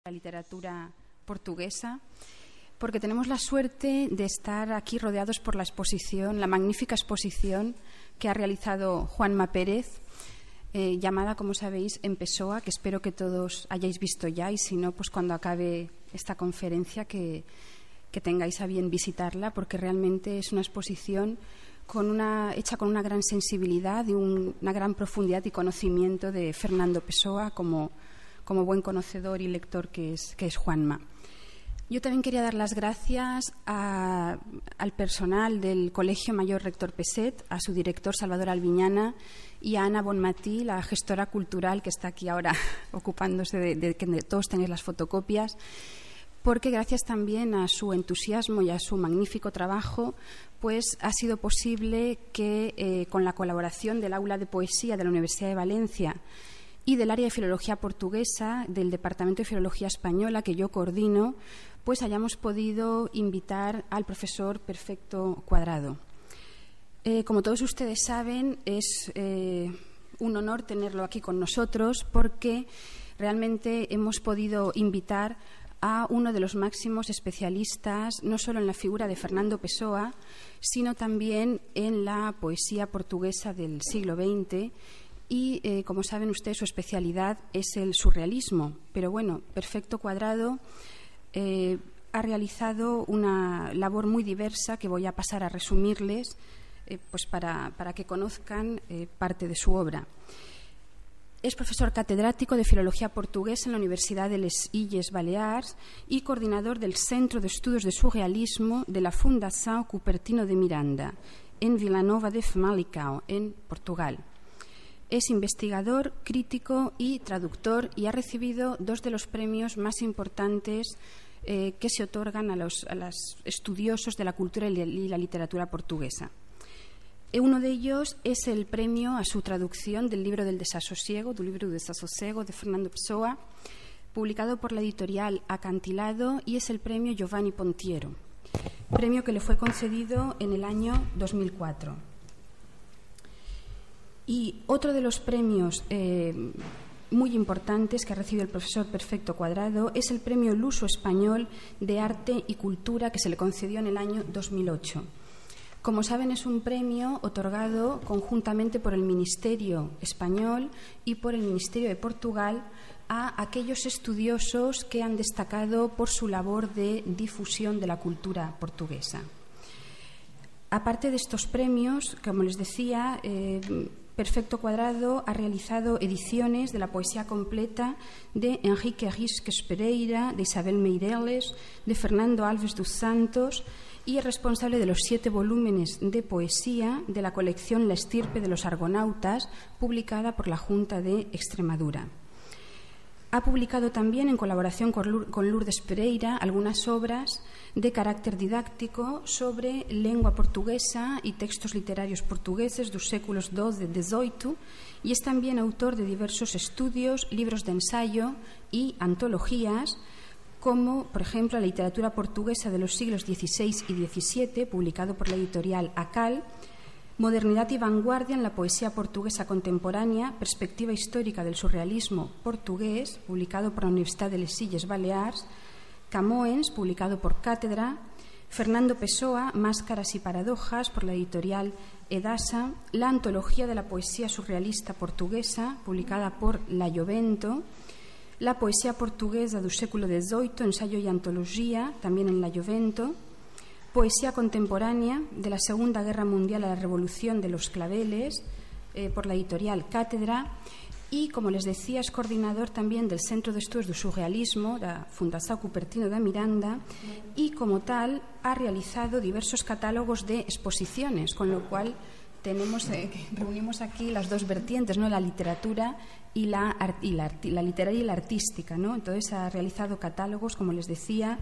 la literatura portuguesa, porque tenemos la suerte de estar aquí rodeados por la exposición, la magnífica exposición que ha realizado Juanma Pérez, llamada, como sabéis, En Pessoa, que espero que todos hayáis visto ya, y si no, pues cuando acabe esta conferencia que tengáis a bien visitarla, porque realmente es una exposición hecha con una gran sensibilidad y una gran profundidad y conocimiento de Fernando Pessoa como buen conocedor y lector que es Juanma. Yo también quería dar las gracias al personal del Colegio Mayor Rector Peset, a su director Salvador Albiñana y a Ana Bonmatí, la gestora cultural que está aquí ahora ocupándose de que todos tenéis las fotocopias, porque gracias también a su entusiasmo y a su magnífico trabajo, pues ha sido posible que con la colaboración del Aula de Poesía de la Universidad de Valencia y del área de Filología Portuguesa del Departamento de Filología Española, que yo coordino, pues hayamos podido invitar al profesor Perfecto Cuadrado. Como todos ustedes saben, es un honor tenerlo aquí con nosotros, porque realmente hemos podido invitar a uno de los máximos especialistas, no solo en la figura de Fernando Pessoa, sino también en la poesía portuguesa del siglo XX. Y, como saben ustedes, su especialidad es el surrealismo. Pero bueno, Perfecto Cuadrado ha realizado una labor muy diversa que voy a pasar a resumirles pues para que conozcan parte de su obra. Es profesor catedrático de Filología Portuguesa en la Universidad de les Illes Balears y coordinador del Centro de Estudios de Surrealismo de la Fundação Cupertino de Miranda, en Vilanova de Famalicão, en Portugal. Es investigador, crítico y traductor, y ha recibido dos de los premios más importantes que se otorgan a los estudiosos de la cultura y la literatura portuguesa. Uno de ellos es el premio a su traducción del libro del Desasosiego, del libro del Desasosiego de Fernando Pessoa, publicado por la editorial Acantilado, y es el premio Giovanni Pontiero, premio que le fue concedido en el año 2004. Y otro de los premios muy importantes que ha recibido el profesor Perfecto Cuadrado es el premio Luso Español de Arte y Cultura, que se le concedió en el año 2008. Como saben, es un premio otorgado conjuntamente por el Ministerio español y por el Ministerio de Portugal a aquellos estudiosos que han destacado por su labor de difusión de la cultura portuguesa. Aparte de estos premios, como les decía, Perfecto Cuadrado ha realizado ediciones de la poesía completa de Henrique Risques Pereira, de Isabel Meireles, de Fernando Alves dos Santos, y es responsable de los 7 volúmenes de poesía de la colección La estirpe de los argonautas, publicada por la Junta de Extremadura. Ha publicado también, en colaboración con Lourdes Pereira, algunas obras de carácter didáctico sobre lengua portuguesa y textos literarios portugueses dos séculos XII e XVIII, y es también autor de diversos estudios, libros de ensayo y antologías, como, por ejemplo, La literatura portuguesa de los siglos XVI y XVII, publicado por la editorial Acal, Modernidad y vanguardia en la poesía portuguesa contemporánea, perspectiva histórica del surrealismo portugués, publicado por la Universidad de les Illes Balears, Camões, publicado por Cátedra, Fernando Pessoa, Máscaras y paradojas, por la editorial Edasa, la antología de la poesía surrealista portuguesa, publicada por La Jovento, la poesía portuguesa do século XVIII, ensayo y antología, también en La Jovento, poesía contemporánea de la Segunda Guerra Mundial a la Revolución de los Claveles, por la editorial Cátedra, y, como les decía, es coordinador también del Centro de Estudios do Surrealismo da Fundação Cupertino de Miranda, y como tal ha realizado diversos catálogos de exposiciones, con lo cual reunimos aquí las dos vertientes, ¿no? La literatura y la literaria y la artística, ¿no? Entonces ha realizado catálogos, como les decía,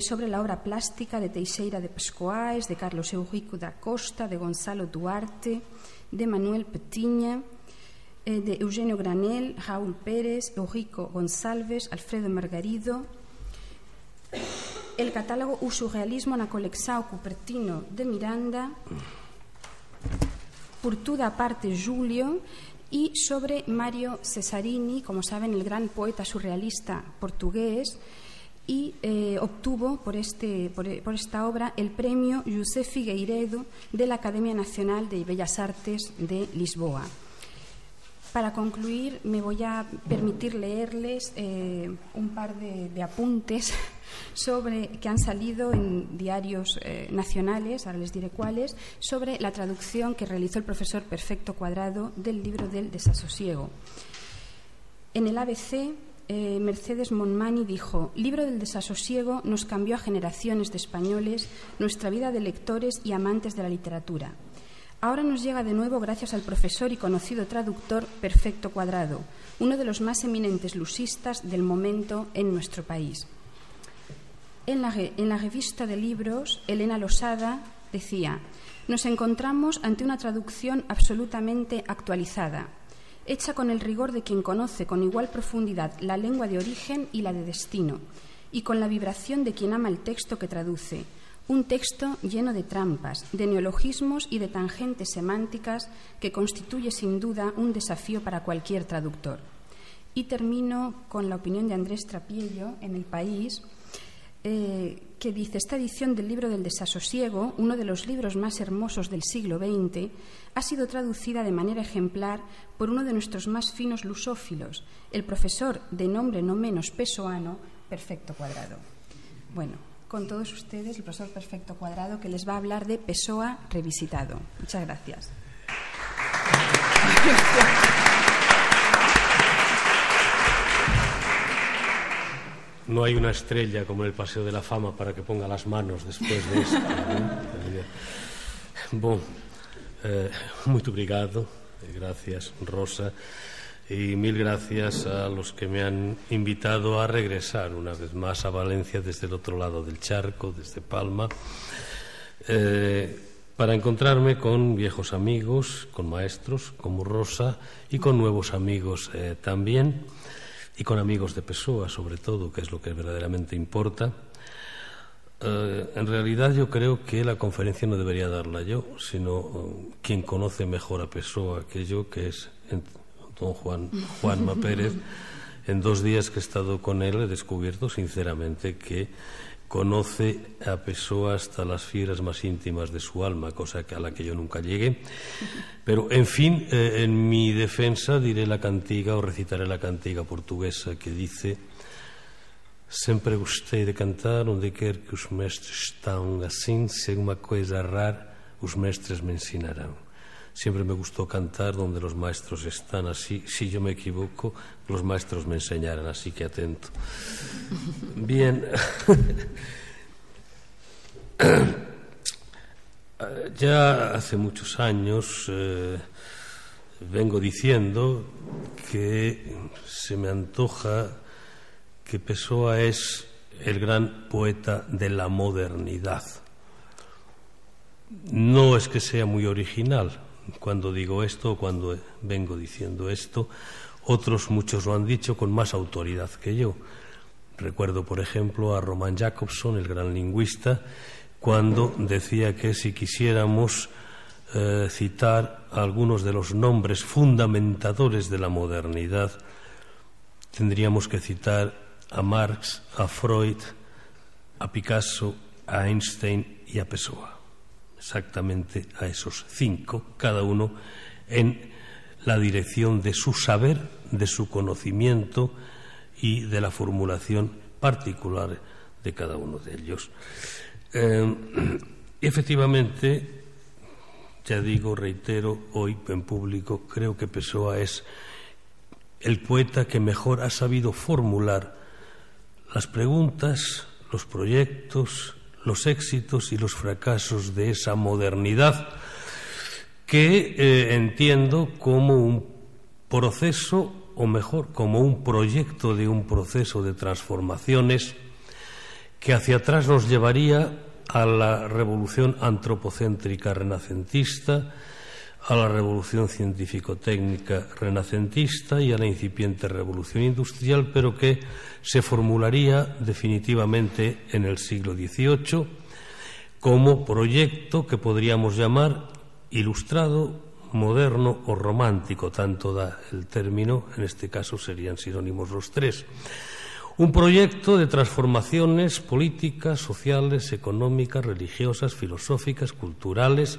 sobre la obra plástica de Teixeira de Pescoaes, de Carlos Eurico da Costa, de Gonzalo Duarte, de Manuel Petiña, de Eugenio Granel, Raúl Pérez, Eurico Gonçalves, Alfredo Margarido. El catálogo O Surrealismo na Colecção Cupertino de Miranda, por toda a parte Julio, y sobre Mario Cesarini, como saben, el gran poeta surrealista portugués, y obtuvo por esta obra el premio José Figueiredo de la Academia Nacional de Bellas Artes de Lisboa. Para concluir, me voy a permitir leerles un par de apuntes que han salido en diarios nacionales, ahora les diré cuáles, sobre la traducción que realizó el profesor Perfecto Cuadrado del libro del Desasosiego. En el ABC, Mercedes Monmani dijo: Libro del Desasosiego nos cambió a generaciones de españoles nuestra vida de lectores y amantes de la literatura. Ahora nos llega de nuevo gracias al profesor y conocido traductor Perfecto Cuadrado, uno de los más eminentes lusistas del momento en nuestro país. En la revista de libros, Elena Losada decía: nos encontramos ante una traducción absolutamente actualizada, hecha con el rigor de quien conoce con igual profundidad la lengua de origen y la de destino, y con la vibración de quien ama el texto que traduce, un texto lleno de trampas, de neologismos y de tangentes semánticas que constituye sin duda un desafío para cualquier traductor. Y termino con la opinión de Andrés Trapiello en El País, que dice: esta edición del libro del Desasosiego, uno de los libros más hermosos del siglo XX, ha sido traducida de manera ejemplar por uno de nuestros más finos lusófilos, el profesor de nombre no menos pessoano, Perfecto Cuadrado. Bueno, con todos ustedes, el profesor Perfecto Cuadrado, que les va a hablar de Pessoa revisitado. Muchas gracias. No hay una estrella como en el Paseo de la Fama para que ponga las manos después de esto, ¿no? Bom, muito obrigado, gracias Rosa, y mil gracias a los que me han invitado a regresar una vez más a Valencia desde el otro lado del charco, desde Palma, para encontrarme con viejos amigos, con maestros como Rosa y con nuevos amigos también, y con amigos de Pessoa, sobre todo, que es lo que verdaderamente importa. En realidad yo creo que la conferencia no debería darla yo, sino quien conoce mejor a Pessoa que yo, que es don Juanma Pérez. En 2 días que he estado con él he descubierto sinceramente que conoce a Pessoa hasta las fibras más íntimas de su alma, cosa a la que yo nunca llegué. Pero, en fin, en mi defensa diré la cantiga o recitaré la cantiga portuguesa que dice: sempre gostei de cantar onde quer que os mestres estão, assim, se alguma coisa errar, os mestres me ensinarão. Siempre me gustó cantar donde los maestros están, así, si yo me equivoco, los maestros me enseñarán, así que atento. Bien. Ya hace muchos años vengo diciendo que se me antoja que Pessoa es el gran poeta de la modernidad. No es que sea muy original cuando digo esto o cuando vengo diciendo esto. Otros muchos lo han dicho con más autoridad que yo. Recuerdo, por ejemplo, a Roman Jakobson, el gran lingüista, cuando decía que si quisiéramos citar algunos de los nombres fundamentadores de la modernidad, tendríamos que citar a Marx, a Freud, a Picasso, a Einstein y a Pessoa. Exactamente a esos 5, cada uno en la dirección de su saber, de su conocimiento y de la formulación particular de cada uno de ellos. Efectivamente, ya digo, reitero hoy en público, creo que Pessoa es el poeta que mejor ha sabido formular las preguntas, los proyectos, los éxitos y los fracasos de esa modernidad que entiendo como un proceso, o mejor, como un proyecto de un proceso de transformaciones que hacia atrás nos llevaría a la revolución antropocéntrica renacentista, a la revolución científico-técnica renacentista y a la incipiente revolución industrial, pero que se formularía definitivamente en el siglo XVIII como proyecto que podríamos llamar ilustrado, moderno o romántico, tanto da el término, en este caso serían sinónimos los tres. Un proyecto de transformaciones políticas, sociales, económicas, religiosas, filosóficas, culturales,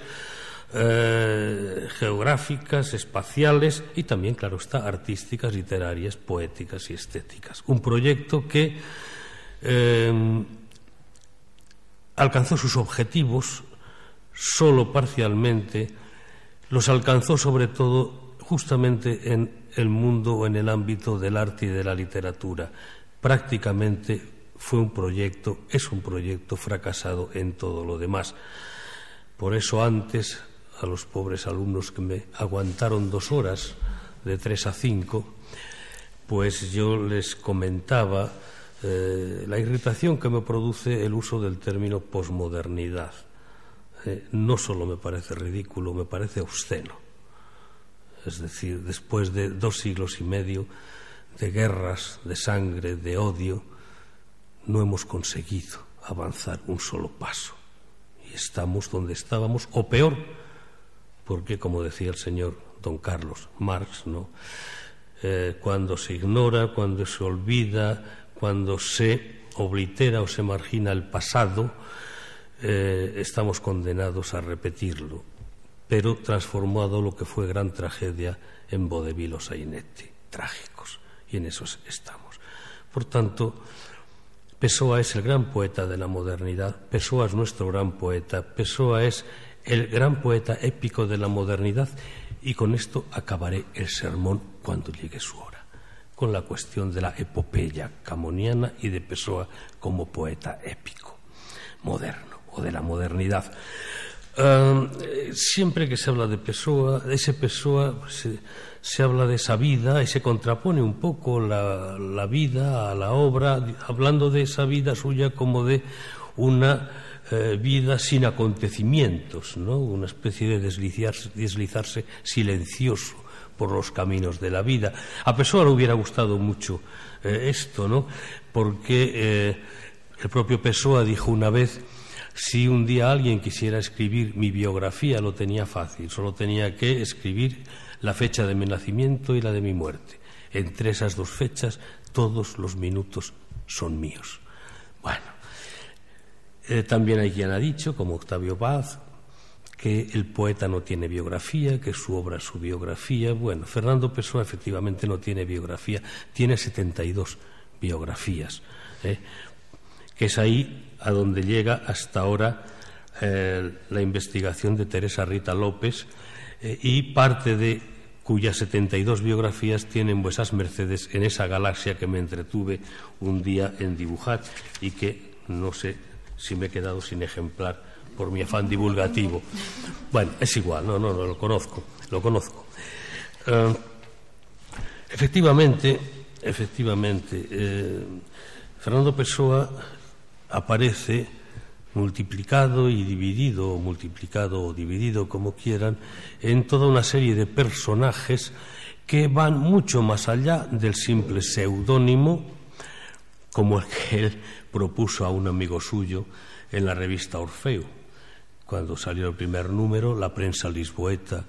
geográficas, espaciales y también, claro está, artísticas, literarias, poéticas y estéticas. Un proyecto que alcanzó sus objetivos solo parcialmente, los alcanzó sobre todo justamente en el mundo o en el ámbito del arte y de la literatura. Prácticamente fue un proyecto, es un proyecto fracasado en todo lo demás. Por eso antes, a los pobres alumnos que me aguantaron 2 horas, de 3 a 5, pues yo les comentaba la irritación que me produce el uso del término posmodernidad. No solo me parece ridículo, me parece obsceno. Es decir, después de 2 siglos y medio de guerras, de sangre, de odio, no hemos conseguido avanzar un solo paso. Y estamos donde estábamos, o peor, porque, como decía el señor don Carlos Marx, ¿no? Cuando se ignora, cuando se olvida, cuando se oblitera o se margina el pasado, estamos condenados a repetirlo, pero transformado lo que fue gran tragedia en vodevil o sainete, trágicos, y en eso estamos. Por tanto, Pessoa es el gran poeta de la modernidad, Pessoa es nuestro gran poeta, Pessoa es el gran poeta épico de la modernidad, y con esto acabaré el sermón cuando llegue su hora, con la cuestión de la epopeya camoniana y de Pessoa como poeta épico, moderno, o de la modernidad. Siempre que se habla de Pessoa, ese Pessoa se habla de esa vida y se contrapone un poco la vida a la obra, hablando de esa vida suya como de una vida sin acontecimientos, ¿no? Una especie de deslizarse silencioso por los caminos de la vida. A Pessoa le hubiera gustado mucho esto, ¿no? Porque el propio Pessoa dijo una vez: si un día alguien quisiera escribir mi biografía, lo tenía fácil, solo tenía que escribir la fecha de mi nacimiento y la de mi muerte. Entre esas 2 fechas, todos los minutos son míos. Bueno, también hay quien ha dicho, como Octavio Paz, que el poeta no tiene biografía, que su obra es su biografía. Bueno, Fernando Pessoa efectivamente no tiene biografía, tiene 72 biografías, que es ahí a donde llega hasta ahora la investigación de Teresa Rita López, y parte de cuyas 72 biografías tienen vuesas mercedes en esa galaxia que me entretuve un día en dibujar y que no sé si me he quedado sin ejemplar por mi afán divulgativo. Bueno, es igual, no, lo conozco. Efectivamente, Fernando Pessoa aparece multiplicado y dividido, o multiplicado o dividido, como quieran, en toda una serie de personajes que van mucho más allá del simple seudónimo, como el que él propuso a un amigo suyo en la revista Orfeo. Cuando salió el primer número, la prensa lisboeta,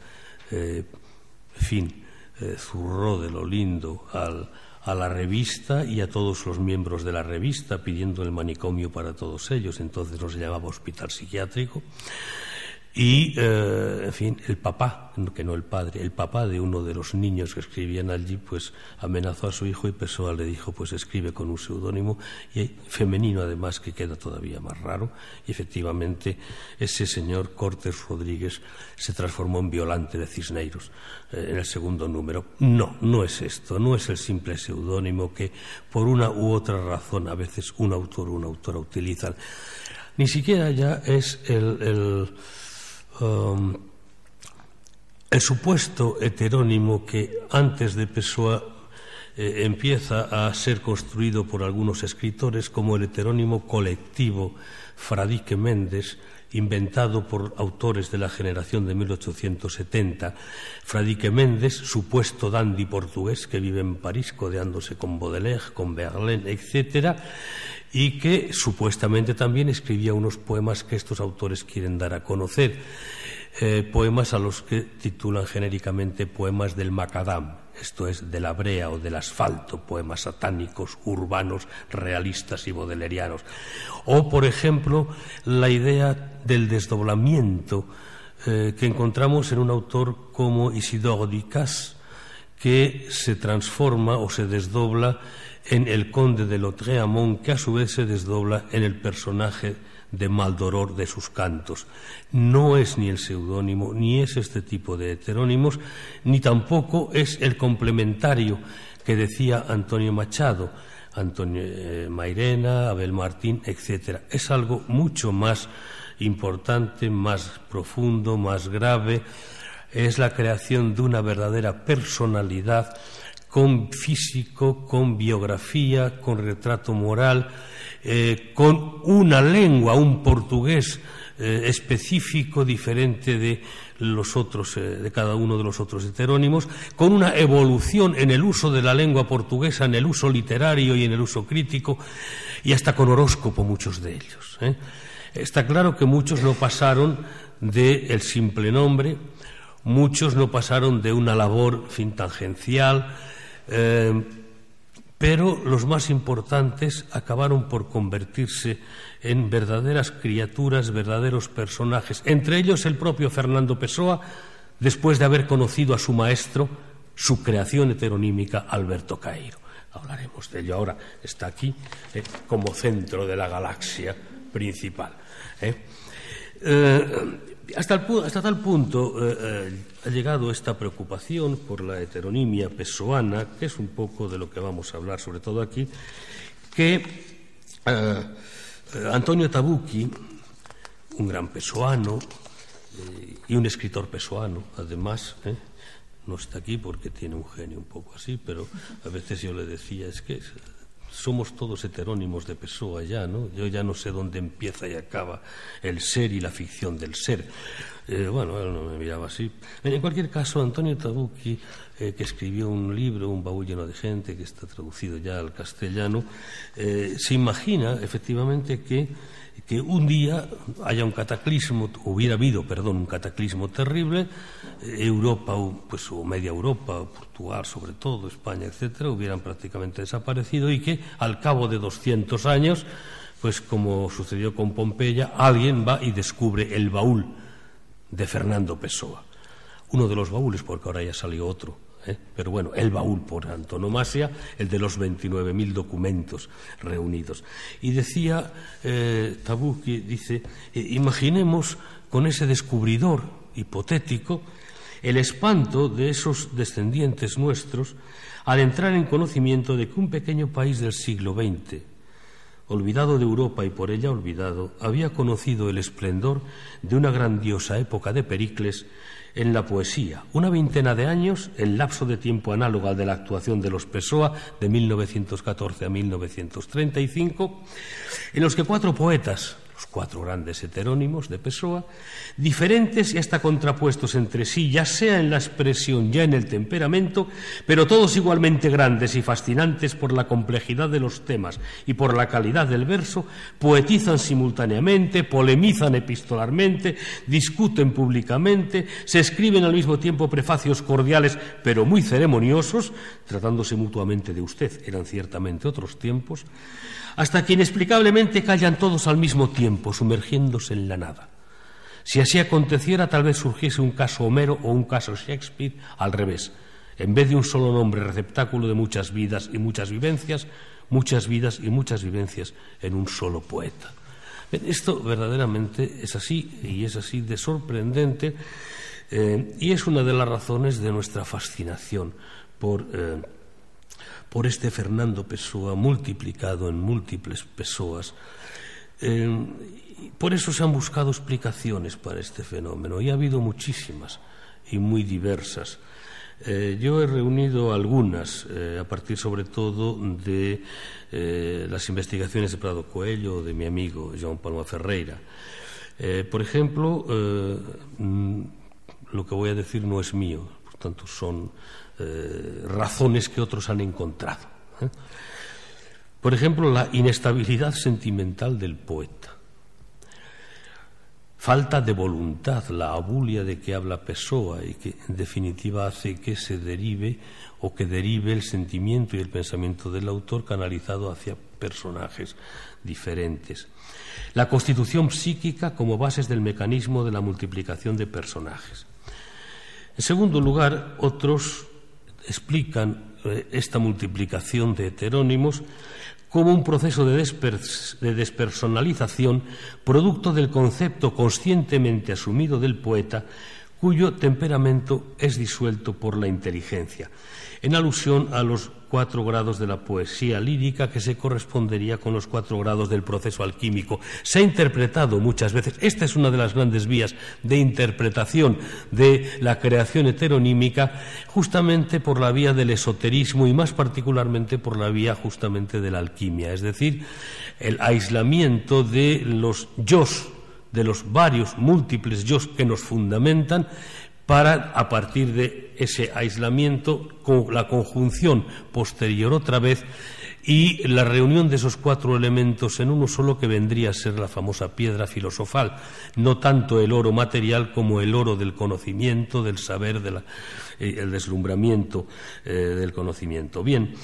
zurró de lo lindo a la revista y a todos los miembros de la revista, pidiendo el manicomio para todos ellos. Entonces no se llamaba hospital psiquiátrico. Y, el papá, que no el padre, el papá de uno de los niños que escribían allí, pues amenazó a su hijo, y Pessoa le dijo: pues escribe con un seudónimo, y femenino además, que queda todavía más raro. Y efectivamente ese señor Cortes Rodríguez se transformó en Violante de Cisneiros en el segundo número. No es esto, no es el simple seudónimo que por una u otra razón a veces un autor o una autora utilizan. Ni siquiera ya es el supuesto heterónimo que antes de Pessoa empieza a ser construido por algunos escritores como el heterónimo colectivo Fradique Mendes, inventado por autores de la generación de 1870. Fradique Mendes, supuesto dandy portugués que vive en París codeándose con Baudelaire, con Verlaine, etcétera, y que supuestamente también escribía unos poemas que estos autores quieren dar a conocer. poemas a los que titulan genéricamente poemas del macadam, esto es, de la brea o del asfalto, poemas satánicos, urbanos, realistas y bodelerianos. O, por ejemplo, la idea del desdoblamiento que encontramos en un autor como Isidore Ducasse, que se transforma o se desdobla en el conde de Lautréamont, que a su vez se desdobla en el personaje de Maldoror de sus cantos. No es ni el seudónimo, ni es este tipo de heterónimos, ni tampoco es el complementario que decía Antonio Machado, Antonio Mairena, Abel Martín, etc. Es algo mucho más importante, más profundo, más grave. Es la creación de una verdadera personalidad con físico, con biografía, con retrato moral, con una lengua, un portugués específico, diferente de los otros, de cada uno de los otros heterónimos, con una evolución en el uso de la lengua portuguesa, en el uso literario y en el uso crítico, y hasta con horóscopo muchos de ellos. Está claro que muchos no pasaron del simple nombre, muchos no pasaron de una labor tangencial, pero los más importantes acabaron por convertirse en verdaderas criaturas, verdaderos personajes, entre ellos el propio Fernando Pessoa, después de haber conocido a su maestro, su creación heteronímica, Alberto Caeiro. Hablaremos de ello ahora, está aquí como centro de la galaxia principal. Hasta tal punto ha llegado esta preocupación por la heteronimia pessoana, que es un poco de lo que vamos a hablar sobre todo aquí, que Antonio Tabucchi, un gran pessoano y un escritor pessoano, además, no está aquí porque tiene un genio un poco así, pero a veces yo le decía, es que somos todos heterónimos de Pessoa ya, ¿no? Yo ya no sé dónde empieza y acaba el ser y la ficción del ser. Bueno, él no me miraba así. En cualquier caso, Antonio Tabucchi, que escribió un libro, Un baúl lleno de gente, que está traducido ya al castellano, se imagina efectivamente que un día haya un cataclismo, hubiera habido, un cataclismo terrible, Europa, pues, o media Europa, Portugal sobre todo, España, etcétera, hubieran prácticamente desaparecido y que al cabo de 200 años, pues como sucedió con Pompeya, alguien va y descubre el baúl de Fernando Pessoa. Uno de los baúles, porque ahora ya salió otro. Pero bueno, el baúl por antonomasia, el de los 29.000 documentos reunidos. Y decía Tabucchi, dice, imaginemos con ese descubridor hipotético el espanto de esos descendientes nuestros al entrar en conocimiento de que un pequeño país del siglo XX, olvidado de Europa y por ella olvidado, había conocido el esplendor de una grandiosa época de Pericles en la poesía, una veintena de años, el lapso de tiempo análogo al de la actuación de los Pessoa de 1914 a 1935, en los que 4 poetas, los 4 grandes heterónimos de Pessoa, diferentes y hasta contrapuestos entre sí, ya sea en la expresión, ya en el temperamento, pero todos igualmente grandes y fascinantes por la complejidad de los temas y por la calidad del verso, poetizan simultáneamente, polemizan epistolarmente, discuten públicamente, se escriben al mismo tiempo prefacios cordiales pero muy ceremoniosos, tratándose mutuamente de usted, eran ciertamente otros tiempos, hasta que inexplicablemente callan todos al mismo tiempo, sumergiéndose en la nada. Si así aconteciera, tal vez surgiese un caso Homero o un caso Shakespeare al revés. En vez de un solo nombre, receptáculo de muchas vidas y muchas vivencias, muchas vidas y muchas vivencias en un solo poeta. Esto verdaderamente es así, y es así de sorprendente, y es una de las razones de nuestra fascinación por este Fernando Pessoa multiplicado en múltiples Pessoas. Por eso se han buscado explicaciones para este fenómeno, y ha habido muchísimas y muy diversas. Yo he reunido algunas, a partir sobre todo de las investigaciones de Prado Coelho o de mi amigo João Palma Ferreira. Por ejemplo, lo que voy a decir no es mío, por tanto son razones que otros han encontrado. Por ejemplo, la inestabilidad sentimental del poeta. falta de voluntad, la abulia de que habla Pessoa y que en definitiva hace que se derive o que derive el sentimiento y el pensamiento del autor canalizado hacia personajes diferentes. La constitución psíquica como bases del mecanismo de la multiplicación de personajes. En segundo lugar, otros explican esta multiplicación de heterónimos como un proceso de despersonalización producto del concepto conscientemente asumido del poeta, cuyo temperamento es disuelto por la inteligencia, en alusión a los 4 grados de la poesía lírica, que se correspondería con los 4 grados del proceso alquímico. Se ha interpretado muchas veces, esta es una de las grandes vías de interpretación de la creación heteronímica, justamente por la vía del esoterismo y más particularmente por la vía justamente de la alquimia, es decir, el aislamiento de los yos, de los varios múltiples yos que nos fundamentan, para, a partir de ese aislamiento, con la conjunción posterior otra vez y la reunión de esos 4 elementos en uno solo, que vendría a ser la famosa piedra filosofal, no tanto el oro material como el oro del conocimiento, del saber, el deslumbramiento del conocimiento. Bien,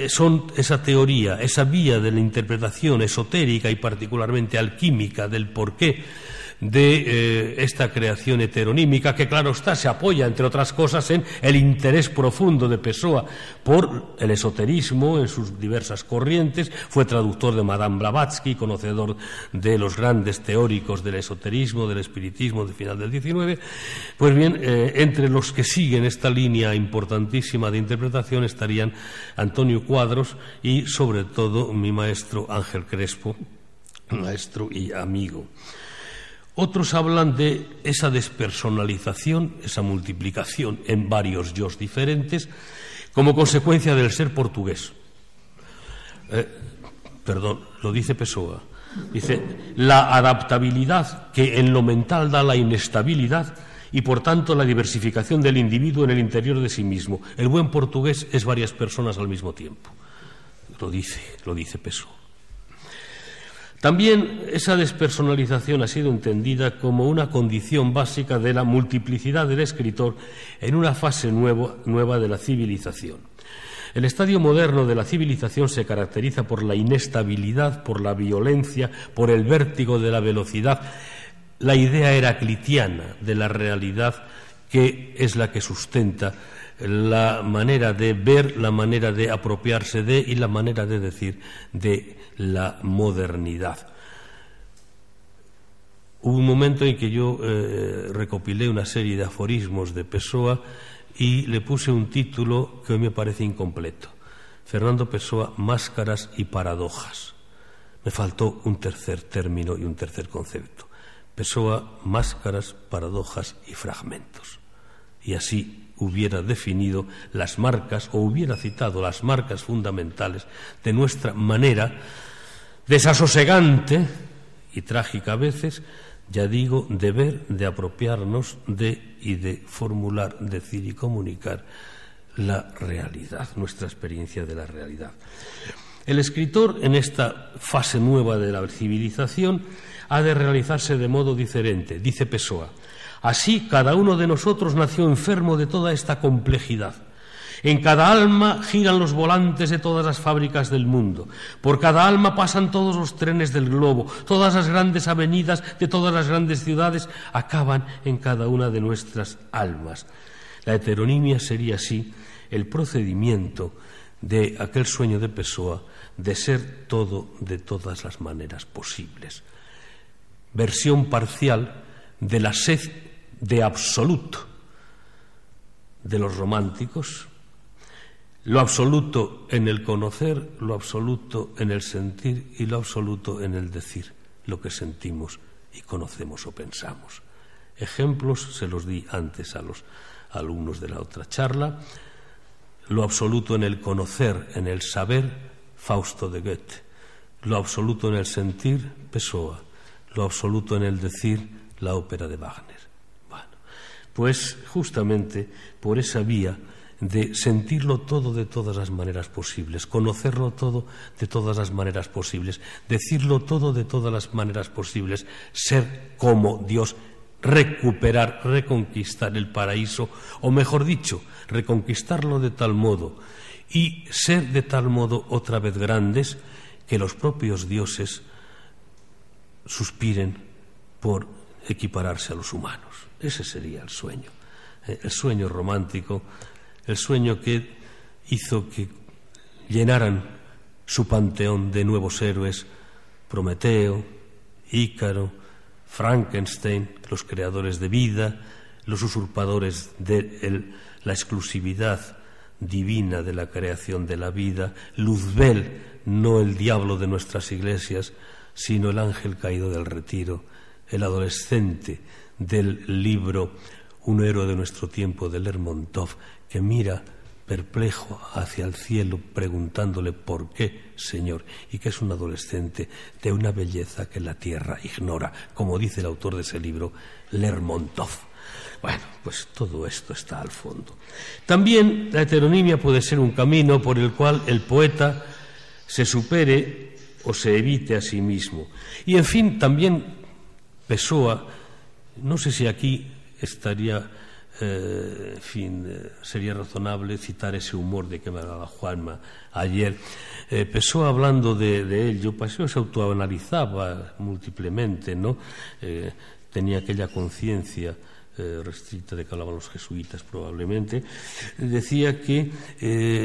son esa teoría, esa vía de la interpretación esotérica y particularmente alquímica del porqué de esta creación heteronímica, que claro está, se apoya entre otras cosas en el interés profundo de Pessoa por el esoterismo en sus diversas corrientes. Fue traductor de Madame Blavatsky, conocedor de los grandes teóricos del esoterismo, del espiritismo del final del XIX. Pues bien, entre los que siguen esta línea importantísima de interpretación estarían Antonio Cuadros y sobre todo mi maestro Ángel Crespo, maestro y amigo. Otros hablan de esa despersonalización, esa multiplicación en varios yos diferentes, como consecuencia del ser portugués. Lo dice Pessoa. Dice, la adaptabilidad que en lo mental da la inestabilidad y por tanto la diversificación del individuo en el interior de sí mismo. El buen portugués es varias personas al mismo tiempo. Lo dice Pessoa. También esa despersonalización ha sido entendida como una condición básica de la multiplicidad del escritor en una fase nueva de la civilización. El estadio moderno de la civilización se caracteriza por la inestabilidad, por la violencia, por el vértigo de la velocidad, la idea heraclitiana de la realidad, que es la que sustenta la manera de ver, la manera de apropiarse de y la manera de decir de la modernidad. Hubo un momento en que yo recopilé una serie de aforismos de Pessoa y le puse un título que hoy me parece incompleto: Fernando Pessoa, máscaras y paradojas. Me faltó un tercer término y un tercer concepto: Pessoa, máscaras, paradojas y fragmentos. Y así hubiera definido las marcas, o hubiera citado las marcas fundamentales de nuestra manera desasosegante y trágica a veces, ya digo, de ver, de apropiarnos de y de formular, decir y comunicar la realidad, nuestra experiencia de la realidad. El escritor, en esta fase nueva de la civilización, ha de realizarse de modo diferente, dice Pessoa. Así, cada uno de nosotros nació enfermo de toda esta complejidad. En cada alma giran los volantes de todas las fábricas del mundo. Por cada alma pasan todos los trenes del globo. Todas las grandes avenidas de todas las grandes ciudades acaban en cada una de nuestras almas. La heteronimia sería así el procedimiento de aquel sueño de Pessoa de ser todo de todas las maneras posibles. Versión parcial de la sed de absoluto de los románticos, lo absoluto en el conocer, lo absoluto en el sentir y lo absoluto en el decir lo que sentimos y conocemos o pensamos. Ejemplos se los di antes a los alumnos de la otra charla. Lo absoluto en el conocer, en el saber, Fausto de Goethe. Lo absoluto en el sentir, Pessoa. Lo absoluto en el decir, la ópera de Wagner. Bueno, pues justamente por esa vía de sentirlo todo de todas las maneras posibles, conocerlo todo de todas las maneras posibles, decirlo todo de todas las maneras posibles, ser como Dios, recuperar, reconquistar el paraíso, o mejor dicho, reconquistarlo de tal modo y ser de tal modo otra vez grandes que los propios dioses suspiren por equipararse a los humanos. Ese sería el sueño romántico, el sueño que hizo que llenaran su panteón de nuevos héroes, Prometeo, Ícaro, Frankenstein, los creadores de vida, los usurpadores de la exclusividad divina de la creación de la vida, Luzbel, no el diablo de nuestras iglesias, sino el ángel caído del retiro, el adolescente del libro Un héroe de nuestro tiempo de Lermontov, que mira perplejo hacia el cielo preguntándole ¿por qué, Señor? Y que es un adolescente de una belleza que la tierra ignora, como dice el autor de ese libro, Lermontov. Bueno, pues todo esto está al fondo. También la heteronimia puede ser un camino por el cual el poeta se supere o se evite a sí mismo. Y en fin, también Pessoa, no sé si aquí estaría, sería razonable citar ese humor de que me hablaba Juanma ayer. Pessoa, hablando de ello, Pessoa se autoanalizaba múltiplemente, ¿no? Tenía aquella conciencia restricta de que hablaban los jesuitas probablemente. Decía que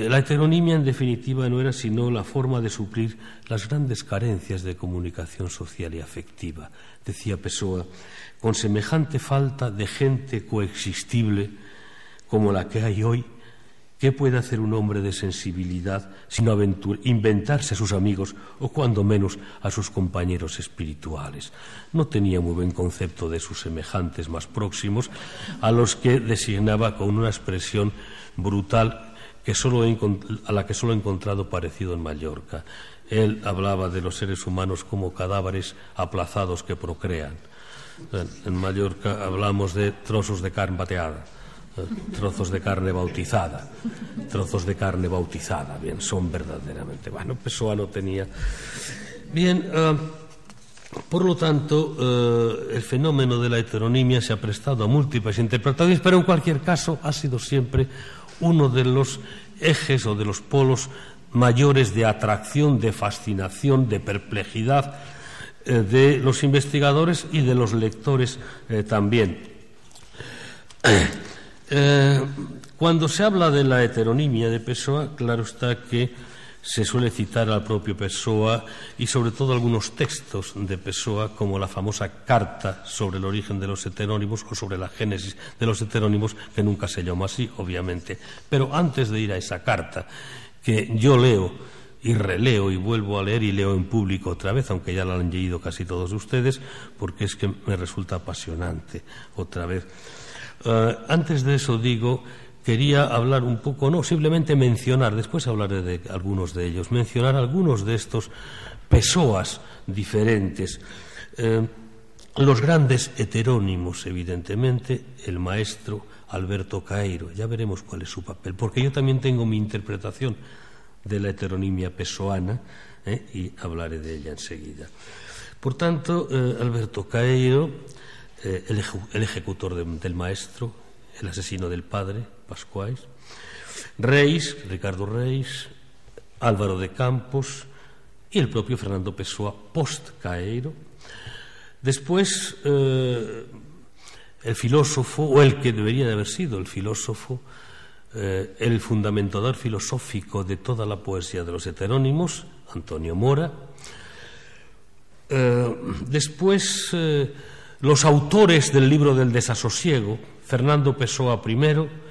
la heteronimia en definitiva no era sino la forma de suplir las grandes carencias de comunicación social y afectiva. Decía Pessoa, con semejante falta de gente coexistible como la que hay hoy, ¿qué puede hacer un hombre de sensibilidad sino inventarse a sus amigos o cuando menos a sus compañeros espirituales? No tenía muy buen concepto de sus semejantes más próximos, a los que designaba con una expresión brutal a la que solo he encontrado parecido en Mallorca. Él hablaba de los seres humanos como cadáveres aplazados que procrean. En Mallorca hablamos de trozos de carne bateada, trozos de carne bautizada, bien, son verdaderamente. Bueno, Pessoa no tenía. Bien, por lo tanto, el fenómeno de la heteronimia se ha prestado a múltiples interpretaciones, pero en cualquier caso ha sido siempre uno de los ejes o de los polos mayores de atracción, de fascinación, de perplejidad de los investigadores y de los lectores también. Cuando se habla de la heteronimia de Pessoa, claro está que se suele citar al propio Pessoa y sobre todo algunos textos de Pessoa, como la famosa carta sobre el origen de los heterónimos o sobre la génesis de los heterónimos, que nunca se llama así, obviamente. Pero antes de ir a esa carta, que yo leo y releo y vuelvo a leer y leo en público otra vez, aunque ya la han leído casi todos ustedes, porque es que me resulta apasionante otra vez. Antes de eso digo, quería hablar un poco, no, simplemente mencionar, después hablaré de algunos de ellos, mencionar algunos de estos Pessoas diferentes. Los grandes heterónimos, evidentemente, el maestro Alberto Caeiro, ya veremos cuál es su papel, porque yo también tengo mi interpretación de la heteronimia pessoana, y hablaré de ella enseguida. Por tanto, Alberto Caeiro, el ejecutor del maestro, el asesino del padre, Pascuais, Reis, Ricardo Reis, Álvaro de Campos y el propio Fernando Pessoa post-Caeiro. Después, el filósofo, o el que debería de haber sido el filósofo, el fundamentador filosófico de toda la poesía de los heterónimos, Antonio Mora. Después, los autores del libro del desasosiego, Fernando Pessoa primero,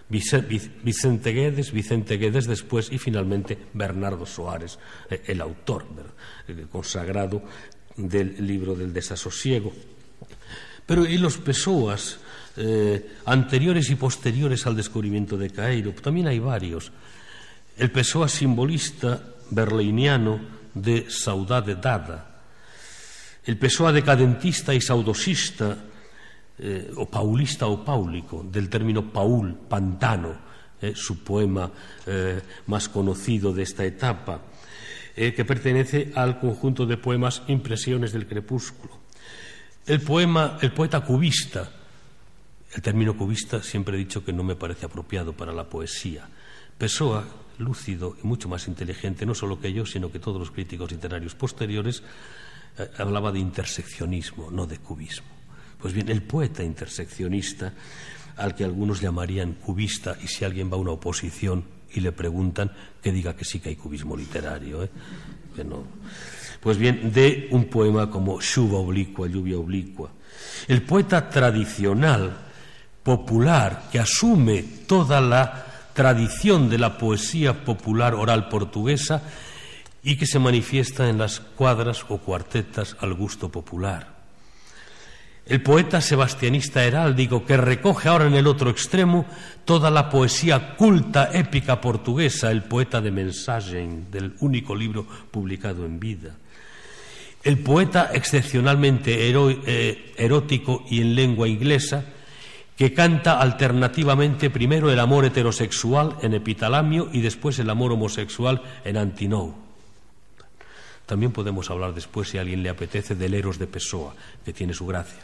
Vicente Guedes después y finalmente Bernardo Soares, el autor consagrado del libro del desasosiego. Pero y los Pessoas anteriores y posteriores al descubrimiento de Caeiro, también hay varios. El Pessoa simbolista berliniano de Saudade Dada, el Pessoa decadentista y saudosista o paulista o páulico, del término Paul, pantano, su poema más conocido de esta etapa, que pertenece al conjunto de poemas Impresiones del crepúsculo. El poeta cubista. El término cubista siempre he dicho que no me parece apropiado para la poesía. Pessoa, lúcido y mucho más inteligente, no solo que yo, sino que todos los críticos literarios posteriores, hablaba de interseccionismo, no de cubismo. Pues bien, el poeta interseccionista, al que algunos llamarían cubista, y si alguien va a una oposición y le preguntan, que diga que sí que hay cubismo literario, que no. Pues bien, de un poema como Xuva oblicua, lluvia oblicua. El poeta tradicional, popular, que asume toda la tradición de la poesía popular oral portuguesa y que se manifiesta en las cuadras o cuartetas al gusto popular. El poeta sebastianista heráldico, que recoge ahora en el otro extremo toda la poesía culta épica portuguesa, el poeta de Mensagem, del único libro publicado en vida. El poeta excepcionalmente erótico y en lengua inglesa, que canta alternativamente primero el amor heterosexual en Epitalamio y después el amor homosexual en Antinou. También podemos hablar después, si a alguien le apetece, del Eros de Pessoa, que tiene su gracia.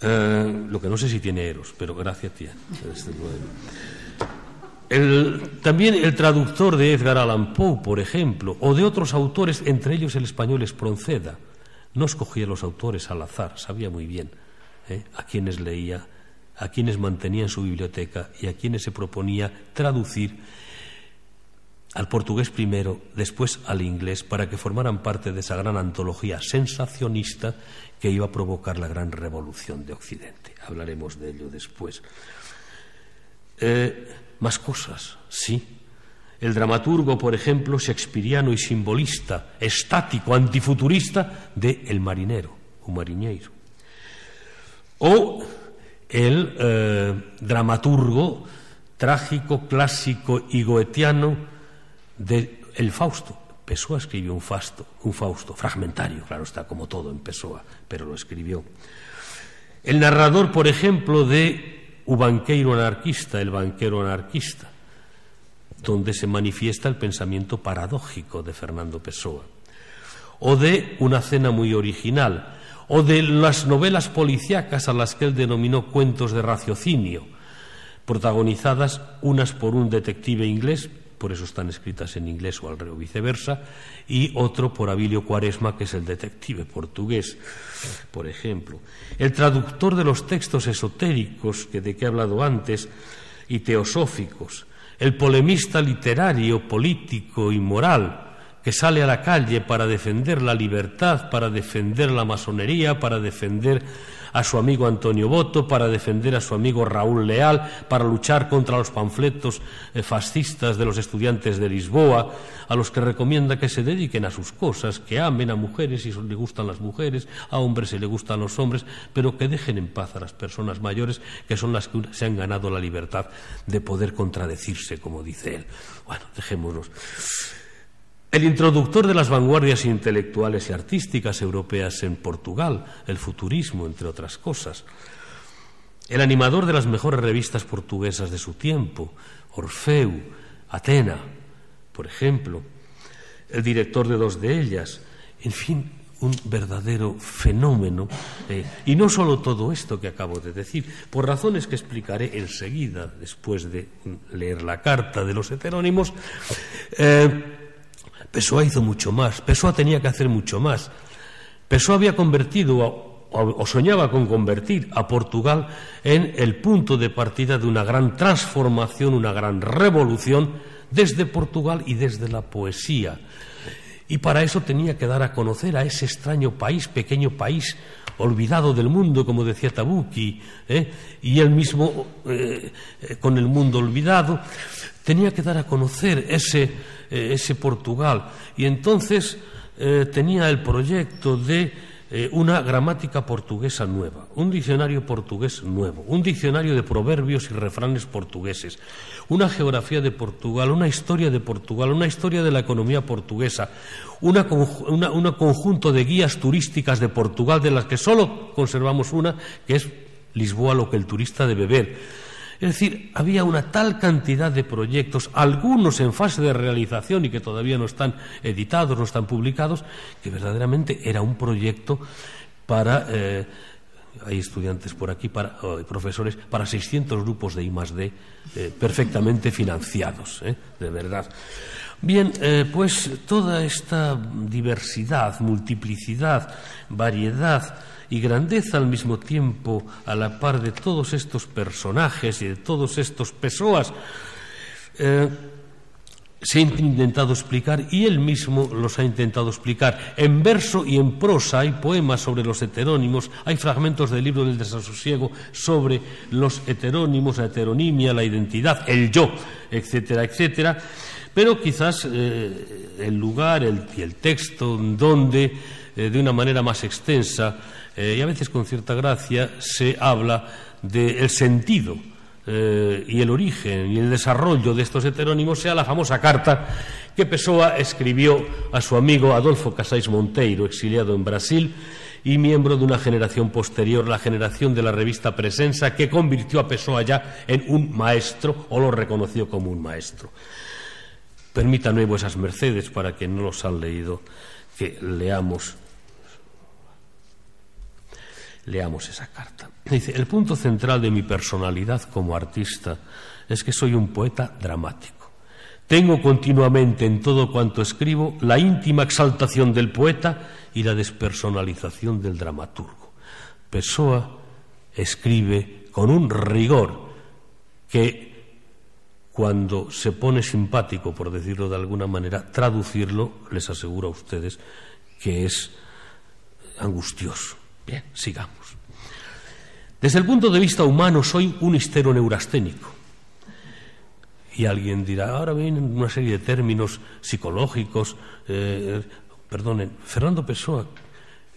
Lo que no sé si tiene Eros, pero gracia tiene. También el traductor de Edgar Allan Poe, por ejemplo, o de otros autores, entre ellos el español Espronceda, no escogía los autores al azar, sabía muy bien a quienes leía, a quienes mantenía en su biblioteca y a quienes se proponía traducir al portugués primero, después al inglés, para que formaran parte de esa gran antología sensacionista que iba a provocar la gran revolución de Occidente. Hablaremos de ello después. Más cosas, sí. El dramaturgo, por ejemplo, shakespeariano y simbolista, estático, antifuturista de El marinero, o mariñeiro. O el dramaturgo trágico, clásico y goetiano de El Fausto. Pessoa escribió un Fausto fragmentario, claro está, como todo en Pessoa, pero lo escribió. El narrador, por ejemplo, de O banqueiro anarquista, el banquero anarquista, donde se manifiesta el pensamiento paradójico de Fernando Pessoa. O de Una cena muy original, o de las novelas policíacas a las que él denominó cuentos de raciocinio, protagonizadas unas por un detective inglés, por eso están escritas en inglés o viceversa, y otro por Abilio Quaresma, que es el detective portugués, por ejemplo. El traductor de los textos esotéricos de que he hablado antes y teosóficos, el polemista literario, político y moral, que sale a la calle para defender la libertad, para defender la masonería, para defender a su amigo Antonio Boto, para defender a su amigo Raúl Leal, para luchar contra los panfletos fascistas de los estudiantes de Lisboa, a los que recomienda que se dediquen a sus cosas, que amen a mujeres si le gustan las mujeres, a hombres si le gustan los hombres, pero que dejen en paz a las personas mayores, que son las que se han ganado la libertad de poder contradecirse, como dice él. Bueno, dejémonos. El introductor de las vanguardias intelectuales y artísticas europeas en Portugal, el futurismo, entre otras cosas. El animador de las mejores revistas portuguesas de su tiempo, Orfeu, Atena, por ejemplo. El director de dos de ellas. En fin, un verdadero fenómeno. Y no solo todo esto que acabo de decir, por razones que explicaré enseguida, después de leer la carta de los heterónimos. Pessoa hizo mucho más, Pessoa tenía que hacer mucho más. Pessoa había convertido, o soñaba con convertir a Portugal en el punto de partida de una gran transformación, una gran revolución desde Portugal y desde la poesía. Y para eso tenía que dar a conocer a ese extraño país, pequeño país, olvidado del mundo, como decía Tabucchi, y él mismo, con el mundo olvidado, tenía que dar a conocer ese Portugal. Y entonces tenía el proyecto de una gramática portuguesa nueva, un diccionario portugués nuevo, un diccionario de proverbios y refranes portugueses, una geografía de Portugal, una historia de Portugal, una historia de la economía portuguesa, un conjunto de guías turísticas de Portugal, de las que solo conservamos una, que es Lisboa, lo que el turista debe ver. Es decir, había una tal cantidad de proyectos, algunos en fase de realización y que todavía no están editados, no están publicados, que verdaderamente era un proyecto para... hay estudiantes por aquí, profesores, para 600 grupos de I+D perfectamente financiados, de verdad. Bien, pues toda esta diversidad, multiplicidad, variedad y grandeza al mismo tiempo, a la par de todos estos personajes y de todos estos Pessoas, se ha intentado explicar, y él mismo los ha intentado explicar. En verso y en prosa hay poemas sobre los heterónimos, hay fragmentos del libro del desasosiego sobre los heterónimos, la heteronimia, la identidad, el yo, etcétera, etcétera. Pero quizás el lugar y el texto donde, de una manera más extensa y a veces con cierta gracia, se habla del sentido y el origen y el desarrollo de estos heterónimos, sea la famosa carta que Pessoa escribió a su amigo Adolfo Casais Monteiro, exiliado en Brasil y miembro de una generación posterior, la generación de la revista Presenza, que convirtió a Pessoa ya en un maestro, o lo reconoció como un maestro. Permítanme vuesas mercedes, para que no los han leído, que leamos esa carta. Dice: el punto central de mi personalidad como artista es que soy un poeta dramático. Tengo continuamente en todo cuanto escribo la íntima exaltación del poeta y la despersonalización del dramaturgo. Pessoa escribe con un rigor que, cuando se pone simpático, por decirlo de alguna manera, traducirlo, les aseguro a ustedes que es angustioso. Bien, sigamos. Desde el punto de vista humano soy un histeroneurasténico. Y alguien dirá, ahora vienen una serie de términos psicológicos. Perdonen, Fernando Pessoa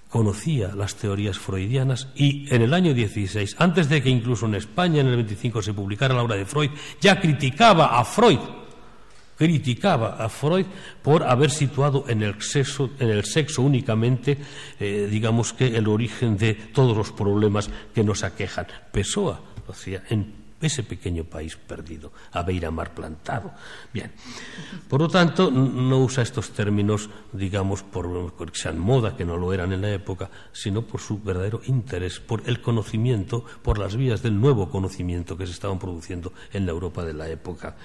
conocía las teorías freudianas y en el año 16, antes de que incluso en España en el 25 se publicara la obra de Freud, ya criticaba a Freud por haber situado en el sexo únicamente, digamos que el origen de todos los problemas que nos aquejan. Pessoa lo hacía en ese pequeño país perdido, a beira-mar plantado. Bien, por lo tanto, no usa estos términos, digamos, porque sean moda, que no lo eran en la época, sino por su verdadero interés, por el conocimiento, por las vías del nuevo conocimiento que se estaban produciendo en la Europa de la época.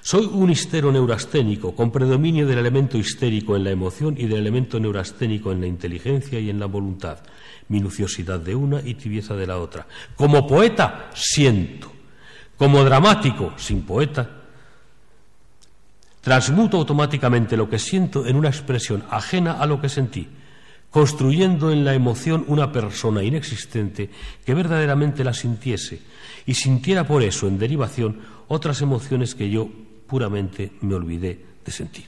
Soy un histeroneurasténico, con predominio del elemento histérico en la emoción y del elemento neurasténico en la inteligencia y en la voluntad, minuciosidad de una y tibieza de la otra. Como poeta, siento. Como dramático, sin poeta, transmuto automáticamente lo que siento en una expresión ajena a lo que sentí, construyendo en la emoción una persona inexistente que verdaderamente la sintiese y sintiera por eso, en derivación, otras emociones que yo puramente me olvidé de sentir.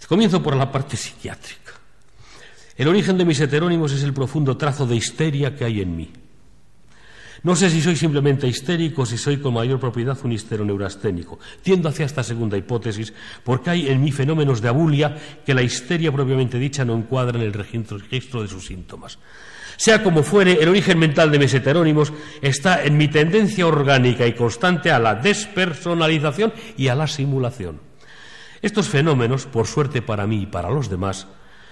Comienzo por la parte psiquiátrica. El origen de mis heterónimos es el profundo trazo de histeria que hay en mí. No sé si soy simplemente histérico o si soy con mayor propiedad un histeroneurasténico. Tiendo hacia esta segunda hipótesis porque hay en mí fenómenos de abulia que la histeria propiamente dicha no encuadra en el registro de sus síntomas. Sea como fuere, el origen mental de mis heterónimos está en mi tendencia orgánica y constante a la despersonalización y a la simulación. Estos fenómenos, por suerte para mí y para los demás,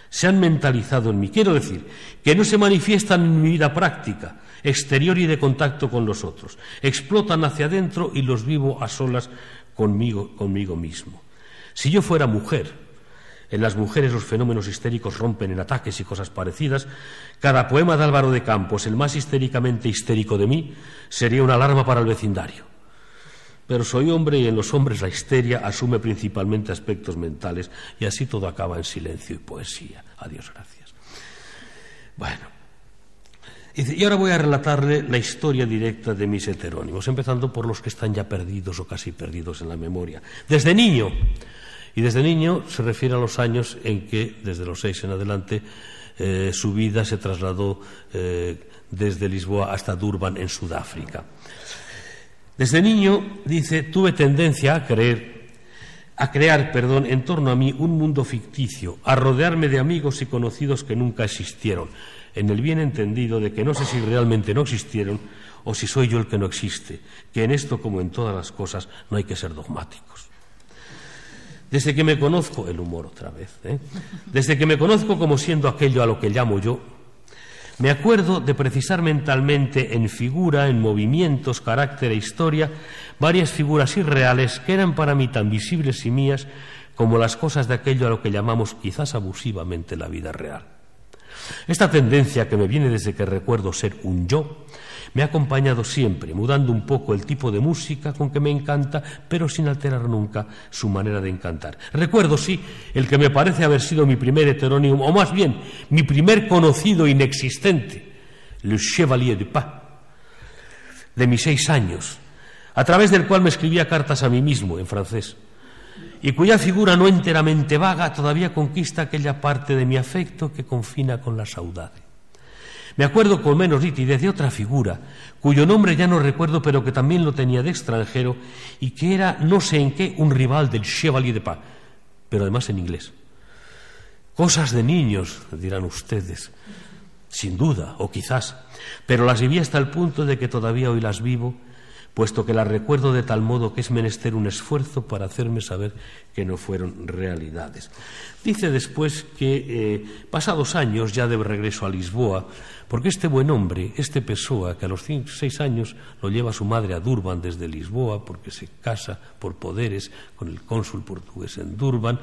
se han mentalizado en mí. Quiero decir, que no se manifiestan en mi vida práctica, exterior y de contacto con los otros. Explotan hacia adentro y los vivo a solas conmigo mismo. Si yo fuera mujer, en las mujeres los fenómenos histéricos rompen en ataques y cosas parecidas, cada poema de Álvaro de Campos, el más histéricamente histérico de mí, sería una alarma para el vecindario. Pero soy hombre y en los hombres la histeria asume principalmente aspectos mentales y así todo acaba en silencio y poesía. Adiós, gracias. Bueno, y ahora voy a relatarle la historia directa de mis heterónimos, empezando por los que están ya perdidos o casi perdidos en la memoria. Desde niño, y desde niño se refiere a los años en que, desde los 6 en adelante, su vida se trasladó desde Lisboa hasta Durban, en Sudáfrica. Desde niño, dice, tuve tendencia a crear, en torno a mí un mundo ficticio, a rodearme de amigos y conocidos que nunca existieron, en el bien entendido de que no sé si realmente no existieron o si soy yo el que no existe, que en esto como en todas las cosas no hay que ser dogmáticos. Desde que me conozco, el humor otra vez, desde que me conozco como siendo aquello a lo que llamo yo, me acuerdo de precisar mentalmente en figura, en movimientos, carácter e historia, varias figuras irreales que eran para mí tan visibles y mías como las cosas de aquello a lo que llamamos quizás abusivamente la vida real. Esta tendencia, que me viene desde que recuerdo ser un yo, me ha acompañado siempre, mudando un poco el tipo de música con que me encanta, pero sin alterar nunca su manera de encantar. Recuerdo, sí, el que me parece haber sido mi primer heterónimo, o más bien, mi primer conocido inexistente, Le Chevalier de Pas, de mis 6 años, a través del cual me escribía cartas a mí mismo en francés, y cuya figura no enteramente vaga todavía conquista aquella parte de mi afecto que confina con la saudade. Me acuerdo con menos nitidez de otra figura, cuyo nombre ya no recuerdo, pero que también lo tenía de extranjero y que era, no sé en qué, un rival del Chevalier de Pas, pero además en inglés. Cosas de niños, dirán ustedes, sin duda, o quizás, pero las viví hasta el punto de que todavía hoy las vivo, puesto que las recuerdo de tal modo que es menester un esfuerzo para hacerme saber que no fueron realidades. Dice después que, pasados años, ya de regreso a Lisboa, porque este buen hombre, este Pessoa, que a los 6 años lo lleva su madre a Durban desde Lisboa, porque se casa por poderes con el cónsul portugués en Durban,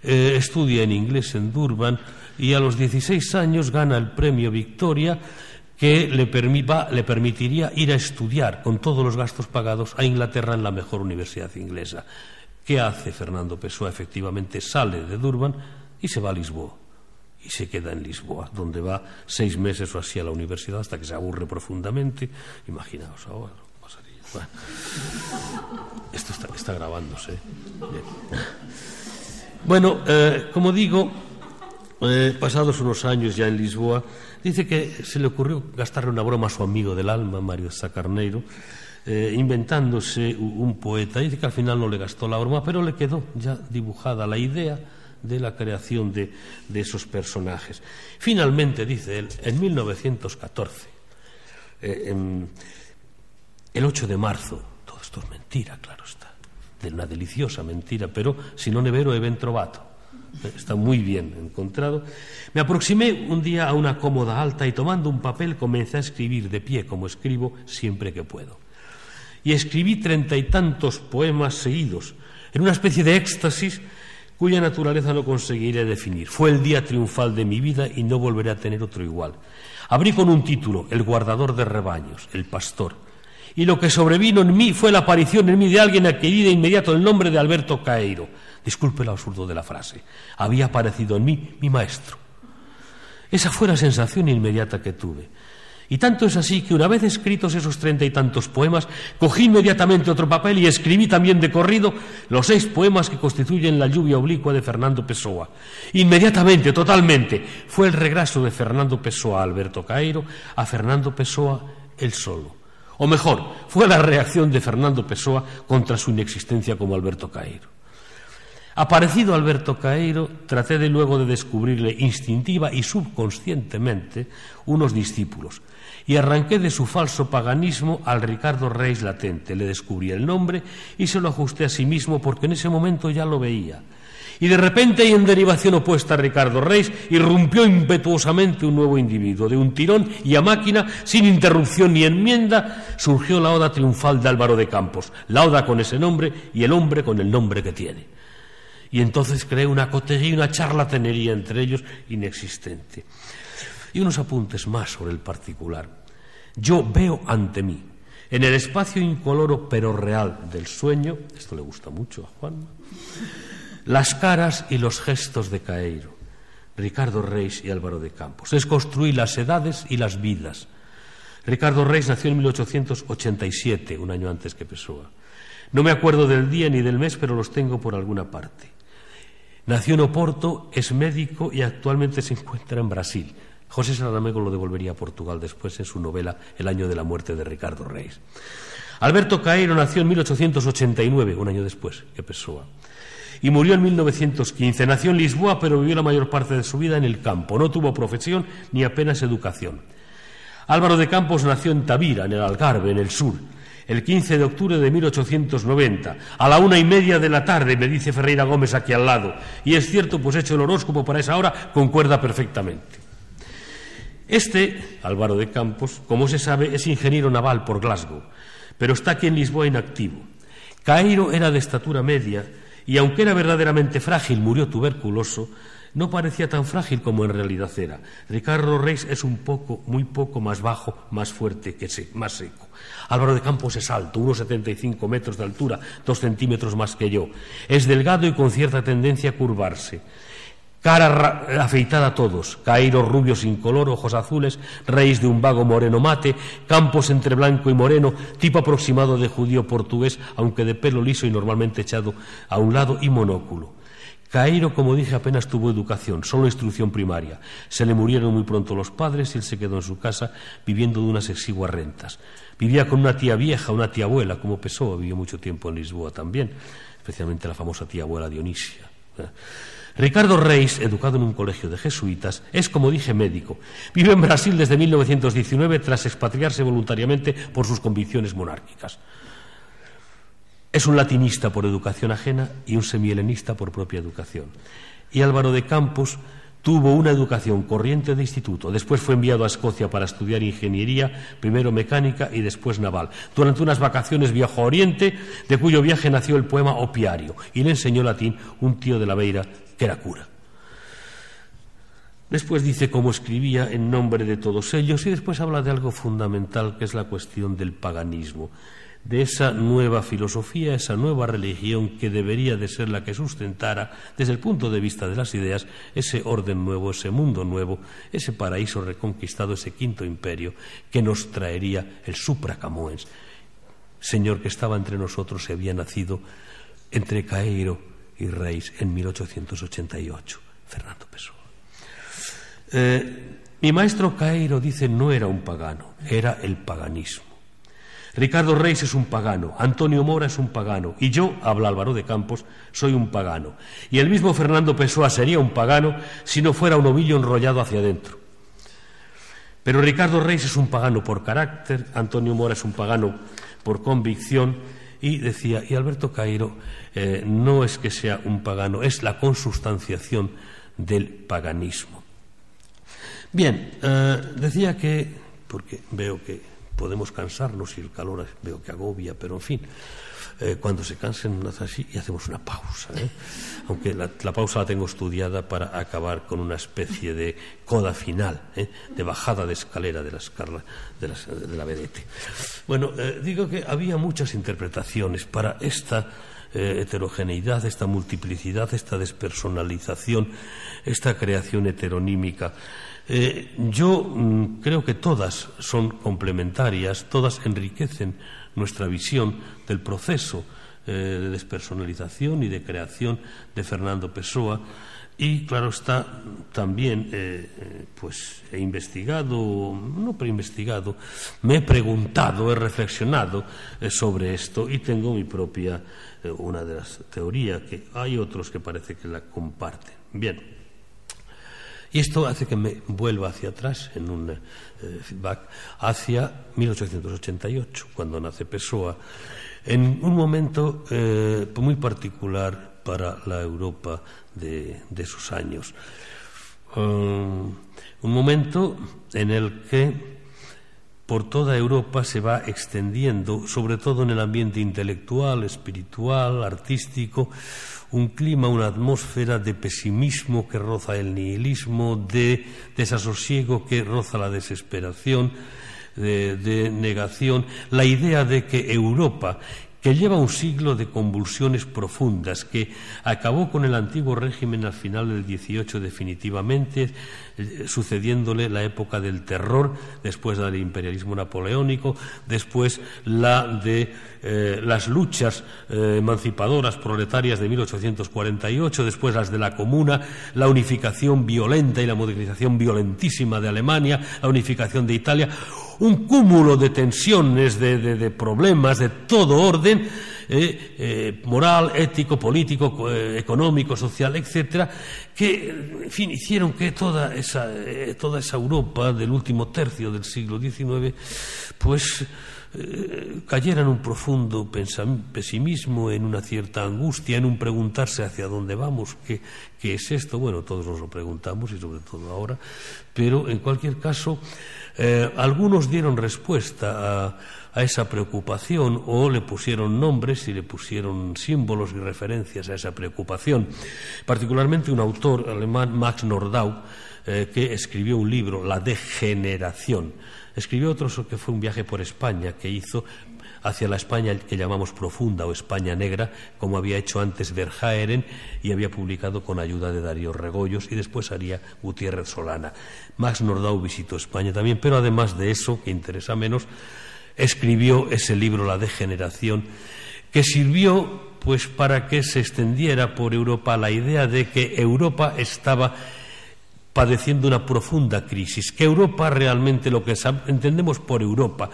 estudia en inglés en Durban y a los 16 años gana el premio Victoria, que le permitiría ir a estudiar con todos los gastos pagados a Inglaterra en la mejor universidad inglesa. ¿Qué hace Fernando Pessoa? Efectivamente sale de Durban y se va a Lisboa. Y se queda en Lisboa, donde va 6 meses o así a la universidad hasta que se aburre profundamente. Imaginaos ahora lo que pasaría. Bueno, esto está grabándose. Bien. Bueno, como digo, pasados unos años ya en Lisboa, dice que se le ocurrió gastarle una broma a su amigo del alma, Mario Sá Carneiro, inventándose un poeta. Dice que al final no le gastó la broma, pero le quedó ya dibujada la idea de la creación de esos personajes. Finalmente, dice él, en 1914, el 8 de marzo, todo esto es mentira, claro está, de una deliciosa mentira, pero si non è vero è ben trovato. Está muy bien encontrado. Me aproximé un día a una cómoda alta y tomando un papel comencé a escribir de pie, como escribo siempre que puedo. Y escribí 30 y tantos poemas seguidos, en una especie de éxtasis cuya naturaleza no conseguiré definir. Fue el día triunfal de mi vida y no volveré a tener otro igual. Abrí con un título, El guardador de rebaños, el pastor. Y lo que sobrevino en mí fue la aparición en mí de alguien a quien di de inmediato el nombre de Alberto Caeiro. Disculpe lo absurdo de la frase. Había aparecido en mí mi maestro. Esa fue la sensación inmediata que tuve. Y tanto es así que una vez escritos esos 30 y tantos poemas, cogí inmediatamente otro papel y escribí también de corrido los 6 poemas que constituyen la lluvia oblicua de Fernando Pessoa. Inmediatamente, totalmente, fue el regreso de Fernando Pessoa a Alberto Caeiro, a Fernando Pessoa él solo. O mejor, fue la reacción de Fernando Pessoa contra su inexistencia como Alberto Caeiro. Aparecido Alberto Caeiro, traté de luego de descubrirle instintiva y subconscientemente unos discípulos y arranqué de su falso paganismo al Ricardo Reis latente. Le descubrí el nombre y se lo ajusté a sí mismo porque en ese momento ya lo veía. Y de repente, y en derivación opuesta a Ricardo Reis, irrumpió impetuosamente un nuevo individuo. De un tirón y a máquina, sin interrupción ni enmienda, surgió la oda triunfal de Álvaro de Campos, la oda con ese nombre y el hombre con el nombre que tiene. Y entonces creé una cotería y una charlatanería entre ellos inexistente. Y unos apuntes más sobre el particular. Yo veo ante mí, en el espacio incoloro pero real del sueño, esto le gusta mucho a Juan, las caras y los gestos de Caeiro, Ricardo Reis y Álvaro de Campos. Desconstruí las edades y las vidas. Ricardo Reis nació en 1887, un año antes que Pessoa. No me acuerdo del día ni del mes, pero los tengo por alguna parte. Nació en Oporto, es médico y actualmente se encuentra en Brasil. José Saramago lo devolvería a Portugal después en su novela El año de la muerte de Ricardo Reis. Alberto Caeiro nació en 1889, un año después que Pessoa, y murió en 1915. Nació en Lisboa, pero vivió la mayor parte de su vida en el campo. No tuvo profesión ni apenas educación. Álvaro de Campos nació en Tavira, en el Algarve, en el sur, el 15 de octubre de 1890, a la 1:30 de la tarde, me dice Ferreira Gómez aquí al lado. Y es cierto, pues hecho el horóscopo para esa hora, concuerda perfectamente. Álvaro de Campos, como se sabe, es ingeniero naval por Glasgow, pero está aquí en Lisboa inactivo. Caeiro era de estatura media y, aunque era verdaderamente frágil, murió tuberculoso. No parecía tan frágil como en realidad era. Ricardo Reis es muy poco más bajo, más fuerte, más seco. Álvaro de Campos es alto, unos 75 metros de altura, 2 centímetros más que yo. Es delgado y con cierta tendencia a curvarse. Cara afeitada a todos, Caeiro rubio sin color, ojos azules, Reis de un vago moreno mate, Campos entre blanco y moreno, tipo aproximado de judío portugués, aunque de pelo liso y normalmente echado a un lado, y monóculo. Caeiro, como dije, apenas tuvo educación, solo instrucción primaria. Se le murieron muy pronto los padres y él se quedó en su casa viviendo de unas exiguas rentas. Vivía con una tía vieja, una tía abuela, como Pessoa, vivió mucho tiempo en Lisboa también, especialmente la famosa tía abuela Dionisia. Ricardo Reis, educado en un colegio de jesuitas, es, como dije, médico. Vive en Brasil desde 1919 tras expatriarse voluntariamente por sus convicciones monárquicas. Es un latinista por educación ajena y un semihelenista por propia educación. Y Álvaro de Campos tuvo una educación corriente de instituto. Después fue enviado a Escocia para estudiar ingeniería, primero mecánica y después naval. Durante unas vacaciones viajó a Oriente, de cuyo viaje nació el poema Opiario, y le enseñó latín un tío de la Beira que era cura. Después dice cómo escribía en nombre de todos ellos y después habla de algo fundamental, que es la cuestión del paganismo, de esa nueva filosofía, esa nueva religión que debería de ser la que sustentara, desde el punto de vista de las ideas, ese orden nuevo, ese mundo nuevo, ese paraíso reconquistado, ese quinto imperio que nos traería el supracamoens, señor que estaba entre nosotros y había nacido entre Caeiro y Reis en 1888, Fernando Pessoa. Mi maestro Caeiro dice no era un pagano, era el paganismo. Ricardo Reis es un pagano, Antonio Mora es un pagano, y yo, habla Álvaro de Campos, soy un pagano. Y el mismo Fernando Pessoa sería un pagano si no fuera un ovillo enrollado hacia adentro. Pero Ricardo Reis es un pagano por carácter, Antonio Mora es un pagano por convicción, y decía, y Alberto Caeiro no es que sea un pagano, es la consubstanciación del paganismo. Bien, decía que, porque veo que podemos cansarnos y el calor veo que agobia, pero en fin, cuando se cansen hace así y hacemos una pausa, aunque la pausa la tengo estudiada para acabar con una especie de coda final, de bajada de escalera de la vedette. Bueno, digo que había muchas interpretaciones para esta heterogeneidad, esta multiplicidad, esta despersonalización, esta creación heteronímica. Yo creo que todas son complementarias, todas enriquecen nuestra visión del proceso de despersonalización y de creación de Fernando Pessoa. Y claro está, también pues he investigado, no preinvestigado, me he preguntado, he reflexionado sobre esto y tengo mi propia, una de las teorías, que hay otros que parece que la comparten. Bien. Y esto hace que me vuelva hacia atrás en un feedback hacia 1888, cuando nace Pessoa, en un momento muy particular para la Europa de sus años. Un momento en el que por toda Europa se va extendiendo, sobre todo en el ambiente intelectual, espiritual, artístico, un clima, una atmósfera de pesimismo que roza el nihilismo, de desasosiego que roza la desesperación, de negación, la idea de que Europa, que lleva un siglo de convulsiones profundas, que acabó con el antiguo régimen al final del XVIII definitivamente, sucediéndole la época del terror, después la del imperialismo napoleónico, después la de las luchas emancipadoras proletarias de 1848, después las de la Comuna, la unificación violenta y la modernización violentísima de Alemania, la unificación de Italia, un cúmulo de tensiones, de problemas de todo orden, moral, ético, político, económico, social, etcétera, que, en fin, hicieron que toda esa Europa del último tercio del siglo XIX, pues cayera en un profundo pesimismo, en una cierta angustia, en un preguntarse hacia dónde vamos, qué es esto. Bueno, todos nos lo preguntamos y sobre todo ahora, pero en cualquier caso algunos dieron respuesta a esa preocupación, o le pusieron nombres y le pusieron símbolos y referencias a esa preocupación. Particularmente un autor alemán, Max Nordau, que escribió un libro, La Degeneración. Escribió otro que fue un viaje por España que hizo hacia la España que llamamos profunda o España negra, como había hecho antes Verhaeren y había publicado con ayuda de Darío Regoyos, y después haría Gutiérrez Solana. Max Nordau visitó España también, pero además de eso, que interesa menos, escribió ese libro, La Degeneración, que sirvió pues para que se extendiera por Europa la idea de que Europa estaba padeciendo una profunda crisis, que Europa realmente, lo que entendemos por Europa,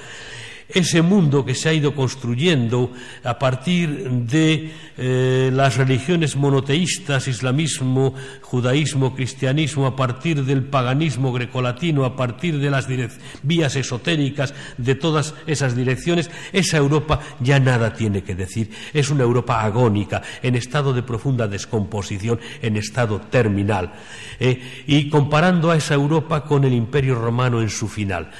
ese mundo que se ha ido construyendo a partir de las religiones monoteístas, islamismo, judaísmo, cristianismo, a partir del paganismo grecolatino, a partir de las vías esotéricas de todas esas direcciones, esa Europa ya nada tiene que decir. Es una Europa agónica, en estado de profunda descomposición, en estado terminal. Y comparando a esa Europa con el Imperio Romano en su final.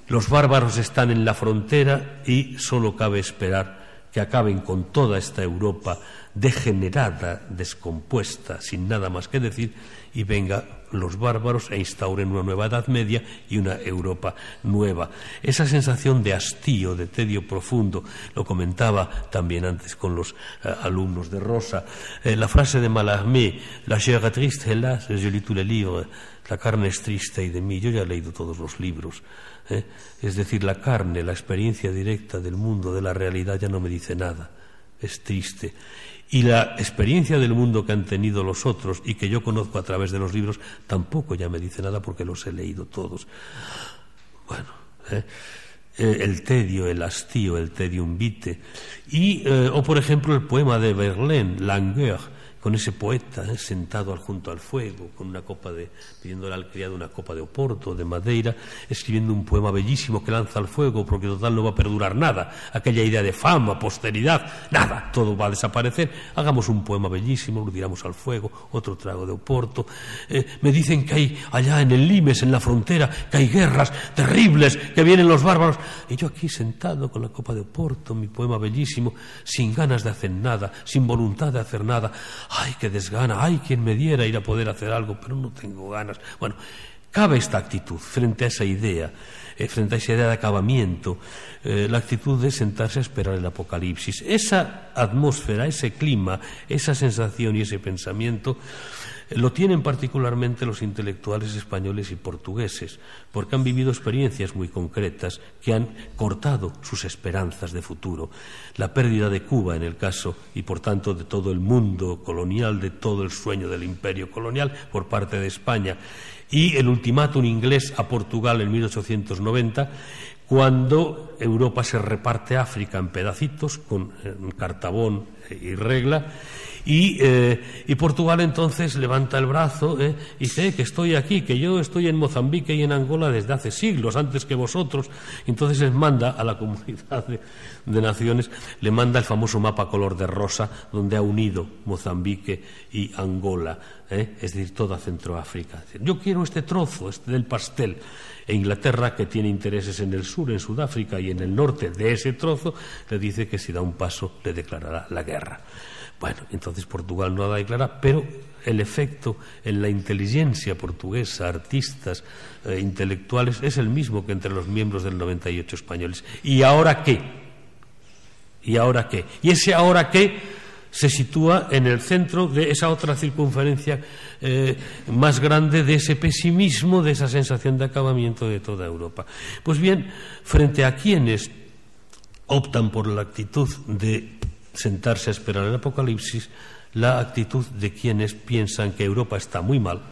Los bárbaros están en la frontera y solo cabe esperar que acaben con toda esta Europa degenerada, descompuesta, sin nada más que decir, y vengan los bárbaros e instauren una nueva Edad Media y una Europa nueva. Esa sensación de hastío, de tedio profundo, lo comentaba también antes con los alumnos de Rosa. La frase de Mallarmé, la chair est triste, hélas, je lis tous les livres, la carne es triste y de mí, yo ya he leído todos los libros. Es decir, la carne, la experiencia directa del mundo, de la realidad, ya no me dice nada, es triste. Y la experiencia del mundo que han tenido los otros y que yo conozco a través de los libros tampoco ya me dice nada porque los he leído todos. Bueno, el tedio, el hastío, el tedium vitae. O por ejemplo el poema de Verlaine, Langueur, con ese poeta sentado junto al fuego, con una copa pidiéndole al criado una copa de Oporto, de Madeira, escribiendo un poema bellísimo que lanza al fuego, porque total no va a perdurar nada. Aquella idea de fama, posteridad, nada, todo va a desaparecer. Hagamos un poema bellísimo, lo tiramos al fuego, otro trago de Oporto. Me dicen que hay allá en el Limes, en la frontera, que hay guerras terribles, que vienen los bárbaros. Y yo aquí sentado con la copa de Oporto, mi poema bellísimo, sin ganas de hacer nada, sin voluntad de hacer nada. ¡Ay, qué desgana! ¡Ay, quien me diera ir a poder hacer algo! Pero no tengo ganas. Bueno, cabe esta actitud frente a esa idea, de acabamiento, la actitud de sentarse a esperar el apocalipsis. Esa atmósfera, ese clima, esa sensación y ese pensamiento lo tienen particularmente los intelectuales españoles y portugueses, porque han vivido experiencias muy concretas que han cortado sus esperanzas de futuro. La pérdida de Cuba, en el caso, y por tanto de todo el mundo colonial, de todo el sueño del imperio colonial por parte de España, y el ultimátum inglés a Portugal en 1890, cuando Europa se reparte África en pedacitos, con Cartabón y regla, y Portugal entonces levanta el brazo y dice que estoy aquí, que yo estoy en Mozambique y en Angola desde hace siglos, antes que vosotros. Entonces les manda a la comunidad de naciones, le manda el famoso mapa color de rosa, donde ha unido Mozambique y Angola, es decir, toda Centroáfrica. Yo quiero este trozo, del pastel. E Inglaterra, que tiene intereses en el sur, en Sudáfrica y en el norte de ese trozo, le dice que si da un paso le declarará la guerra. Bueno, entonces Portugal no la declara, pero el efecto en la inteligencia portuguesa, artistas, intelectuales, es el mismo que entre los miembros del 98 españoles. ¿Y ahora qué? ¿Y ahora qué? Y ese ahora qué se sitúa en el centro de esa otra circunferencia más grande, de ese pesimismo, de esa sensación de acabamiento de toda Europa. Pues bien, frente a quienes optan por la actitud de sentarse a esperar el apocalipsis, la actitud de quienes piensan que Europa está muy mal,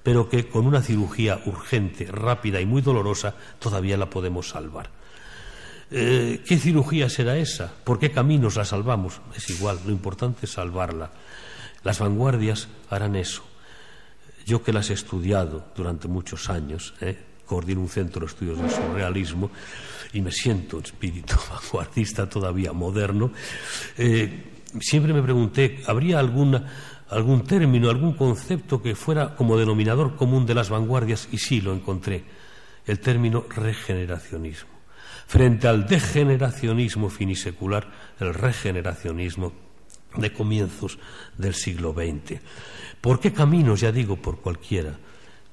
pero que con una cirugía urgente, rápida y muy dolorosa todavía la podemos salvar. ¿Qué cirugía será esa? ¿Por qué caminos la salvamos? Es igual, lo importante es salvarla. Las vanguardias harán eso. Yo que las he estudiado durante muchos años, coordino un centro de estudios del surrealismo y me siento espíritu vanguardista todavía moderno, siempre me pregunté, ¿habría algún término, algún concepto que fuera como denominador común de las vanguardias? Y sí, lo encontré, el término regeneracionismo. Frente al degeneracionismo finisecular, el regeneracionismo de comienzos del siglo XX. ¿Por qué caminos? Ya digo, por cualquiera.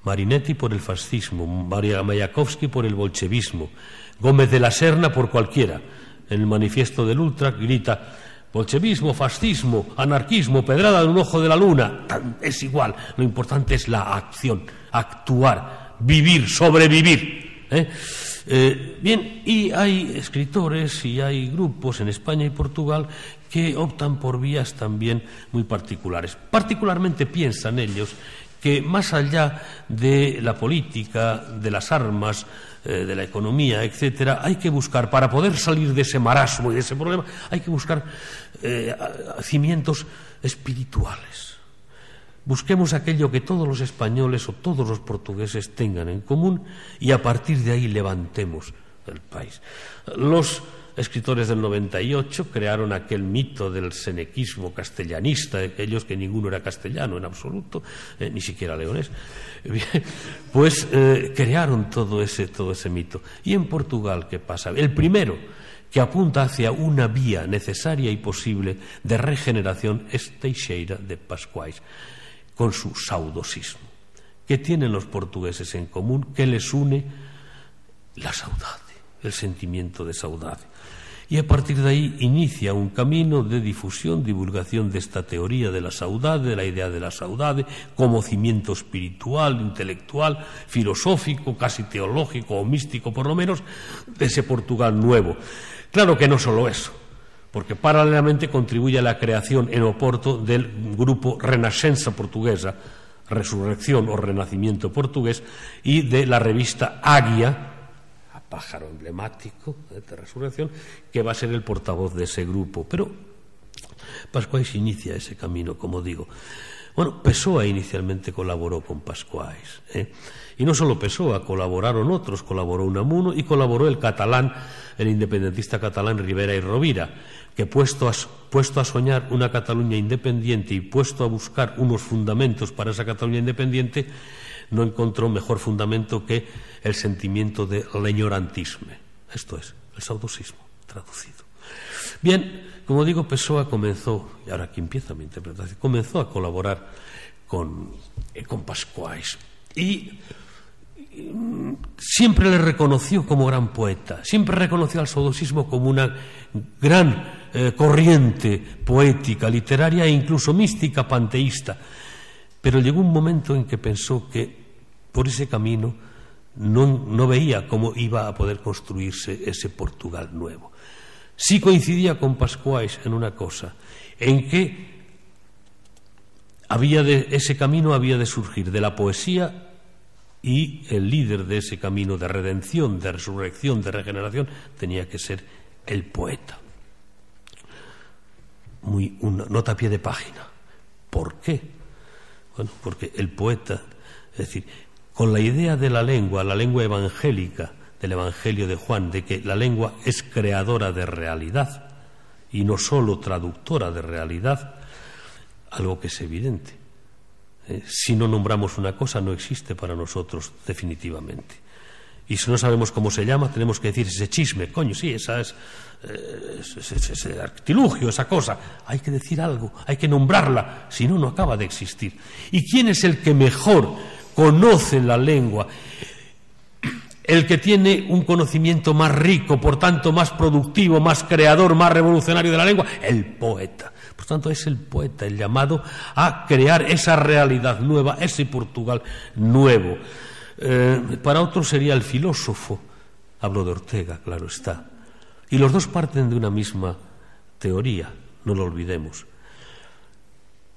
Marinetti por el fascismo, Mayakovsky por el bolchevismo, Gómez de la Serna por cualquiera. En el manifiesto del Ultra grita: bolchevismo, fascismo, anarquismo, pedrada de un ojo de la luna. Es igual, lo importante es la acción, actuar, vivir, sobrevivir. Bien, y hay escritores y hay grupos en España y Portugal que optan por vías también muy particulares. Particularmente piensan ellos que más allá de la política, de las armas, de la economía, etcétera, hay que buscar, para poder salir de ese marasmo y de ese problema, hay que buscar cimientos espirituales. Busquemos aquello que todos los españoles o todos los portugueses tengan en común y a partir de ahí levantemos el país. Los escritores del 98 crearon aquel mito del senequismo castellanista, de aquellos que ninguno era castellano en absoluto, ni siquiera leonés. Pues crearon todo ese mito. Y en Portugal, ¿qué pasa? El primero que apunta hacia una vía necesaria y posible de regeneración es Teixeira de Pascuais, con su saudosismo. ¿Qué tienen los portugueses en común? ¿Qué les une? La saudade, el sentimiento de saudade. Y a partir de ahí inicia un camino de difusión, divulgación de esta teoría de la saudade, de la idea de la saudade, como cimiento espiritual, intelectual, filosófico, casi teológico o místico por lo menos, de ese Portugal nuevo. Claro que no solo eso, porque paralelamente contribuye a la creación en Oporto del grupo Renascença Portuguesa, Resurrección o Renacimiento Portugués, y de la revista Águia, pájaro emblemático de Resurrección, que va a ser el portavoz de ese grupo. Pero Pascuais inicia ese camino, como digo. Bueno, Pessoa inicialmente colaboró con Pascuais, y no solo Pessoa, colaboraron otros, colaboró Unamuno y colaboró el catalán, el independentista catalán Ribera y Rovira, que puesto a soñar una Cataluña independiente y puesto a buscar unos fundamentos para esa Cataluña independiente, no encontró mejor fundamento que el sentimiento de l'enyorantisme, esto es, el saudosismo traducido. Bien, como digo, Pessoa comenzó, y ahora aquí empieza mi interpretación, comenzó a colaborar con Pascuais y siempre le reconoció como gran poeta, siempre reconoció al saudosismo como una gran corriente poética, literaria e incluso mística, panteísta. Pero llegó un momento en que pensó que por ese camino no veía cómo iba a poder construirse ese Portugal nuevo. Sí coincidía con Pascuais en una cosa, en que ese camino había de surgir de la poesía, y el líder de ese camino de redención, de resurrección, de regeneración, tenía que ser el poeta. Una nota a pie de página. ¿Por qué? Bueno, porque el poeta, es decir, con la idea de la lengua evangélica, del Evangelio de Juan, de que la lengua es creadora de realidad y no solo traductora de realidad, algo que es evidente. Si no nombramos una cosa, no existe para nosotros definitivamente. Y si no sabemos cómo se llama, tenemos que decir ese chisme, coño, sí, ese artilugio, esa cosa. Hay que decir algo, hay que nombrarla, si no, no acaba de existir. ¿Y quién es el que mejor conoce la lengua? El que tiene un conocimiento más rico, por tanto más productivo, más creador, más revolucionario de la lengua, el poeta. Por tanto, es el poeta el llamado a crear esa realidad nueva, ese Portugal nuevo. Para otros sería el filósofo, hablo de Ortega, claro está. Y los dos parten de una misma teoría, no lo olvidemos.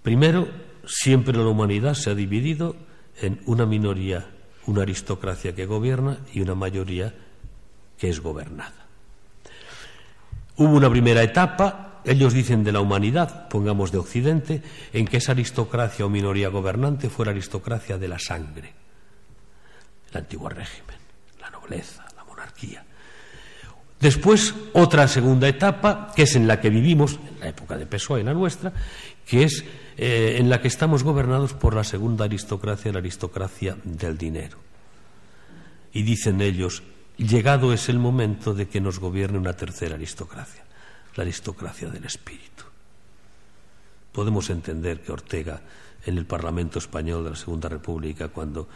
Primero, siempre la humanidad se ha dividido en una minoría, una aristocracia que gobierna y una mayoría que es gobernada. Hubo una primera etapa, ellos dicen de la humanidad, pongamos de Occidente, en que esa aristocracia o minoría gobernante fue la aristocracia de la sangre, el antiguo régimen, la nobleza, la monarquía. Después, otra segunda etapa, que es en la que vivimos, en la época de Pessoa y la nuestra, que es en la que estamos gobernados por la segunda aristocracia, la aristocracia del dinero. Y dicen ellos, llegado es el momento de que nos gobierne una tercera aristocracia, la aristocracia del espíritu. Podemos entender que Ortega, en el Parlamento español de la Segunda República, cuando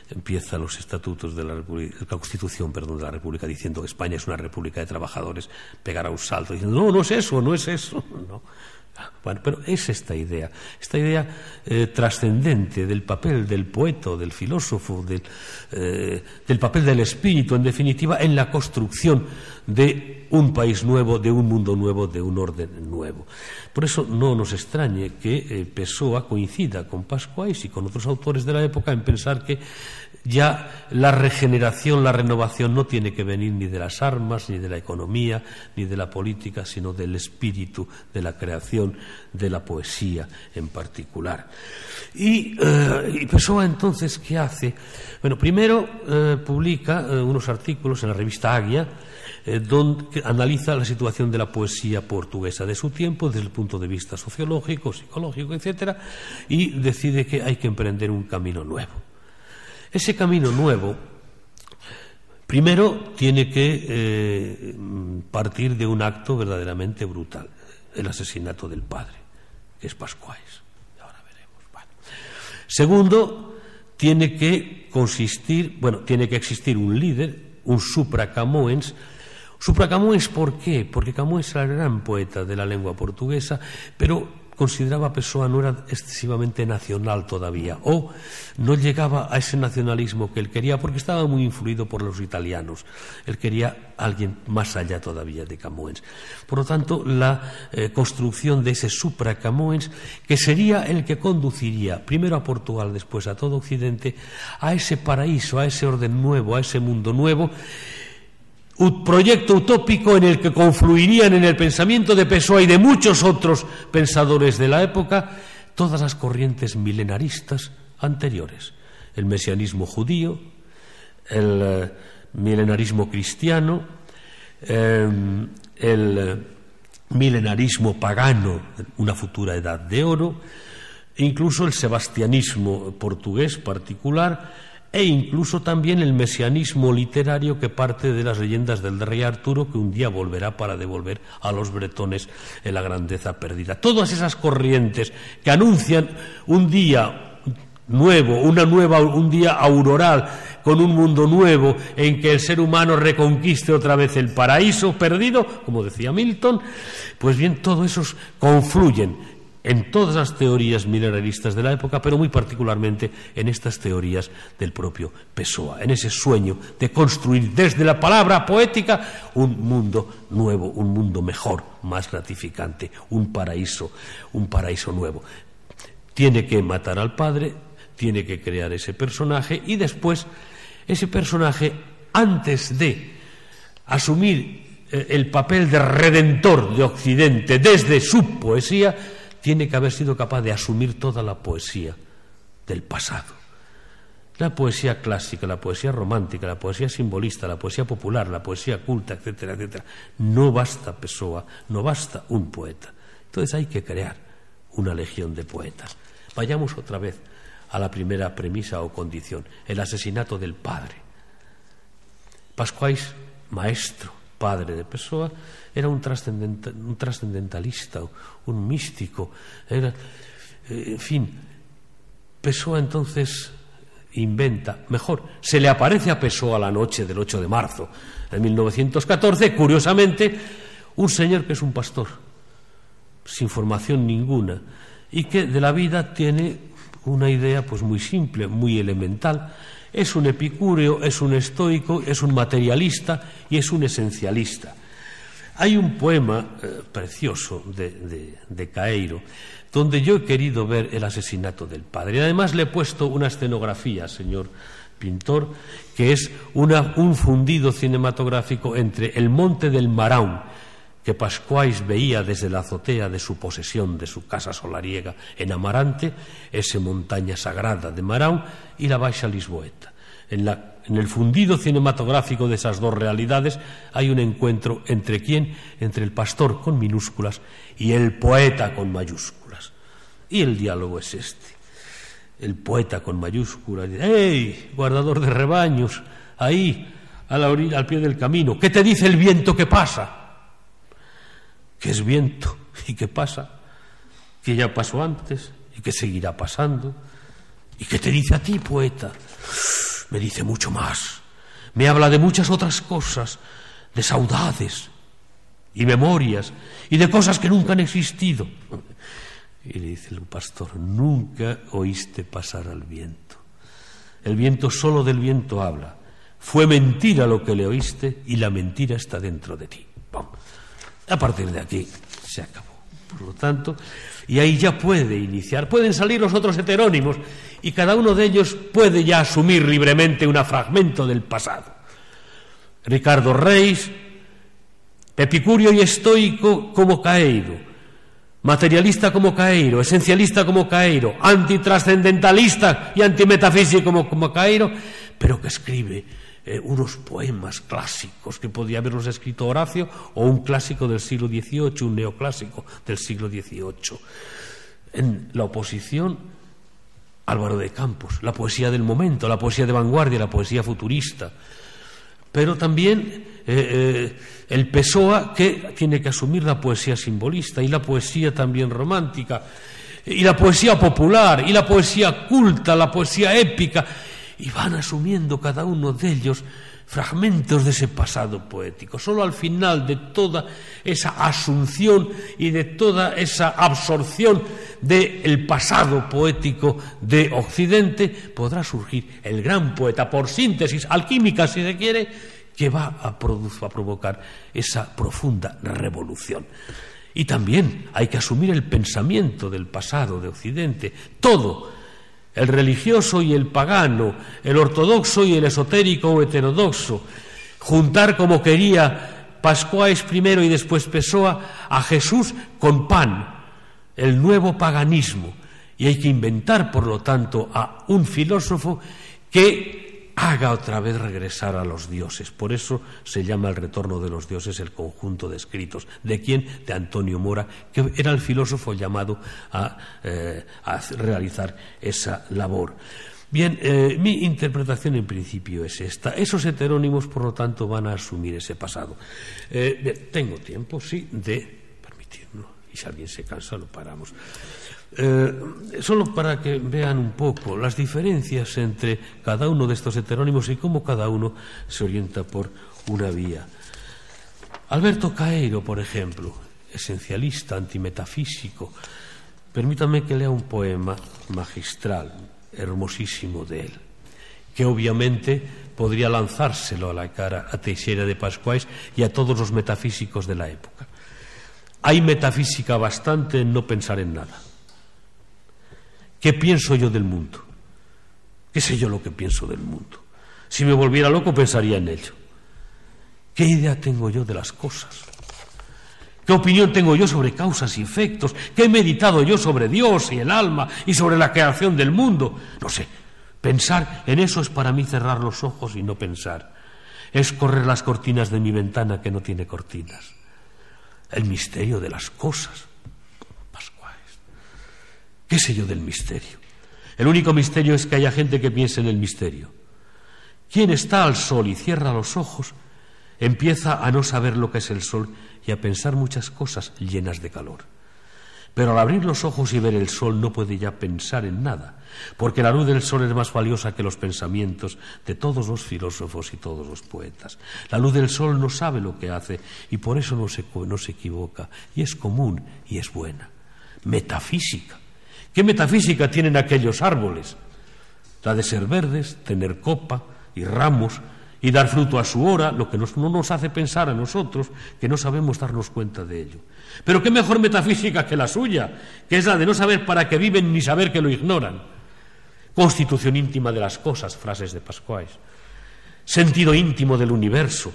empieza los estatutos de la Constitución, de la República, diciendo que España es una república de trabajadores, pegará un salto diciendo, no, no es eso, no es eso, no. Bueno, pero es esta idea trascendente del papel del poeta, del filósofo, del papel del espíritu, en definitiva, en la construcción de un país nuevo, de un mundo nuevo, de un orden nuevo. Por eso no nos extrañe que Pessoa coincida con Pascuais y con otros autores de la época en pensar que ya la regeneración, la renovación no tiene que venir ni de las armas, ni de la economía, ni de la política, sino del espíritu, de la creación, de la poesía en particular. Y Pessoa entonces, ¿qué hace? Bueno, primero publica unos artículos en la revista Águia, donde analiza la situación de la poesía portuguesa de su tiempo desde el punto de vista sociológico, psicológico, etcétera, y decide que hay que emprender un camino nuevo. Ese camino nuevo, primero, tiene que partir de un acto verdaderamente brutal, el asesinato del padre, que es Pascuais. Ahora veremos. Bueno. Segundo, tiene que existir un líder, un supra-Camões. Supra-Camões, ¿por qué? Porque Camões era el gran poeta de la lengua portuguesa, pero consideraba a Pessoa no era excesivamente nacional todavía, o no llegaba a ese nacionalismo que él quería, porque estaba muy influido por los italianos. Él quería a alguien más allá todavía de Camões. Por lo tanto, la construcción de ese supra-Camões, que sería el que conduciría primero a Portugal, después a todo Occidente, a ese paraíso, a ese orden nuevo, a ese mundo nuevo, un proyecto utópico en el que confluirían en el pensamiento de Pessoa y de muchos otros pensadores de la época todas las corrientes milenaristas anteriores. El mesianismo judío, el milenarismo cristiano, el milenarismo pagano, una futura edad de oro, incluso el sebastianismo portugués particular, e incluso también el mesianismo literario que parte de las leyendas del rey Arturo, que un día volverá para devolver a los bretones la grandeza perdida. Todas esas corrientes que anuncian un día nuevo, un día auroral, con un mundo nuevo en que el ser humano reconquiste otra vez el paraíso perdido, como decía Milton, pues bien, todos esos confluyen en todas las teorías milenaristas de la época, pero muy particularmente en estas teorías del propio Pessoa, en ese sueño de construir desde la palabra poética un mundo nuevo, un mundo mejor, más gratificante, un paraíso nuevo. Tiene que matar al padre, tiene que crear ese personaje y después ese personaje, antes de asumir el papel de redentor de Occidente desde su poesía, tiene que haber sido capaz de asumir toda la poesía del pasado. La poesía clásica, la poesía romántica, la poesía simbolista, la poesía popular, la poesía culta, etcétera, etcétera. No basta Pessoa, no basta un poeta. Entonces hay que crear una legión de poetas. Vayamos otra vez a la primera premisa o condición, el asesinato del padre. Pascuais, maestro, padre de Pessoa, era un trascendentalista, un místico. En fin, Pessoa entonces se le aparece a Pessoa la noche del 8 de marzo de 1914, curiosamente, un señor que es un pastor, sin formación ninguna, y que de la vida tiene una idea pues muy simple, muy elemental. Es un epicúreo, es un estoico, es un materialista y es un esencialista. Hay un poema precioso de Caeiro, donde yo he querido ver el asesinato del padre. Y además le he puesto una escenografía, señor pintor, que es un fundido cinematográfico entre el monte del Maraún, que Pascuais veía desde la azotea de su posesión, de su casa solariega en Amarante, esa montaña sagrada de Maraún, y la Baixa Lisboeta. En el fundido cinematográfico de esas dos realidades hay un encuentro entre ¿quién? Entre el pastor con minúsculas y el poeta con mayúsculas. Y el diálogo es este. El poeta con mayúsculas dice: ¡Hey, guardador de rebaños! Ahí, a la orilla, al pie del camino, ¿qué te dice el viento que pasa? ¿Qué es viento y qué pasa? Que ya pasó antes y que seguirá pasando. ¿Y qué te dice a ti, poeta? Me dice mucho más. Me habla de muchas otras cosas, de saudades y memorias y de cosas que nunca han existido. Y le dice el pastor: nunca oíste pasar al viento. El viento solo del viento habla. Fue mentira lo que le oíste y la mentira está dentro de ti. Vamos. A partir de aquí se acabó. Por lo tanto, y ahí ya pueden salir los otros heterónimos y cada uno de ellos puede ya asumir libremente un fragmento del pasado. Ricardo Reis, epicurio y estoico como Caeiro, materialista como Caeiro, esencialista como Caeiro, antitrascendentalista y antimetafísico como Caeiro, pero que escribe unos poemas clásicos que podía haberlos escrito Horacio o un clásico del siglo XVIII, un neoclásico del siglo XVIII. En la oposición, Álvaro de Campos, la poesía del momento, la poesía de vanguardia, la poesía futurista. Pero también el Pessoa, que tiene que asumir la poesía simbolista y la poesía también romántica, y la poesía popular, y la poesía culta, la poesía épica, y van asumiendo cada uno de ellos fragmentos de ese pasado poético. Solo al final de toda esa asunción y de toda esa absorción del pasado poético de Occidente podrá surgir el gran poeta, por síntesis alquímica si se quiere, que va a provocar esa profunda revolución. Y también hay que asumir el pensamiento del pasado de Occidente, todo, el religioso y el pagano, el ortodoxo y el esotérico o heterodoxo, juntar como quería Pascuais primero y después Pessoa a Jesús con Pan, el nuevo paganismo. Y hay que inventar, por lo tanto, a un filósofo que haga otra vez regresar a los dioses. Por eso se llama El retorno de los dioses el conjunto de escritos. ¿De quién? De Antonio Mora, que era el filósofo llamado a realizar esa labor. Bien, mi interpretación en principio es esta. Esos heterónimos, por lo tanto, van a asumir ese pasado. Tengo tiempo, sí, de permitirlo. Y si alguien se cansa, lo paramos. Solo para que vean un poco las diferencias entre cada uno de estos heterónimos y cómo cada uno se orienta por una vía. Alberto Caeiro, por ejemplo, esencialista, antimetafísico. Permítanme que lea un poema magistral, hermosísimo de él, que obviamente podría lanzárselo a la cara a Teixeira de Pascuais y a todos los metafísicos de la época. Hay metafísica bastante en no pensar en nada. ¿Qué pienso yo del mundo? ¿Qué sé yo lo que pienso del mundo? Si me volviera loco pensaría en ello. ¿Qué idea tengo yo de las cosas? ¿Qué opinión tengo yo sobre causas y efectos? ¿Qué he meditado yo sobre Dios y el alma y sobre la creación del mundo? No sé. Pensar en eso es para mí cerrar los ojos y no pensar. Es correr las cortinas de mi ventana que no tiene cortinas. El misterio de las cosas. ¿Qué sé yo del misterio? El único misterio es que haya gente que piense en el misterio. Quien está al sol y cierra los ojos, empieza a no saber lo que es el sol y a pensar muchas cosas llenas de calor. Pero al abrir los ojos y ver el sol no puede ya pensar en nada, porque la luz del sol es más valiosa que los pensamientos de todos los filósofos y todos los poetas. La luz del sol no sabe lo que hace y por eso no se equivoca, y es común y es buena. Metafísica. ¿Qué metafísica tienen aquellos árboles? La de ser verdes, tener copa y ramos y dar fruto a su hora, lo que no nos hace pensar a nosotros que no sabemos darnos cuenta de ello. Pero qué mejor metafísica que la suya, que es la de no saber para qué viven ni saber que lo ignoran. Constitución íntima de las cosas, frases de Pascuais. Sentido íntimo del universo.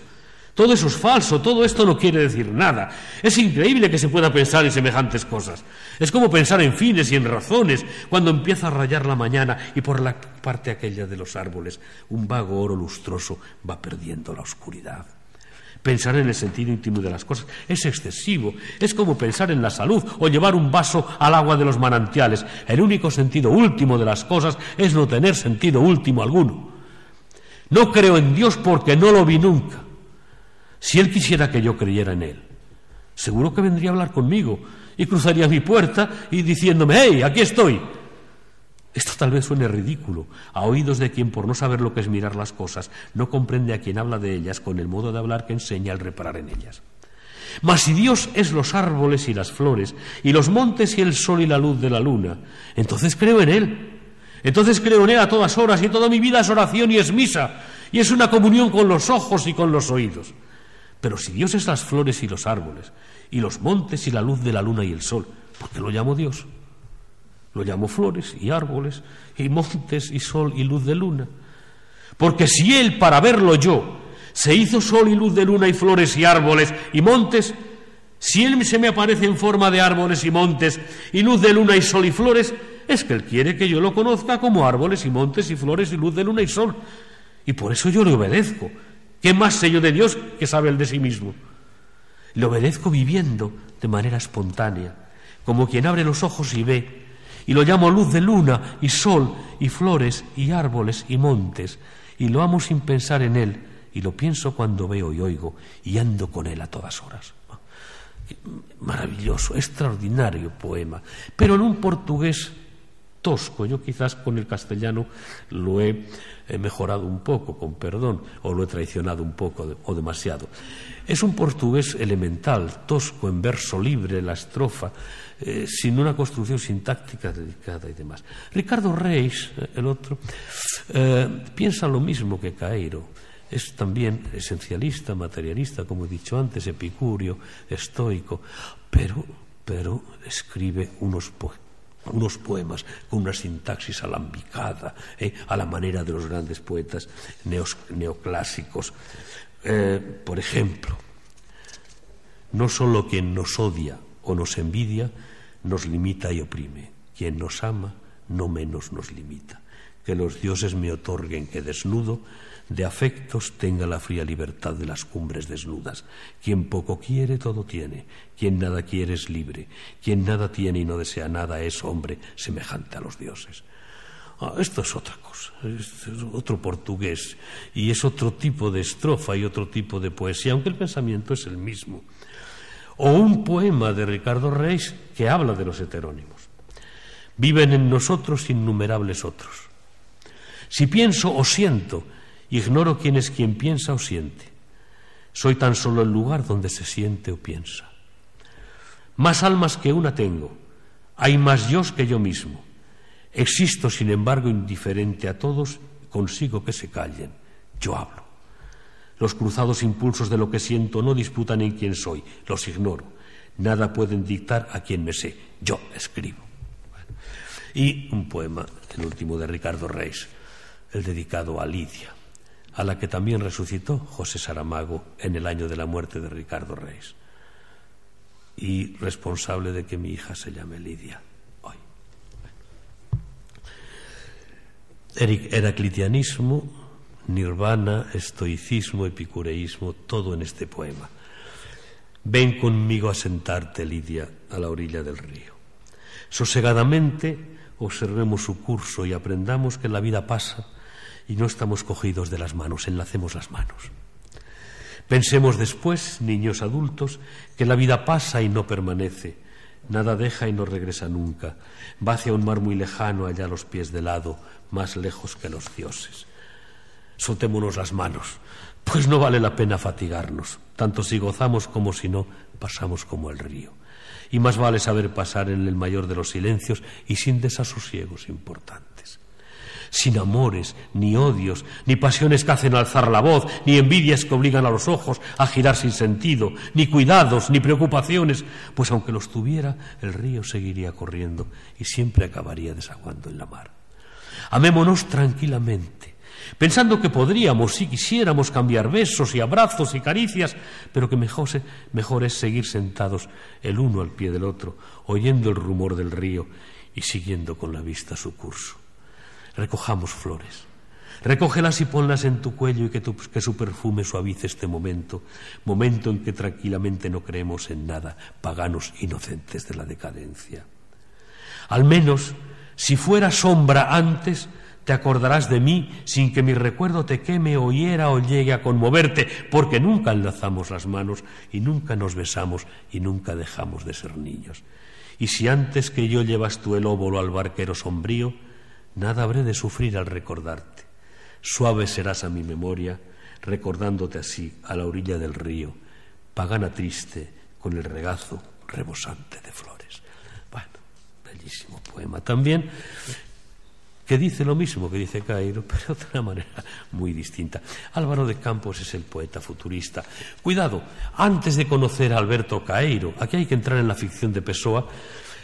Todo eso es falso, todo esto no quiere decir nada. Es increíble que se pueda pensar en semejantes cosas. Es como pensar en fines y en razones cuando empieza a rayar la mañana y por la parte aquella de los árboles un vago oro lustroso va perdiendo la oscuridad. Pensar en el sentido íntimo de las cosas es excesivo. Es como pensar en la salud o llevar un vaso al agua de los manantiales. El único sentido último de las cosas es no tener sentido último alguno. No creo en Dios porque no lo vi nunca. Si Él quisiera que yo creyera en Él, seguro que vendría a hablar conmigo y cruzaría mi puerta y diciéndome: ¡hey, aquí estoy! Esto tal vez suene ridículo a oídos de quien, por no saber lo que es mirar las cosas, no comprende a quien habla de ellas con el modo de hablar que enseña al reparar en ellas. Mas si Dios es los árboles y las flores, y los montes y el sol y la luz de la luna, entonces creo en Él. Entonces creo en Él a todas horas, y toda mi vida es oración y es misa, y es una comunión con los ojos y con los oídos. Pero si Dios es las flores y los árboles, y los montes y la luz de la luna y el sol, ¿por qué lo llamo Dios? Lo llamo flores y árboles, y montes y sol y luz de luna. Porque si Él, para verlo yo, se hizo sol y luz de luna y flores y árboles y montes, si Él se me aparece en forma de árboles y montes y luz de luna y sol y flores, es que Él quiere que yo lo conozca como árboles y montes y flores y luz de luna y sol. Y por eso yo le obedezco. ¿Qué más sé yo de Dios que sabe Él de sí mismo? Le obedezco viviendo de manera espontánea, como quien abre los ojos y ve, y lo llamo luz de luna y sol y flores y árboles y montes, y lo amo sin pensar en Él, y lo pienso cuando veo y oigo, y ando con Él a todas horas. Maravilloso, extraordinario poema, pero en un portugués tosco. Yo quizás con el castellano lo he mejorado un poco, con perdón, o lo he traicionado un poco o demasiado. Es un portugués elemental, tosco, en verso libre, la estrofa, sin una construcción sintáctica dedicada y demás. Ricardo Reis, el otro, piensa lo mismo que Caeiro. Es también esencialista, materialista, como he dicho antes, epicúreo, estoico, pero escribe unos poemas con una sintaxis alambicada, a la manera de los grandes poetas neoclásicos. Por ejemplo, no solo quien nos odia o nos envidia nos limita y oprime, quien nos ama no menos nos limita. Que los dioses me otorguen que desnudo de afectos tenga la fría libertad de las cumbres desnudas. Quien poco quiere, todo tiene. Quien nada quiere es libre. Quien nada tiene y no desea nada es hombre semejante a los dioses. Esto es otra cosa, es otro portugués, y es otro tipo de estrofa y otro tipo de poesía, aunque el pensamiento es el mismo. O un poema de Ricardo Reis que habla de los heterónimos. Viven en nosotros innumerables otros. Si pienso o siento, ignoro quién es quien piensa o siente. Soy tan solo el lugar donde se siente o piensa. Más almas que una tengo, hay más yos que yo mismo. Existo, sin embargo, indiferente a todos, consigo que se callen. Yo hablo. Los cruzados impulsos de lo que siento no disputan en quién soy, los ignoro. Nada pueden dictar a quien me sé. Yo escribo. Y un poema, el último de Ricardo Reis, el dedicado a Lidia, a la que también resucitó José Saramago en el año de la muerte de Ricardo Reis, y responsable de que mi hija se llame Lidia hoy. Heraclitianismo, nirvana, estoicismo, epicureísmo, todo en este poema. Ven conmigo a sentarte, Lidia, a la orilla del río. Sosegadamente observemos su curso y aprendamos que la vida pasa y no estamos cogidos de las manos, enlacemos las manos. Pensemos después, niños adultos, que la vida pasa y no permanece, nada deja y no regresa nunca, va hacia un mar muy lejano, allá a los pies del hado, más lejos que los dioses. Soltémonos las manos, pues no vale la pena fatigarnos, tanto si gozamos como si no, pasamos como el río. Y más vale saber pasar en el mayor de los silencios y sin desasosiegos importantes. sin amores, ni odios, ni pasiones que hacen alzar la voz, ni envidias que obligan a los ojos a girar sin sentido, ni cuidados, ni preocupaciones, pues aunque los tuviera, el río seguiría corriendo y siempre acabaría desaguando en la mar. Amémonos tranquilamente, pensando que podríamos, si quisiéramos, cambiar besos y abrazos y caricias, pero que mejor es seguir sentados el uno al pie del otro, oyendo el rumor del río y siguiendo con la vista su curso. Recojamos flores, recógelas y ponlas en tu cuello y que su perfume suavice este momento en que tranquilamente no creemos en nada, paganos inocentes de la decadencia. Al menos, si fuera sombra antes, te acordarás de mí sin que mi recuerdo te queme o hiera o llegue a conmoverte, porque nunca enlazamos las manos y nunca nos besamos y nunca dejamos de ser niños. Y si antes que yo llevas tú el óbolo al barquero sombrío, nada habré de sufrir al recordarte. Suave serás a mi memoria, recordándote así a la orilla del río, pagana triste con el regazo rebosante de flores. Bueno, bellísimo poema también, que dice lo mismo que dice Caeiro, pero de una manera muy distinta. Álvaro de Campos es el poeta futurista. Cuidado, antes de conocer a Alberto Caeiro, aquí hay que entrar en la ficción de Pessoa.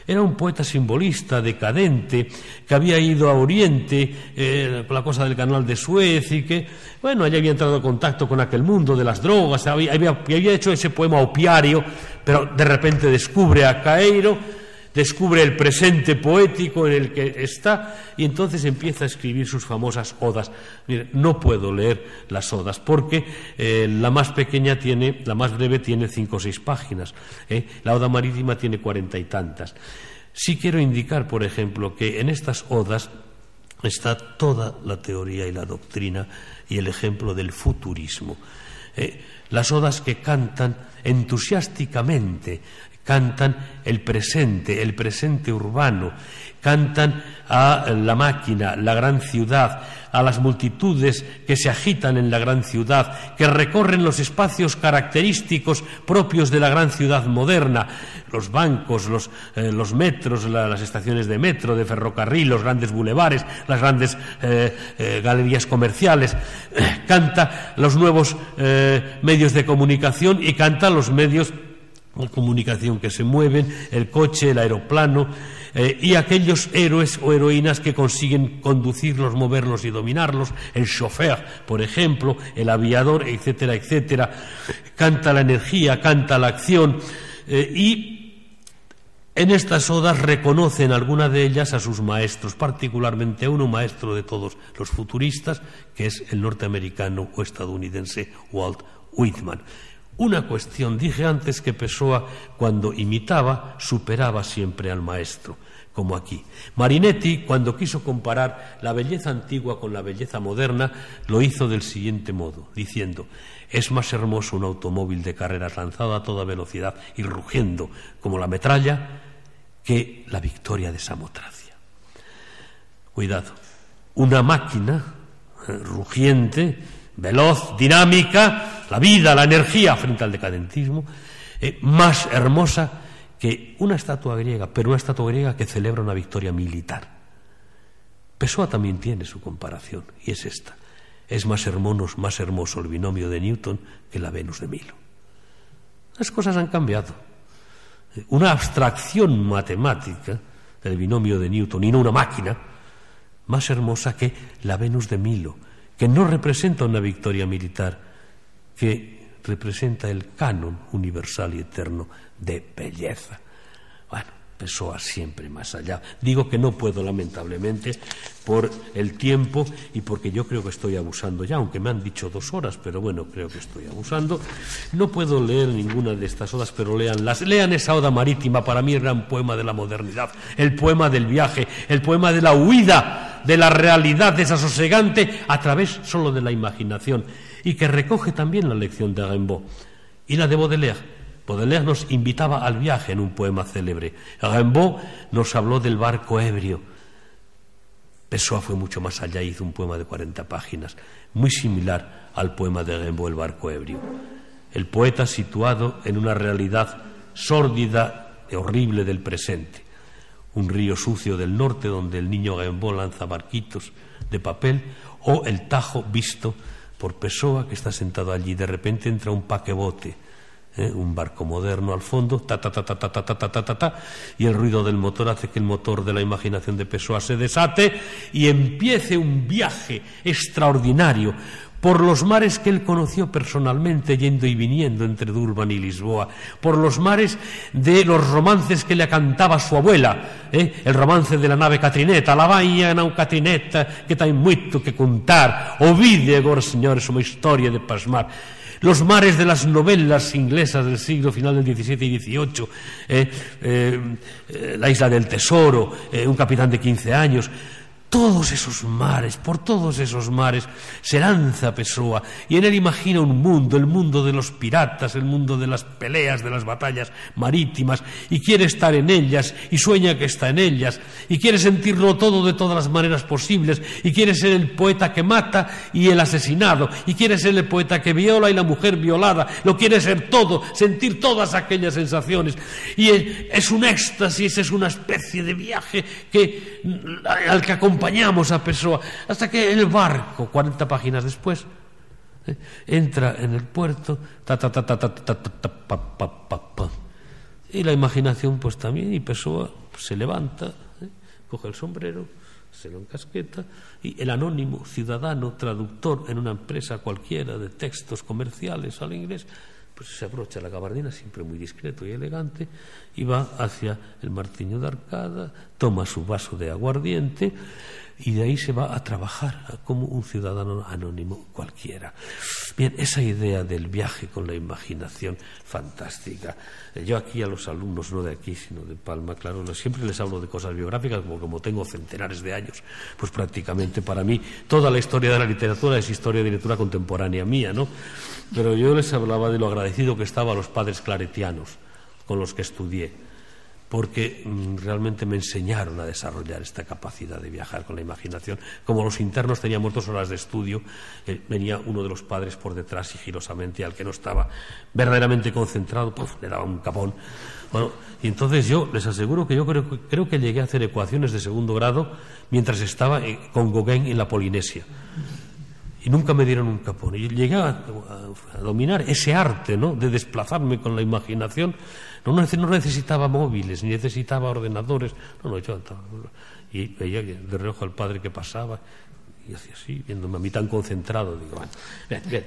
Era un poeta simbolista, decadente, que había ido a Oriente por la cosa del canal de Suez y que, bueno, allá había entrado en contacto con aquel mundo de las drogas, había hecho ese poema opiario, pero de repente descubre a Caeiro, descubre el presente poético en el que está y entonces empieza a escribir sus famosas odas. Mire, no puedo leer las odas porque la más pequeña la más breve tiene 5 o 6 páginas, la oda marítima tiene 40 y tantas. Sí quiero indicar, por ejemplo, que en estas odas está toda la teoría y la doctrina y el ejemplo del futurismo. Las odas que cantan entusiásticamente, cantan el presente urbano, cantan a la máquina, la gran ciudad, a las multitudes que se agitan en la gran ciudad, que recorren los espacios característicos propios de la gran ciudad moderna, los bancos, los metros, las estaciones de metro, de ferrocarril, los grandes bulevares, las grandes galerías comerciales, canta los nuevos medios de comunicación y canta los medios de comunicación que se mueven, el coche, el aeroplano, y aquellos héroes o heroínas que consiguen conducirlos, moverlos y dominarlos, el chofer, por ejemplo, el aviador, etcétera, etcétera. Canta la energía, canta la acción, y en estas odas reconocen alguna de ellas a sus maestros, particularmente a uno maestro de todos los futuristas, que es el norteamericano o estadounidense Walt Whitman. Una cuestión, dije antes que Pessoa, cuando imitaba, superaba siempre al maestro, como aquí. Marinetti, cuando quiso comparar la belleza antigua con la belleza moderna, lo hizo del siguiente modo, diciendo: es más hermoso un automóvil de carreras lanzado a toda velocidad y rugiendo como la metralla que la victoria de Samotracia. Cuidado, una máquina rugiente, veloz, dinámica, la vida, la energía frente al decadentismo, más hermosa que una estatua griega, pero una estatua griega que celebra una victoria militar. Pessoa también tiene su comparación, y es esta: es más hermoso el binomio de Newton que la Venus de Milo. Las cosas han cambiado. Una abstracción matemática del binomio de Newton y no una máquina, más hermosa que la Venus de Milo, que no representa una victoria militar, que representa el canon universal y eterno de belleza. Bueno, Pessoa siempre más allá. Digo que no puedo, lamentablemente, por el tiempo y porque yo creo que estoy abusando ya, aunque me han dicho 2 horas, pero bueno, creo que estoy abusando. No puedo leer ninguna de estas odas, pero léanlas. Lean esa oda marítima, para mí el gran poema de la modernidad, el poema del viaje, el poema de la huida de la realidad desasosegante a través solo de la imaginación, y que recoge también la lección de Rimbaud y la de Baudelaire. Baudelaire nos invitaba al viaje en un poema célebre. Rimbaud nos habló del barco ebrio. Pessoa fue mucho más allá, hizo un poema de 40 páginas, muy similar al poema de Rimbaud, El barco ebrio. El poeta situado en una realidad sórdida y horrible del presente. un río sucio del norte donde el niño Gaimbó lanza barquitos de papel, o el Tajo visto por Pessoa, que está sentado allí. De repente entra un paquebote, un barco moderno al fondo, ta ta ta ta ta ta ta ta ta ta, y el ruido del motor hace que el motor de la imaginación de Pessoa se desate y empiece un viaje extraordinario por los mares que él conoció personalmente, yendo y viniendo entre Durban y Lisboa, por los mares de los romances que le cantaba su abuela, el romance de la nave Catrineta, la baia na Catrineta que ten moito que contar, ovide agora, señores, unha historia de pasmar. Los mares de las novelas inglesas del siglo final del XVII y XVIII, La isla del tesoro, Un capitán de 15 años... Todos esos mares, por todos esos mares se lanza Pessoa, y en él imagina un mundo, el mundo de los piratas, el mundo de las peleas, de las batallas marítimas, y quiere estar en ellas, y sueña que está en ellas, y quiere sentirlo todo de todas las maneras posibles, y quiere ser el poeta que mata y el asesinado, y quiere ser el poeta que viola y la mujer violada, lo quiere ser todo, sentir todas aquellas sensaciones, y es un éxtasis, es una especie de viaje al que acompañamos a Pessoa, hasta que el barco, 40 páginas después, entra en el puerto, y la imaginación pues también, y Pessoa se levanta, coge el sombrero, se lo encasqueta, y el anónimo ciudadano traductor en una empresa cualquiera de textos comerciales al inglés, pues se abrocha la gabardina, siempre muy discreto y elegante, y va hacia el Martiño de Arcada, toma su vaso de aguardiente, y de ahí se va a trabajar como un ciudadano anónimo cualquiera. Bien, esa idea del viaje con la imaginación fantástica. Yo aquí a los alumnos, no de aquí, sino de Palma, claro, siempre les hablo de cosas biográficas, como tengo centenares de años, pues prácticamente para mí toda la historia de la literatura es historia de literatura contemporánea mía, ¿no? Pero yo les hablaba de lo agradecido que estaba a los padres claretianos con los que estudié, porque realmente me enseñaron a desarrollar esta capacidad de viajar con la imaginación. Como los internos teníamos 2 horas de estudio, venía uno de los padres por detrás sigilosamente, al que no estaba verdaderamente concentrado, le daba un capón. Bueno, y entonces yo les aseguro que yo creo que llegué a hacer ecuaciones de 2º grado mientras estaba con Gauguin en la Polinesia. Y nunca me dieron un capón. Y llegué a dominar ese arte, ¿no?, de desplazarme con la imaginación. No necesitaba móviles, ni necesitaba ordenadores. No, yo andaba. Y veía de reojo al padre que pasaba, y hacía así, viéndome a mí tan concentrado. Digo, bueno, bien.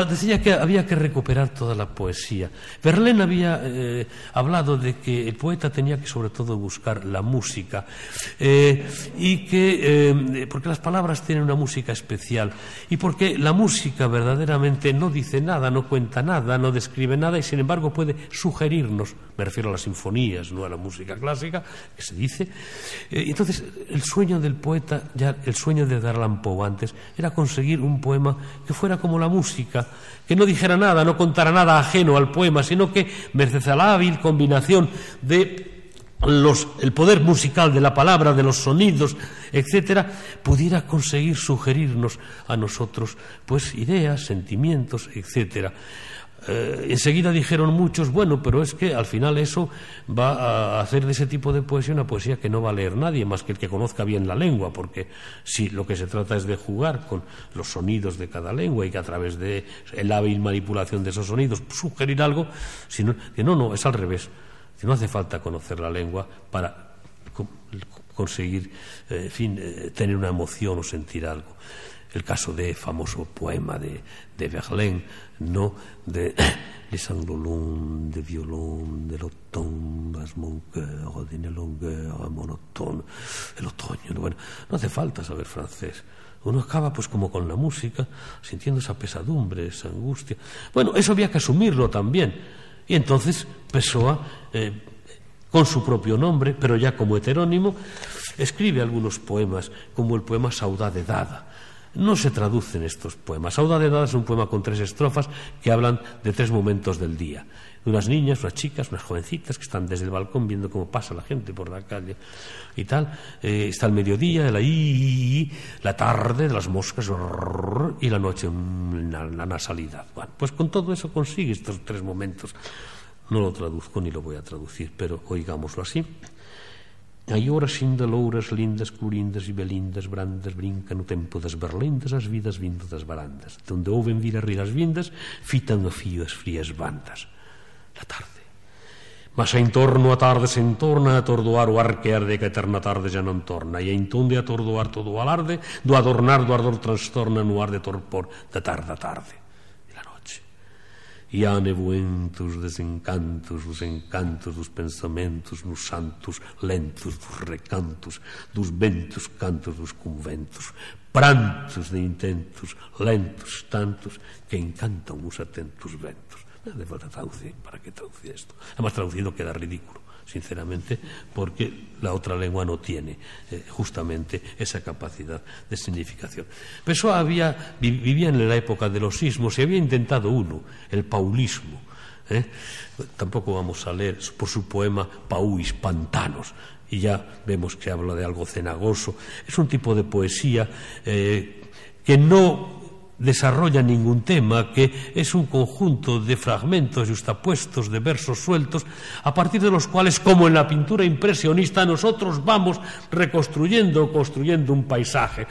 Decía que había que recuperar toda la poesía. Verlaine había hablado de que el poeta tenía que sobre todo buscar la música, y que porque las palabras tienen una música especial, y porque la música verdaderamente no dice nada, no cuenta nada, no describe nada, y sin embargo puede sugerirnos. Me refiero a las sinfonías, no a la música clásica, que se dice. Entonces, el sueño del poeta, ya el sueño de Edgar Allan Poe antes, era conseguir un poema que fuera como la música, que no dijera nada, no contara nada ajeno al poema, sino que, merced a la hábil combinación de el poder musical de la palabra, de los sonidos, etcétera, pudiera conseguir sugerirnos a nosotros pues ideas, sentimientos, etcétera. Enseguida dijeron muchos, bueno, pero es que al final eso va a hacer de ese tipo de poesía una poesía que no va a leer nadie más que el que conozca bien la lengua, porque si lo que se trata es de jugar con los sonidos de cada lengua y que a través de la hábil manipulación de esos sonidos sugerir algo, sino que no, es al revés, que no hace falta conocer la lengua para conseguir, tener una emoción o sentir algo. El caso de famoso poema de Verlaine, ¿no?, de Les Angolons de violon de l'automne, bas mon cœur d'une longueur monotone. El otoño, bueno, no hace falta saber francés. Uno acaba pues como con la música, sintiendo esa pesadumbre, esa angustia. Bueno, eso había que asumirlo también. Y entonces Pessoa, con su propio nombre, pero ya como heterónimo, escribe algunos poemas, como el poema Saudade Dada. No se traducen estos poemas. Saudade Dada es un poema con 3 estrofas que hablan de 3 momentos del día. Unas niñas, unas chicas, unas jovencitas que están desde el balcón viendo cómo pasa la gente por la calle y tal. Está el mediodía, la tarde de las moscas y la noche, la nasalidad. Bueno, pues con todo eso consigue estos 3 momentos. No lo traduzco ni lo voy a traducir, pero oigámoslo así. Hai horas inda louras, lindas, clorindas e belindas, brandas, brincan no tempo das berlendas, as vidas vindo das barandas, donde ouven vir a rir as vindas, fitan a fío as frías bandas. La tarde. Mas en torno a tarde se entorna a atordoar o arquear de que a eterna tarde xa non torna, e entonde a atordoar todo o alarde, do adornar do ardor trastorna no ar de torpor da tarde a tarde. E há nevoentos desencantos, os encantos dos pensamentos nos santos lentos dos recantos, dos ventos cantos dos conventos, prantos de intentos lentos tantos que encantan os atentos ventos. Non hace falta traducir, para que traducir isto? Además, traducido queda ridículo, sinceramente, porque la otra lengua no tiene justamente esa capacidad de significación. Pessoa vivía en la época de los sismos y había intentado uno, el paulismo. Tampoco vamos a leer por su poema Pauis, Pantanos, y ya vemos que habla de algo cenagoso. Es un tipo de poesía que no desarrolla ningún tema, que es un conjunto de fragmentos justapuestos, de versos sueltos, a partir de los cuales, como en la pintura impresionista, nosotros vamos reconstruyendo o construyendo un paisaje.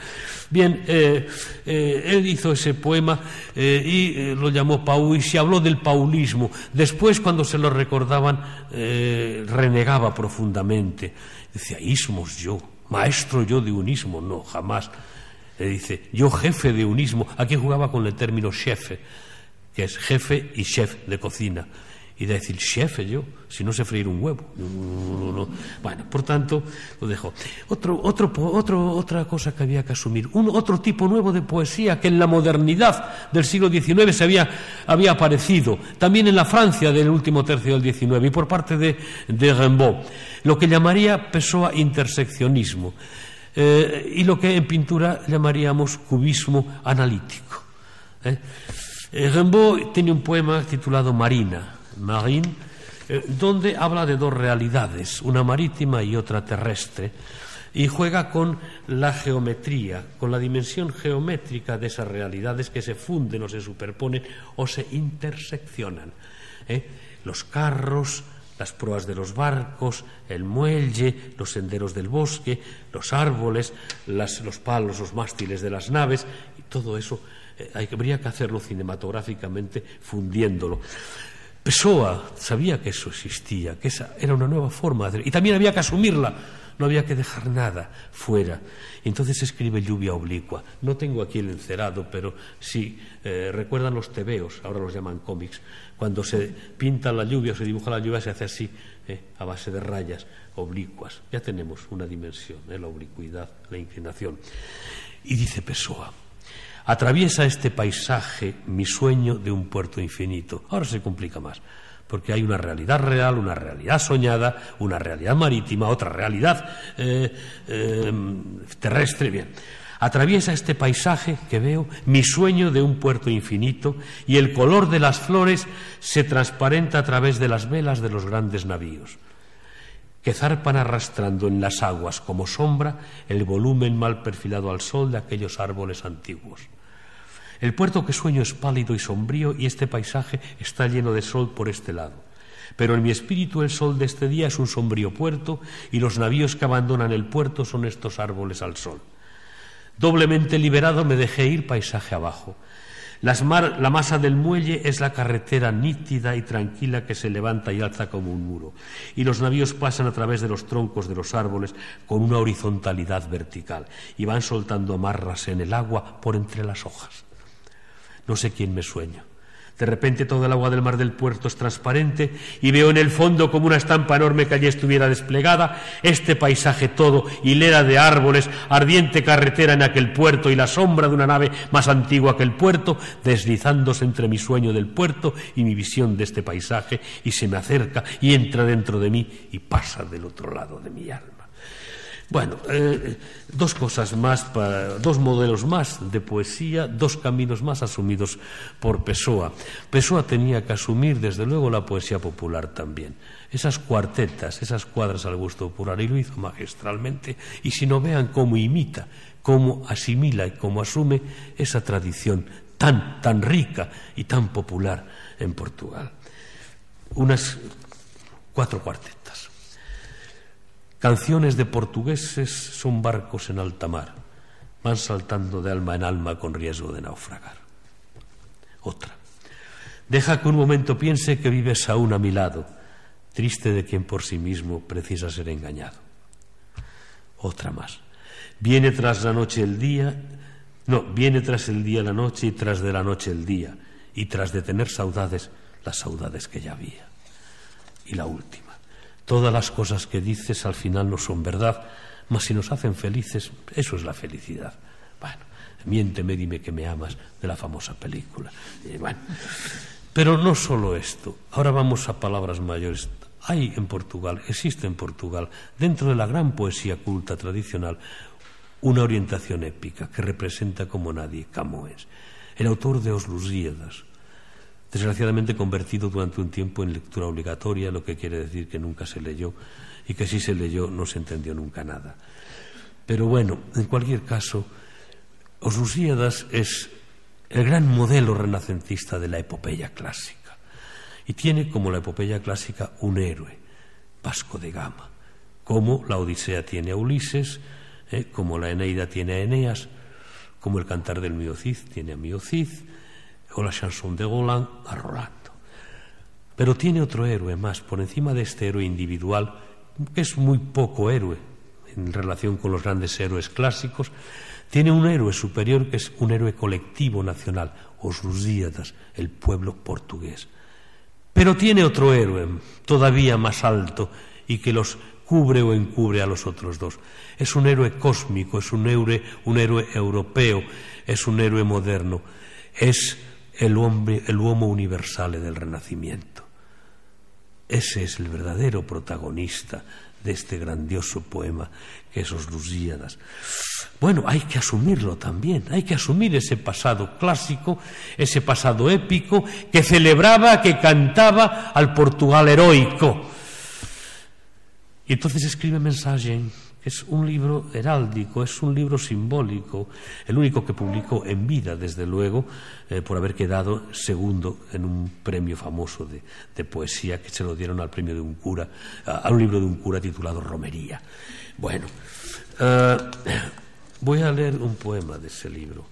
Bien, él hizo ese poema y lo llamó Pauis y habló del paulismo. Después, cuando se lo recordaban, renegaba profundamente. Decía, ismos yo, maestro yo de un ismo, no, jamás. Le dice, yo jefe de un ismo. Aquí jugaba con el término chefe, que es jefe y chef de cocina. Y de decir, chefe yo, si no sé freír un huevo. No. Bueno, por tanto, lo dejo. Otra cosa que había que asumir. Otro tipo nuevo de poesía que en la modernidad del siglo XIX había aparecido. También en la Francia del último tercio del XIX y por parte de Rimbaud. Lo que llamaría Pessoa interseccionismo. Y lo que en pintura llamaríamos cubismo analítico. Rimbaud tiene un poema titulado Marine, donde habla de dos realidades, una marítima y otra terrestre, y juega con la geometría, con la dimensión geométrica de esas realidades que se funden o se superponen o se interseccionan. Los carros, las proas de los barcos, el muelle, los senderos del bosque, los árboles, los palos, los mástiles de las naves, y todo eso habría que hacerlo cinematográficamente fundiéndolo. Pessoa sabía que eso existía, que esa era una nueva forma de hacer, y también había que asumirla, no había que dejar nada fuera. Entonces escribe Lluvia oblicua. No tengo aquí el encerado, pero sí, recuerdan los tebeos, ahora los llaman cómics, cuando se pinta la lluvia o se dibuja la lluvia se hace así, a base de rayas oblicuas. Ya tenemos una dimensión, la oblicuidad, la inclinación. Y dice Pessoa, atraviesa este paisaje mi sueño de un puerto infinito. Ahora se complica más, porque hay una realidad real, una realidad soñada, una realidad marítima, otra realidad terrestre. Bien, atraviesa este paisaje que veo mi sueño de un puerto infinito y el color de las flores se transparenta a través de las velas de los grandes navíos que zarpan arrastrando en las aguas como sombra el volumen mal perfilado al sol de aquellos árboles antiguos. El puerto que sueño es pálido y sombrío y este paisaje está lleno de sol por este lado. Pero en mi espíritu el sol de este día es un sombrío puerto y los navíos que abandonan el puerto son estos árboles al sol. Doblemente liberado me dejé ir paisaje abajo. La masa del muelle es la carretera nítida y tranquila que se levanta y alza como un muro. Y los navíos pasan a través de los troncos de los árboles con una horizontalidad vertical y van soltando amarras en el agua por entre las hojas. No sé quién me sueño. De repente todo el agua del mar del puerto es transparente y veo en el fondo como una estampa enorme que allí estuviera desplegada, este paisaje todo, hilera de árboles, ardiente carretera en aquel puerto y la sombra de una nave más antigua que el puerto, deslizándose entre mi sueño del puerto y mi visión de este paisaje, y se me acerca y entra dentro de mí y pasa del otro lado de mi alma. Bueno, dos cosas más, dos modelos más de poesía, dos caminos más asumidos por Pessoa. Pessoa tenía que asumir, desde luego, la poesía popular también. Esas cuartetas, esas cuadras al gusto popular, y lo hizo magistralmente. Y si no, vean cómo imita, cómo asimila y cómo asume esa tradición tan rica y tan popular en Portugal. Unas 4 cuartetas. Canciones de portugueses son barcos en alta mar, van saltando de alma en alma con riesgo de naufragar. Otra. Deja que un momento piense que vives aún a mi lado, triste de quien por sí mismo precisa ser engañado. Otra más. Viene tras el día la noche y tras de la noche el día, y tras de tener saudades, las saudades que ya había. Y la última. Todas las cosas que dices al final no son verdad, mas si nos hacen felices, eso es la felicidad. Bueno, miénteme, dime que me amas, de la famosa película. Bueno, pero no solo esto. Ahora vamos a palabras mayores. Existe en Portugal, dentro de la gran poesía culta tradicional, una orientación épica que representa como nadie Camões, el autor de Os Lusíadas, desgraciadamente convertido durante un tiempo en lectura obligatoria, lo que quiere decir que nunca se leyó y que si se leyó no se entendió nunca nada. Pero bueno, en cualquier caso, Os Lusíadas es el gran modelo renacentista de la epopeya clásica y tiene como la epopeya clásica un héroe, Vasco de Gama, como la Odisea tiene a Ulises, como la Eneida tiene a Eneas, como el Cantar del Mío Cid tiene a Mío Cid, o la Chanson de Roland a Rolando. Pero tiene otro héroe más, por encima de este héroe individual, que es muy poco héroe en relación con los grandes héroes clásicos, tiene un héroe superior que es un héroe colectivo nacional, Os Lusíadas, el pueblo portugués. Pero tiene otro héroe todavía más alto y que los cubre o encubre a los otros dos. Es un héroe cósmico, es un héroe europeo, es un héroe moderno, es el homo universale del Renacimiento. Ese es el verdadero protagonista de este grandioso poema que es Os Lusíadas. Bueno, hay que asumirlo también, hay que asumir ese pasado clásico, ese pasado épico que celebraba, que cantaba al Portugal heroico. Y entonces escribe Mensagem, que es un libro heráldico, es un libro simbólico, el único que publicó en vida, desde luego, por haber quedado segundo en un premio famoso de poesía que se lo dieron al premio de un cura, a un libro de un cura titulado Romería. Bueno, voy a leer un poema de ese libro,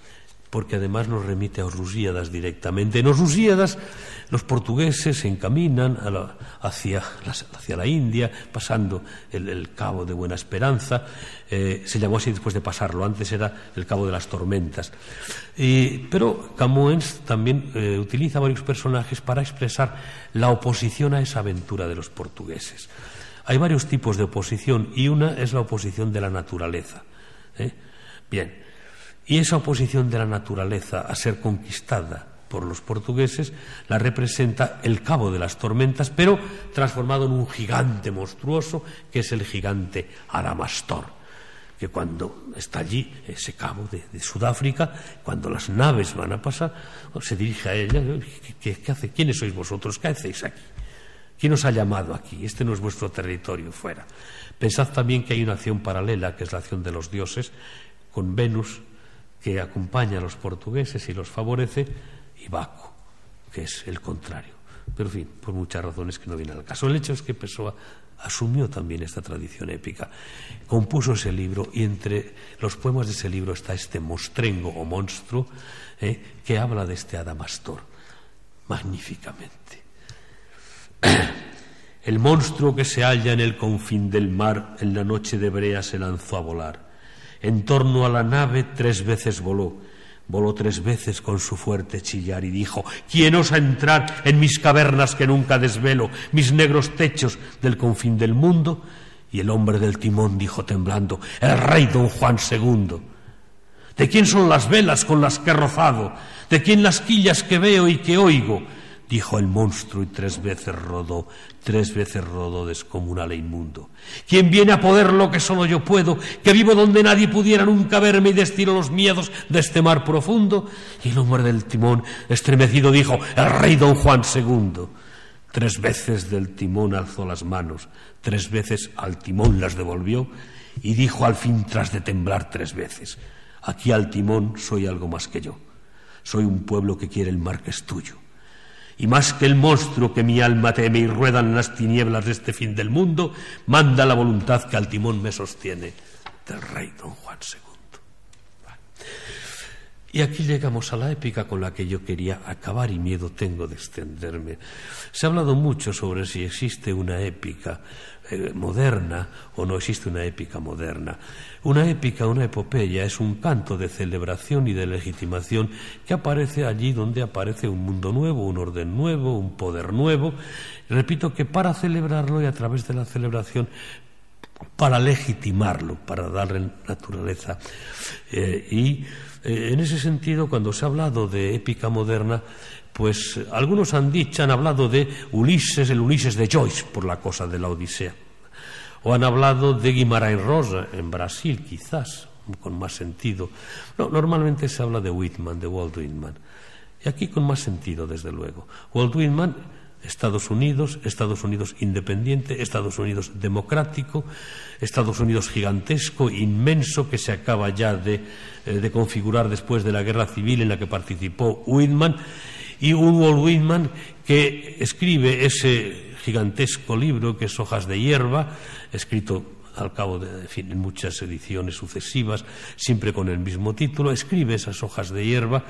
porque además nos remite a Os Lusíadas directamente. En Os Lusíadas los portugueses se encaminan hacia la India, pasando el Cabo de Buena Esperanza. Se llamó así después de pasarlo, antes era el Cabo de las Tormentas. Pero Camões también utiliza varios personajes para expresar la oposición a esa aventura de los portugueses. Hay varios tipos de oposición y una es la oposición de la naturaleza. Bien, y esa oposición de la naturaleza a ser conquistada por los portugueses la representa el Cabo de las Tormentas, pero transformado en un gigante monstruoso que es el gigante Adamastor, que cuando está allí, ese cabo de Sudáfrica, cuando las naves van a pasar, se dirige a ella: ¿qué hace? ¿Quiénes sois vosotros? ¿Qué hacéis aquí? ¿Quién os ha llamado aquí? Este no es vuestro territorio, fuera. Pensad también que hay una acción paralela, que es la acción de los dioses, con Venus, que acompaña a los portugueses y los favorece, y Baco, que es el contrario. Pero, en fin, por muchas razones que no vienen al caso. El hecho es que Pessoa asumió también esta tradición épica, compuso ese libro, y entre los poemas de ese libro está este Mostrengo o monstruo, que habla de este Adamastor magníficamente. El monstruo que se halla en el confín del mar en la noche de brea se lanzó a volar. En torno a la nave 3 veces voló 3 veces con su fuerte chillar y dijo: ¿quién osa entrar en mis cavernas que nunca desvelo, mis negros techos del confín del mundo? Y el hombre del timón dijo temblando: el rey don Juan II. ¿De quién son las velas con las que he rozado? ¿De quién las quillas que veo y que oigo? Dijo el monstruo y 3 veces rodó descomunal e inmundo. ¿Quién viene a poder lo que solo yo puedo, que vivo donde nadie pudiera nunca verme y destilo los miedos de este mar profundo? Y el hombre del timón, estremecido, dijo: el rey don Juan II. 3 veces del timón alzó las manos, 3 veces al timón las devolvió y dijo al fin, tras de temblar 3 veces: aquí al timón soy algo más que yo, soy un pueblo que quiere el mar que es tuyo. y más que el monstruo que mi alma teme y ruedan en las tinieblas de este fin del mundo, manda la voluntad que al timón me sostiene, del rey don Juan II. Y aquí llegamos a la épica con la que yo quería acabar, y miedo tengo de extenderme. Se ha hablado mucho sobre si existe una épica moderna o no existe una épica moderna. Una épica, una epopeya, es un canto de celebración y de legitimación que aparece allí donde aparece un mundo nuevo, un orden nuevo, un poder nuevo. Repito que para celebrarlo y a través de la celebración, para legitimarlo, para darle naturaleza. En ese sentido, cuando se ha hablado de épica moderna, pues algunos han hablado de Ulises, el Ulises de Joyce, por la cosa de la Odisea. O han hablado de Guimarães Rosa, en Brasil, quizás, con más sentido. No, normalmente se habla de Whitman, de Walt Whitman. Y aquí con más sentido, desde luego. Walt Whitman, Estados Unidos independiente, Estados Unidos democrático, Estados Unidos gigantesco, inmenso, que se acaba ya de configurar después de la guerra civil en la que participó Whitman, y un Walt Whitman que escribe ese gigantesco libro que es Hojas de hierba, escrito al cabo de, en muchas ediciones sucesivas, siempre con el mismo título. Escribe esas Hojas de hierba,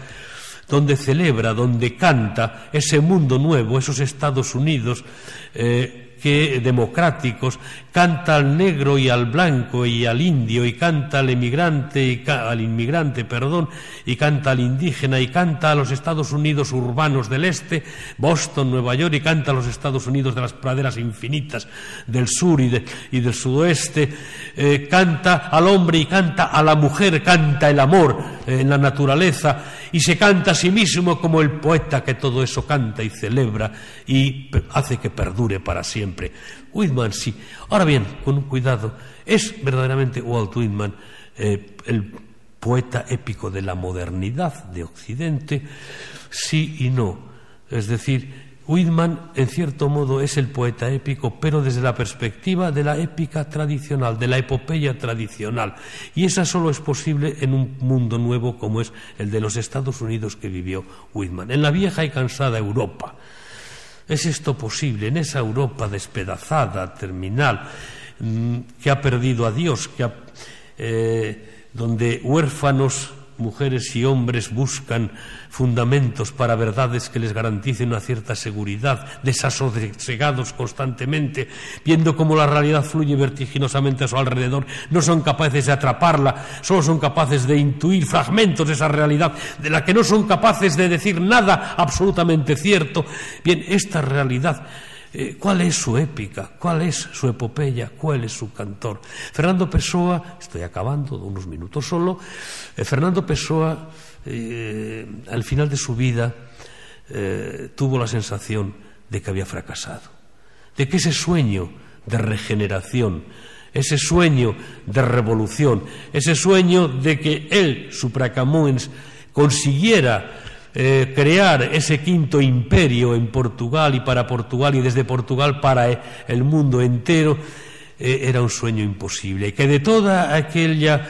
donde celebra, donde canta ese mundo nuevo, esos Estados Unidos que democráticos, canta al negro y al blanco y al indio, y canta al inmigrante y canta al indígena, y canta a los Estados Unidos urbanos del este, Boston, Nueva York, y canta a los Estados Unidos de las praderas infinitas del sur y del sudoeste, canta al hombre y canta a la mujer, canta el amor en la naturaleza, y se canta a sí mismo como el poeta que todo eso canta y celebra y hace que perdure para siempre. Whitman, sí. Ahora bien, con cuidado, ¿es verdaderamente Walt Whitman el poeta épico de la modernidad de Occidente? Sí y no. Es decir, Whitman, en cierto modo, es el poeta épico, pero desde la perspectiva de la épica tradicional, de la epopeya tradicional. Y esa solo es posible en un mundo nuevo como es el de los Estados Unidos que vivió Whitman, en la vieja y cansada Europa. ¿Es esto posible en esa Europa despedazada, terminal, que ha perdido a Dios, donde huérfanos, mujeres y hombres buscan fundamentos para verdades que les garanticen una cierta seguridad, desasosegados constantemente, viendo cómo la realidad fluye vertiginosamente a su alrededor, no son capaces de atraparla, solo son capaces de intuir fragmentos de esa realidad, de la que no son capaces de decir nada absolutamente cierto? Bien, esta realidad, ¿cuál es su épica? ¿Cuál es su epopeya? ¿Cuál es su cantor? Fernando Pessoa, estoy acabando, unos minutos solo, Fernando Pessoa, al final de su vida, tuvo la sensación de que había fracasado, de que ese sueño de regeneración, ese sueño de revolución, ese sueño de que él, Supracamoens, consiguiera crear ese quinto imperio en Portugal y para Portugal y desde Portugal para el mundo entero, era un sueño imposible, y que de toda aquella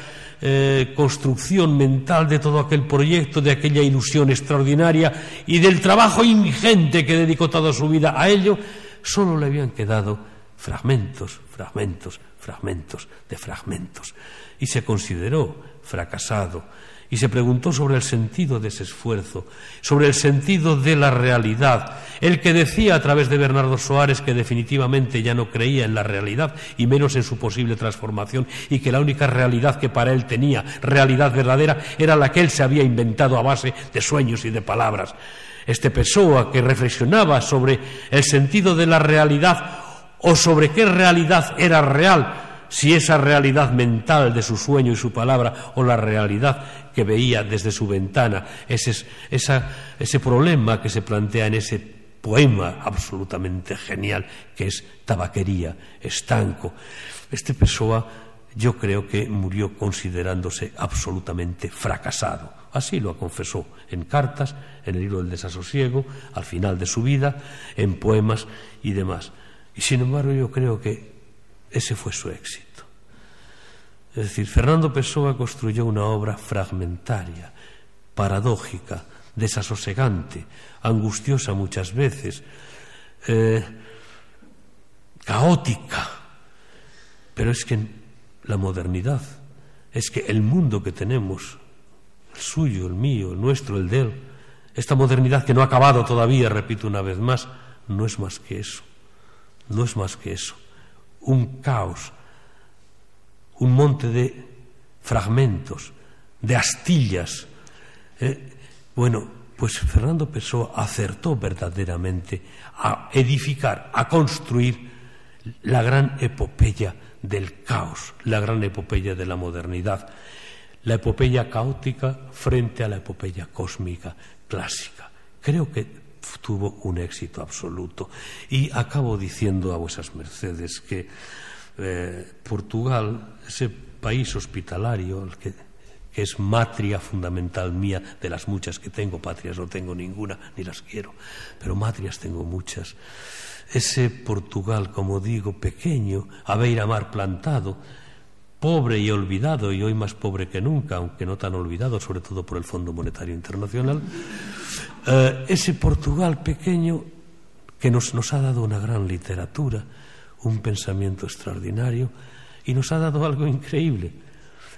construcción mental, de todo aquel proyecto, de aquella ilusión extraordinaria y del trabajo ingente que dedicó toda su vida a ello, solo le habían quedado fragmentos de fragmentos, y se consideró fracasado. Y se preguntó sobre el sentido de ese esfuerzo, sobre el sentido de la realidad. El que decía a través de Bernardo Soares que definitivamente ya no creía en la realidad y menos en su posible transformación, y que la única realidad que para él tenía, realidad verdadera, era la que él se había inventado a base de sueños y de palabras. Este Pessoa, que reflexionaba sobre el sentido de la realidad o sobre qué realidad era real, si esa realidad mental de su sueño y su palabra o la realidad que veía desde su ventana, ese problema que se plantea en ese poema absolutamente genial que es Tabaquería, estanco. Este Pessoa, yo creo que murió considerándose absolutamente fracasado. Así lo confesó en cartas, en el libro del Desasosiego, al final de su vida, en poemas y demás. Y sin embargo yo creo que ese fue su éxito. Es decir, Fernando Pessoa construyó una obra fragmentaria, paradójica, desasosegante, angustiosa muchas veces, caótica. Pero es que la modernidad, es que el mundo que tenemos, el suyo, el mío, el nuestro, el de él, esta modernidad que no ha acabado todavía, repito una vez más, no es más que eso, no es más que eso, un caos, un monte de fragmentos, de astillas. Bueno, pues Fernando Pessoa acertó verdaderamente a edificar, a construir la gran epopeya del caos, la gran epopeya de la modernidad, la epopeya caótica frente a la epopeya cósmica clásica. Creo que tuvo un éxito absoluto. Y acabo diciendo a vuesas mercedes que Portugal, ese país hospitalario, que es matria fundamental mía, de las muchas que tengo, patrias no tengo ninguna, ni las quiero, pero matrias tengo muchas. Ese Portugal, como digo, pequeño, a beira-mar plantado, pobre y olvidado, y hoy más pobre que nunca, aunque no tan olvidado, sobre todo por el Fondo Monetario Internacional, ese Portugal pequeño que nos ha dado una gran literatura, un pensamiento extraordinario, y nos ha dado algo increíble,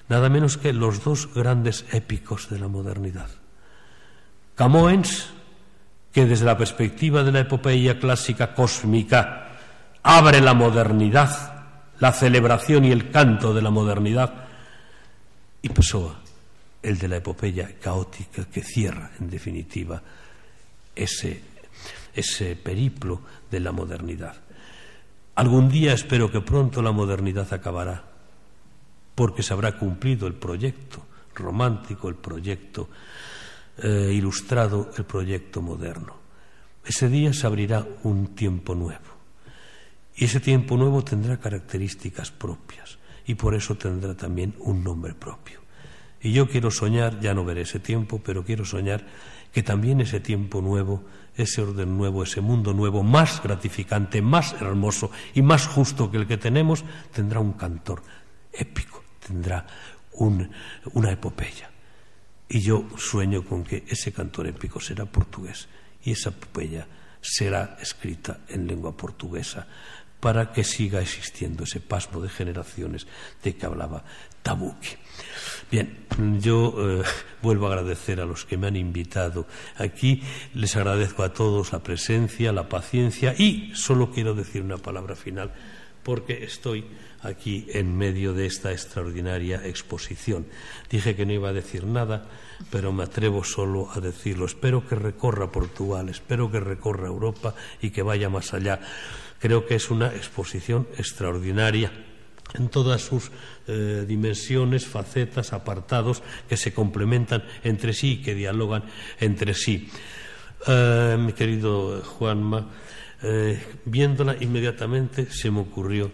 nada menos que los dos grandes épicos de la modernidad. Camoens, que desde la perspectiva de la epopeya clásica cósmica abre la modernidad, la celebración y el canto de la modernidad, y Pessoa, el de la epopeya caótica que cierra, en definitiva, ese periplo de la modernidad. Algún día, espero que pronto, la modernidad acabará, porque se habrá cumplido el proyecto romántico, el proyecto ilustrado, el proyecto moderno. Ese día se abrirá un tiempo nuevo. Y ese tiempo nuevo tendrá características propias y por eso tendrá también un nombre propio. Y yo quiero soñar, ya no veré ese tiempo, pero quiero soñar que también ese tiempo nuevo, ese orden nuevo, ese mundo nuevo, más gratificante, más hermoso y más justo que el que tenemos, tendrá un cantor épico, tendrá una epopeya. Y yo sueño con que ese cantor épico será portugués y esa epopeya será escrita en lengua portuguesa, para que siga existiendo ese pasmo de generaciones de que hablaba Tabucchi. Bien, yo vuelvo a agradecer a los que me han invitado aquí, les agradezco a todos la presencia, la paciencia y solo quiero decir una palabra final porque estoy aquí en medio de esta extraordinaria exposición. Dije que no iba a decir nada, pero me atrevo solo a decirlo. Espero que recorra Portugal, espero que recorra Europa y que vaya más allá. Creo que es una exposición extraordinaria en todas sus dimensiones, facetas, apartados que se complementan entre sí y que dialogan entre sí. Mi querido Juanma, viéndola inmediatamente se me ocurrió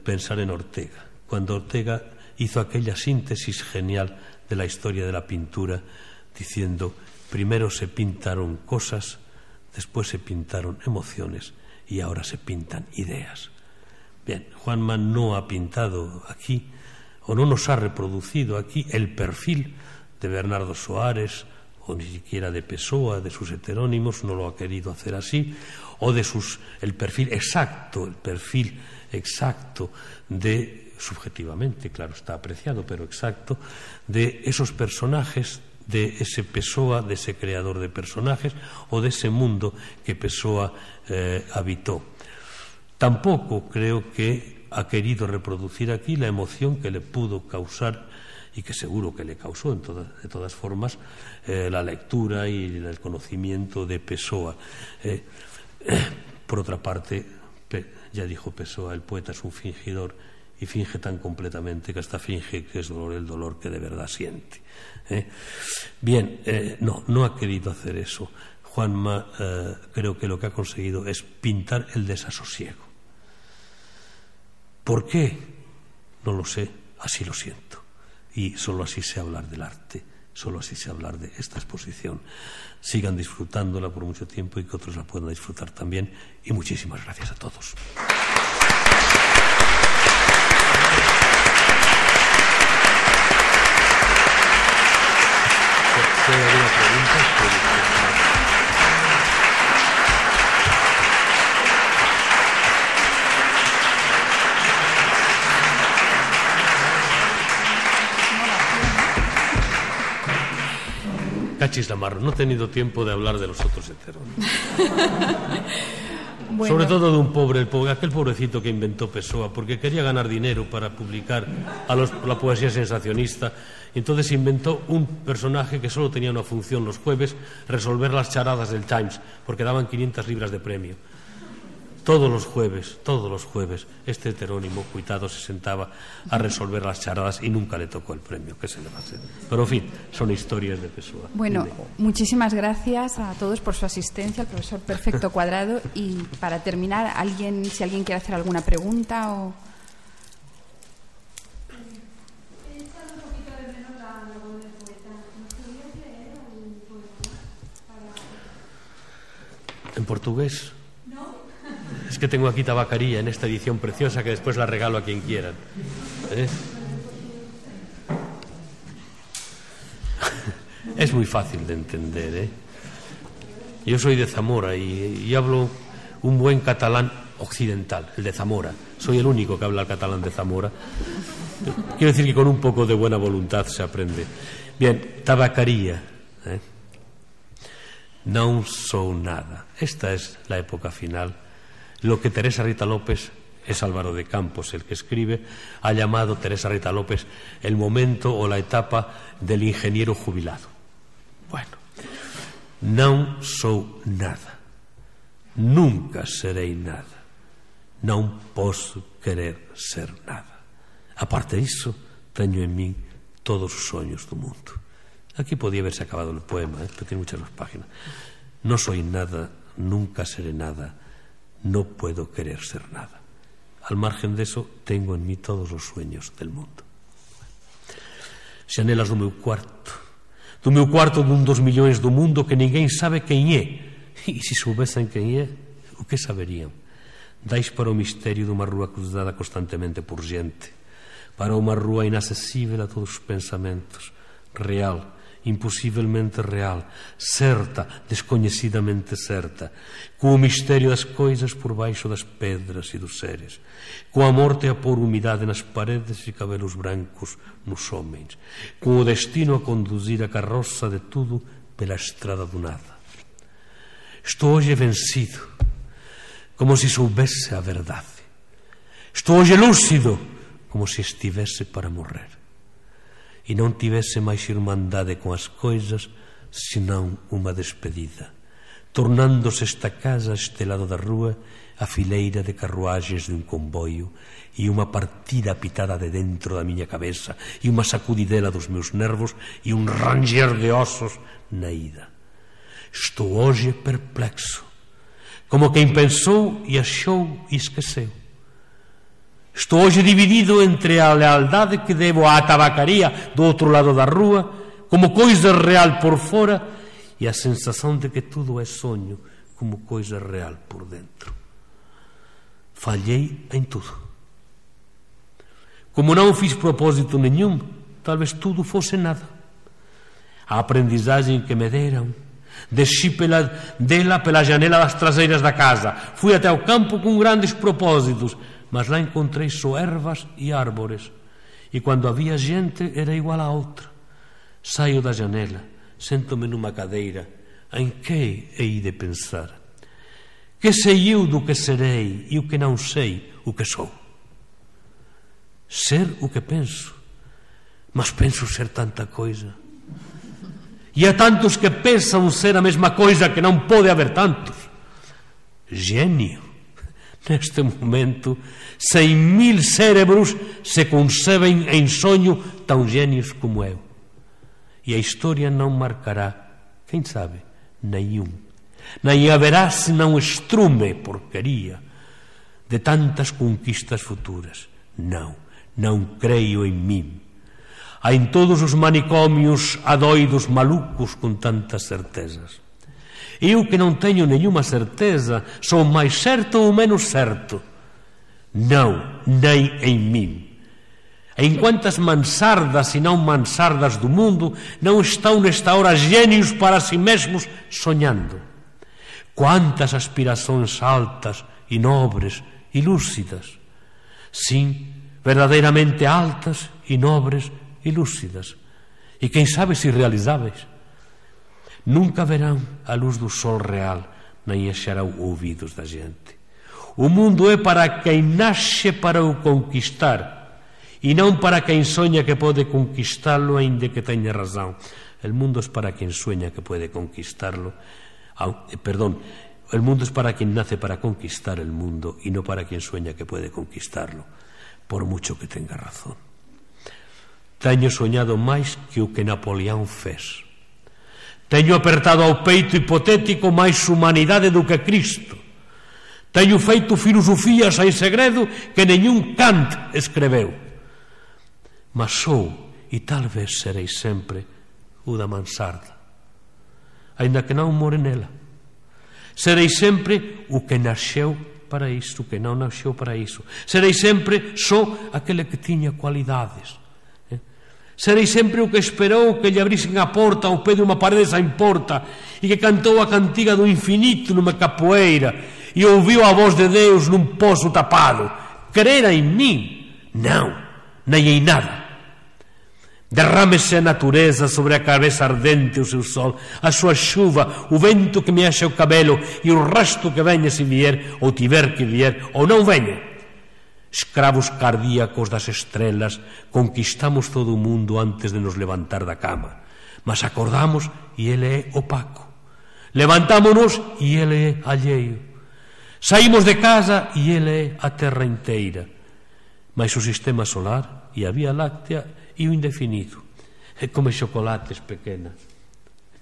pensar en Ortega, cuando Ortega hizo aquella síntesis genial de la historia de la pintura, diciendo: primero se pintaron cosas, después se pintaron emociones y ahora se pintan ideas. Bien, Juanma no ha pintado aquí, o no nos ha reproducido aquí, el perfil de Bernardo Soares, o ni siquiera de Pessoa, de sus heterónimos, no lo ha querido hacer así, o de el perfil exacto de, subjetivamente, claro, está apreciado, pero exacto, de esos personajes, de ese Pessoa, de ese creador de personajes, o de ese mundo que Pessoa habitó. Tampoco creo que ha querido reproducir aquí la emoción que le pudo causar, y que seguro que le causó de todas formas, la lectura y el conocimiento de Pessoa. Por otra parte, ya dijo Pessoa, el poeta es un fingidor y finge tan completamente que hasta finge que es dolor el dolor que de verdad siente. Bien, no ha querido hacer eso. Juanma creo que lo que ha conseguido es pintar el desasosiego. ¿Por qué? No lo sé, así lo siento. Y solo así sé hablar del arte, solo así sé hablar de esta exposición. Sigan disfrutándola por mucho tiempo y que otros la puedan disfrutar también. Y muchísimas gracias a todos. ¿Hay alguna pregunta? Cachis la mar, no he tenido tiempo de hablar de los otros heterónimos. Bueno. Sobre todo de un pobre, aquel pobrecito que inventó Pessoa, porque quería ganar dinero para publicar la poesía sensacionista. Entonces inventó un personaje que solo tenía una función los jueves: resolver las charadas del Times, porque daban 500 libras de premio. Todos los jueves, este heterónimo cuitado se sentaba a resolver las charadas y nunca le tocó el premio. ¿Qué se le va a hacer? Pero, en fin, son historias de Pessoa. Bueno, muchísimas gracias a todos por su asistencia, al profesor Perfecto Cuadrado. Y para terminar, si alguien quiere hacer alguna pregunta o... ¿En portugués? Es que tengo aquí Tabacaría en esta edición preciosa que después la regalo a quien quieran. Es muy fácil de entender. Yo soy de Zamora y hablo un buen catalán occidental, el de Zamora. Soy el único que habla el catalán de Zamora. Quiero decir que con un poco de buena voluntad se aprende. Bien, Tabacaría. No sou nada. Esta es la época final. Lo que Teresa Rita López, es Álvaro de Campos el que escribe, ha llamado Teresa Rita López el momento o la etapa del ingeniero jubilado. Bueno, non sou nada, nunca serei nada, non posso querer ser nada. Aparte disso, teño en min todos os soños do mundo. Aquí podía haberse acabado el poema, pero tiene muchas más páginas. No soy nada, nunca seré nada, no puedo querer ser nada. Al margen de eso, tengo en mí todos os sueños del mundo. Xanelas do meu cuarto dun dos millóns do mundo que ninguén sabe quen é. E se soubesen quen é, o que saberían? Dais para o misterio dunha rúa cruzada constantemente por xente, para unha rúa inacesível a todos os pensamentos, real, imposivelmente real, certa, descoñecidamente certa, co misterio das coisas por baixo das pedras e dos seres, coa morte a pôr umidade nas paredes e cabelos brancos nos homens, co destino a conduzir a carroza de tudo pela estrada do nada. Estou hoxe vencido, como se soubese a verdade. Estou hoxe lúcido, como se estivese para morrer. E non tivese máis irmandade con as coisas, senón unha despedida, tornándose esta casa, este lado da rúa, a fileira de carruaxes dun comboio, e unha partida pitada de dentro da miña cabeza, e unha sacudidela dos meus nervos, e un ranger de osos na ida. Estou hoxe perplexo, como quen pensou e achou e esqueceu. Estou hoxe dividido entre a lealdade que debo á tabacaría do outro lado da rúa, como coisa real por fora, e a sensación de que tudo é soño, como coisa real por dentro. Fallei en tudo. Como non fiz propósito nenhum, talvez tudo fose nada. A aprendizaxe que me deran, desci dela pela janela das traseiras da casa, fui até ao campo con grandes propósitos, mas lá encontrei só ervas e árbores, e cando había xente era igual a outra. Saio da janela, sento-me nunha cadeira, en que hei de pensar? Que sei eu do que serei e o que non sei o que sou? Ser o que penso, mas penso ser tanta coisa. E há tantos que pensan ser a mesma coisa que non pode haber tantos. Genio. Neste momento, 100.000 cérebros se conceben en soño tan genios como eu. E a historia non marcará, quen sabe, nenhum. Nem haberá senão estrume, porcaria, de tantas conquistas futuras. Non creio en min. Há en todos os manicomios adoidos malucos con tantas certezas. Eu que non teño nenhuma certeza, son máis certo ou menos certo. Non, nem en min. En cuantas mansardas e non mansardas do mundo non estão nesta hora genios para si mesmos soñando. Cuántas aspirações altas e nobres e lúcidas. Sim, verdadeiramente altas e nobres e lúcidas. E quem sabe se realizáveis. Nunca verán a luz do sol real, nem acharão ouvidos da gente. O mundo é para quem nasce para o conquistar e não para quem sonha que pode conquistá-lo, ainda que tenha razão. O mundo é para quem sonha que pode conquistá-lo. El mundo es para quien nace para conquistar el mundo y no para quien sueña que puede conquistarlo, por mucho que tenga razón. Teño soñado máis que o que Napoleón fez. Teño apertado ao peito hipotético máis humanidade do que Cristo. Teño feito filosofías en segredo que nenhum Kant escreveu. Mas sou, e tal vez serei sempre, o da mansarda, ainda que non more nela. Serei sempre o que nasceu para isto, o que non nasceu para iso. Serei sempre só aquele que tiña cualidades. Serei sempre o que esperou que lle abrisen a porta ao pé de unha parede sem porta e que cantou a cantiga do infinito numa capoeira e ouviu a voz de Deus nun pozo tapado. Crera en min? Non, nem em nada. Derrame-se a natureza sobre a cabeça ardente o seu sol, a sua chuva, o vento que me acha o cabelo e o resto que venha se vier, ou tiver que vier, ou não venha. Escravos cardíacos das estrelas, conquistamos todo o mundo antes de nos levantar da cama. Mas acordamos e ele é opaco. Levantámonos e ele é alheio. Saímos de casa e ele é a terra inteira. Mas o sistema solar e a Vía Láctea e o indefinido. Come chocolates, pequena.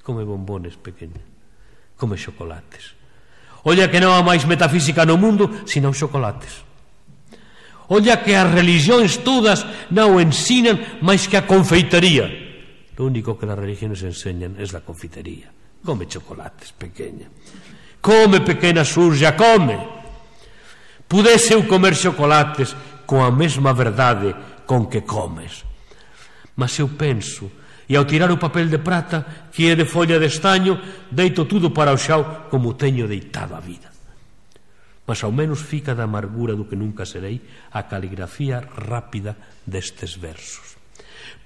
Come bombones, pequena. Come chocolates. Olla que non há máis metafísica no mundo senón chocolates. Olla que as religións todas non ensinan máis que a confeitería. Lo único que as religións enseñan é a confeitería. Come chocolates, pequena. Come, pequena surja, come. Pudese eu comer chocolates con a mesma verdade con que comes. Mas eu penso, e ao tirar o papel de prata, que é de folla de estaño, deito tudo para o xao como teño deitado a vida. Mas ao menos fica da amargura do que nunca serei a caligrafía rápida destes versos.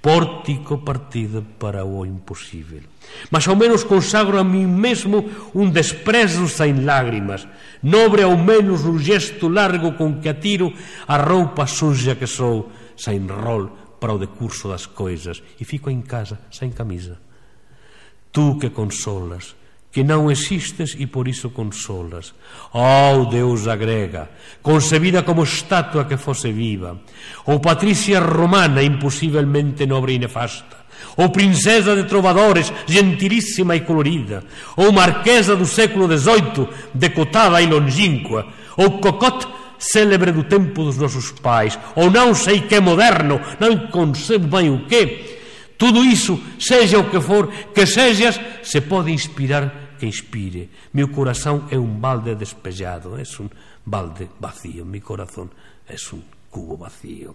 Pórtico partido para o imposible. Mas ao menos consagro a mí mesmo un desprezo sem lágrimas, nobre ao menos o gesto largo con que atiro a roupa suja que sou, sem rol para o decurso das coisas, e fico en casa sem camisa. Tu que consolas, que non existes e por iso consolas. Oh, deusa grega, concebida como estatua que fose viva, ou patricia romana imposiblemente nobre e nefasta, ou princesa de trovadores gentilísima e colorida, ou marquesa do século XVIII decotada e longínqua, ou cocotte célebre do tempo dos nosos pais, ou non sei que moderno, non concebo ben o que. Tudo iso, seja o que for, que sejas, se pode inspirar que inspire. Meu corazón é un balde despejado, é un balde vacío, mi corazón é un cubo vacío.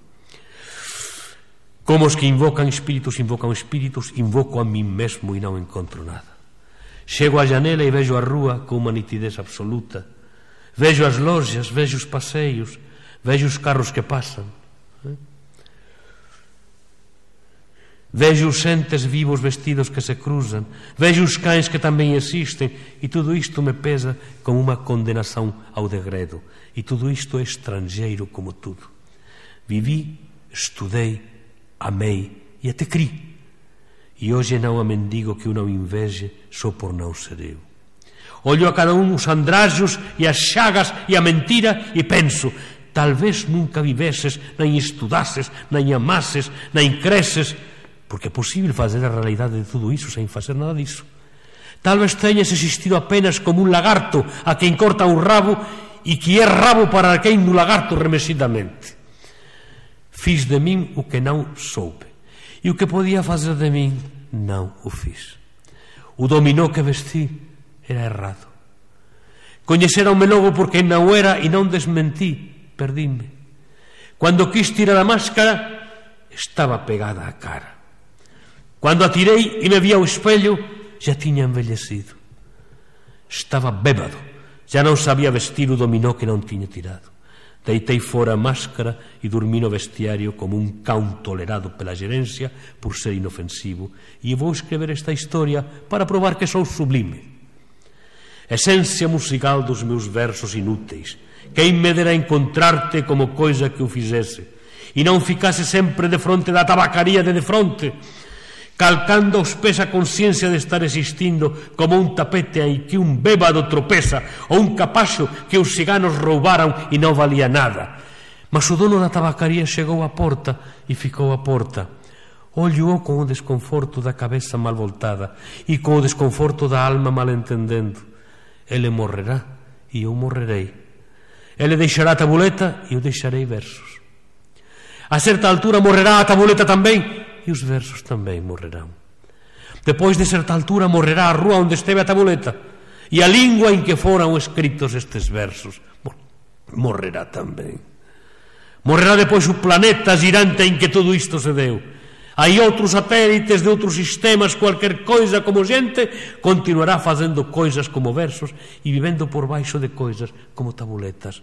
Como os que invocan espíritus, invoco a mí mesmo e non encontro nada. Chego á janela e vejo a rúa con unha nitidez absoluta. Vejo as lojas, vejo os paseios, vejo os carros que pasan. Vejo os entes vivos vestidos que se cruzan, vejo os cães que tamén existen, e tudo isto me pesa como unha condenación ao degredo, e tudo isto é estrangeiro como tudo. Vivi, estudei, amei e até cri, e hoxe non a mendigo que eu non inveje só por non ser eu. Ollo a cada un os andraxos e as xagas e a mentira e penso, talvez nunca viveses, nem estudases, nem amases, nem creses, porque é posible fazer a realidade de tudo iso sem facer nada disso. Talvez teñas existido apenas como un lagarto a quen corta un rabo e que é rabo para quen no lagarto remesidamente. Fiz de min o que non soube, e o que podía fazer de min non o fiz. O dominó que vestí era errado. Coñeceronme logo porque non era e non desmentí, perdíme. Cando quis tirar a máscara, estaba pegada á cara. Cando a tirei e me vi ao espello, xa tiña envellecido. Estaba bébado, xa non sabía vestir o dominó que non tiña tirado. Deitei fora a máscara e dormi no vestiario como un cão tolerado pela gerencia por ser inofensivo, e vou escrever esta historia para probar que sou sublime. Esencia musical dos meus versos inúteis, quem me dera encontrar-te como coisa que o fizesse e non ficasse sempre de fronte da tabacaría de fronte, calcando aos pés a consciencia de estar existindo como un tapete en que un bébado tropeza ou un capacho que os ciganos roubaran e non valía nada. Mas o dono da tabacaría chegou á porta e ficou á porta. Ollo con o desconforto da cabeza mal voltada e con o desconforto da alma mal entendendo. Ele morrerá e eu morrerei. Ele deixará a tabuleta e eu deixarei versos. A certa altura morrerá a tabuleta tamén e os versos tamén morrerán. Depois de certa altura morrerá a rúa onde esteve a tabuleta e a lingua en que foran escritos estes versos morrerá tamén. Morrerá depois o planeta girante en que todo isto se deu. Hai outros satélites de outros sistemas, cualquier coisa como xente continuará facendo coisas como versos e vivendo por baixo de coisas como tabuletas.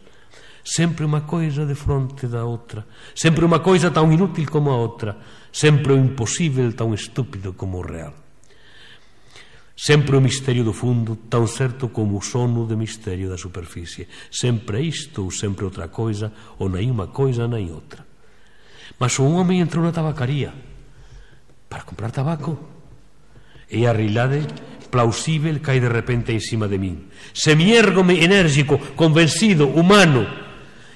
Sempre unha coisa de fronte da outra, sempre unha coisa tan inútil como a outra, sempre o imposible tan estúpido como o real. Sempre o misterio do fundo tan certo como o sono de misterio da superficie. Sempre isto ou sempre outra coisa, ou nem unha coisa nem outra. Mas un home entrou na tabacaría para comprar tabaco e a realidade plausível cae de repente encima de min. Semiérgome enérgico, convencido, humano,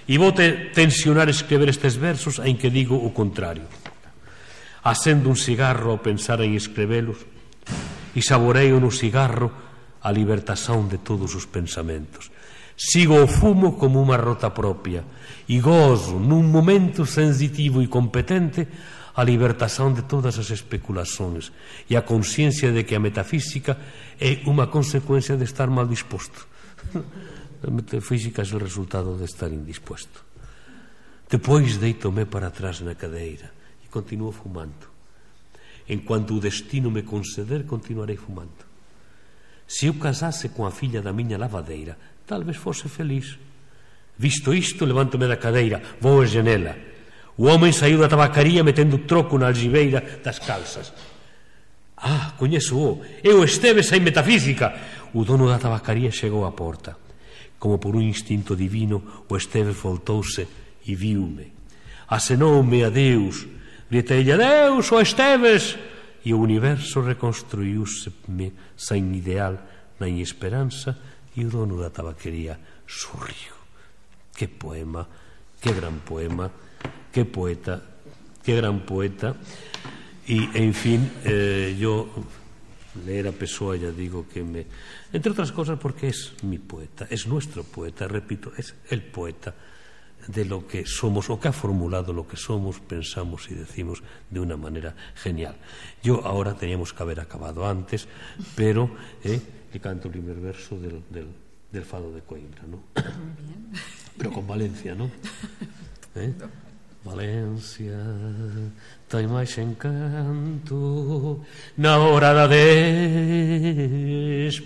e vou tensionar escrever estes versos en que digo o contrario. Acendo un cigarro ao pensar en escrevelos e saboreo no cigarro a libertación de todos os pensamentos. Sigo o fumo como unha rota propia e gozo nun momento sensitivo e competente a libertación de todas as especulações e a consciencia de que a metafísica é unha consecuencia de estar mal disposto. A metafísica é o resultado de estar indispuesto. Depois deito-me para atrás na cadeira e continuo fumando. En cuanto o destino me conceder, continuarei fumando. Se eu casase con a filla da miña lavadeira, talvez fose feliz. Visto isto, levanto-me da cadeira, vou a janela. O home saiu da tabacaría metendo troco na algibeira das calzas. Ah, coñezo-o, é o Esteves en metafísica. O dono da tabacaría chegou á porta. Como por un instinto divino, o Esteves voltouse e viu-me. Acenoume a Deus, gritei adeus, o Esteves, e o universo reconstruíuse-me sen ideal, nem esperanza, e o dono da tabaquería sorriu. Que poema, que gran poema, que poeta, que gran poeta. E, en fin, yo leer a Pessoa, ya digo que me... Entre otras cosas porque es mi poeta, es nuestro poeta, repito, es el poeta de lo que somos, o que ha formulado lo que somos, pensamos y decimos de una manera genial. Yo ahora teníamos que haber acabado antes, pero le canto el primer verso del Fado de Coimbra, ¿no? Pero con Valencia, ¿no? Valencia, ten máis encanto na hora da despedida.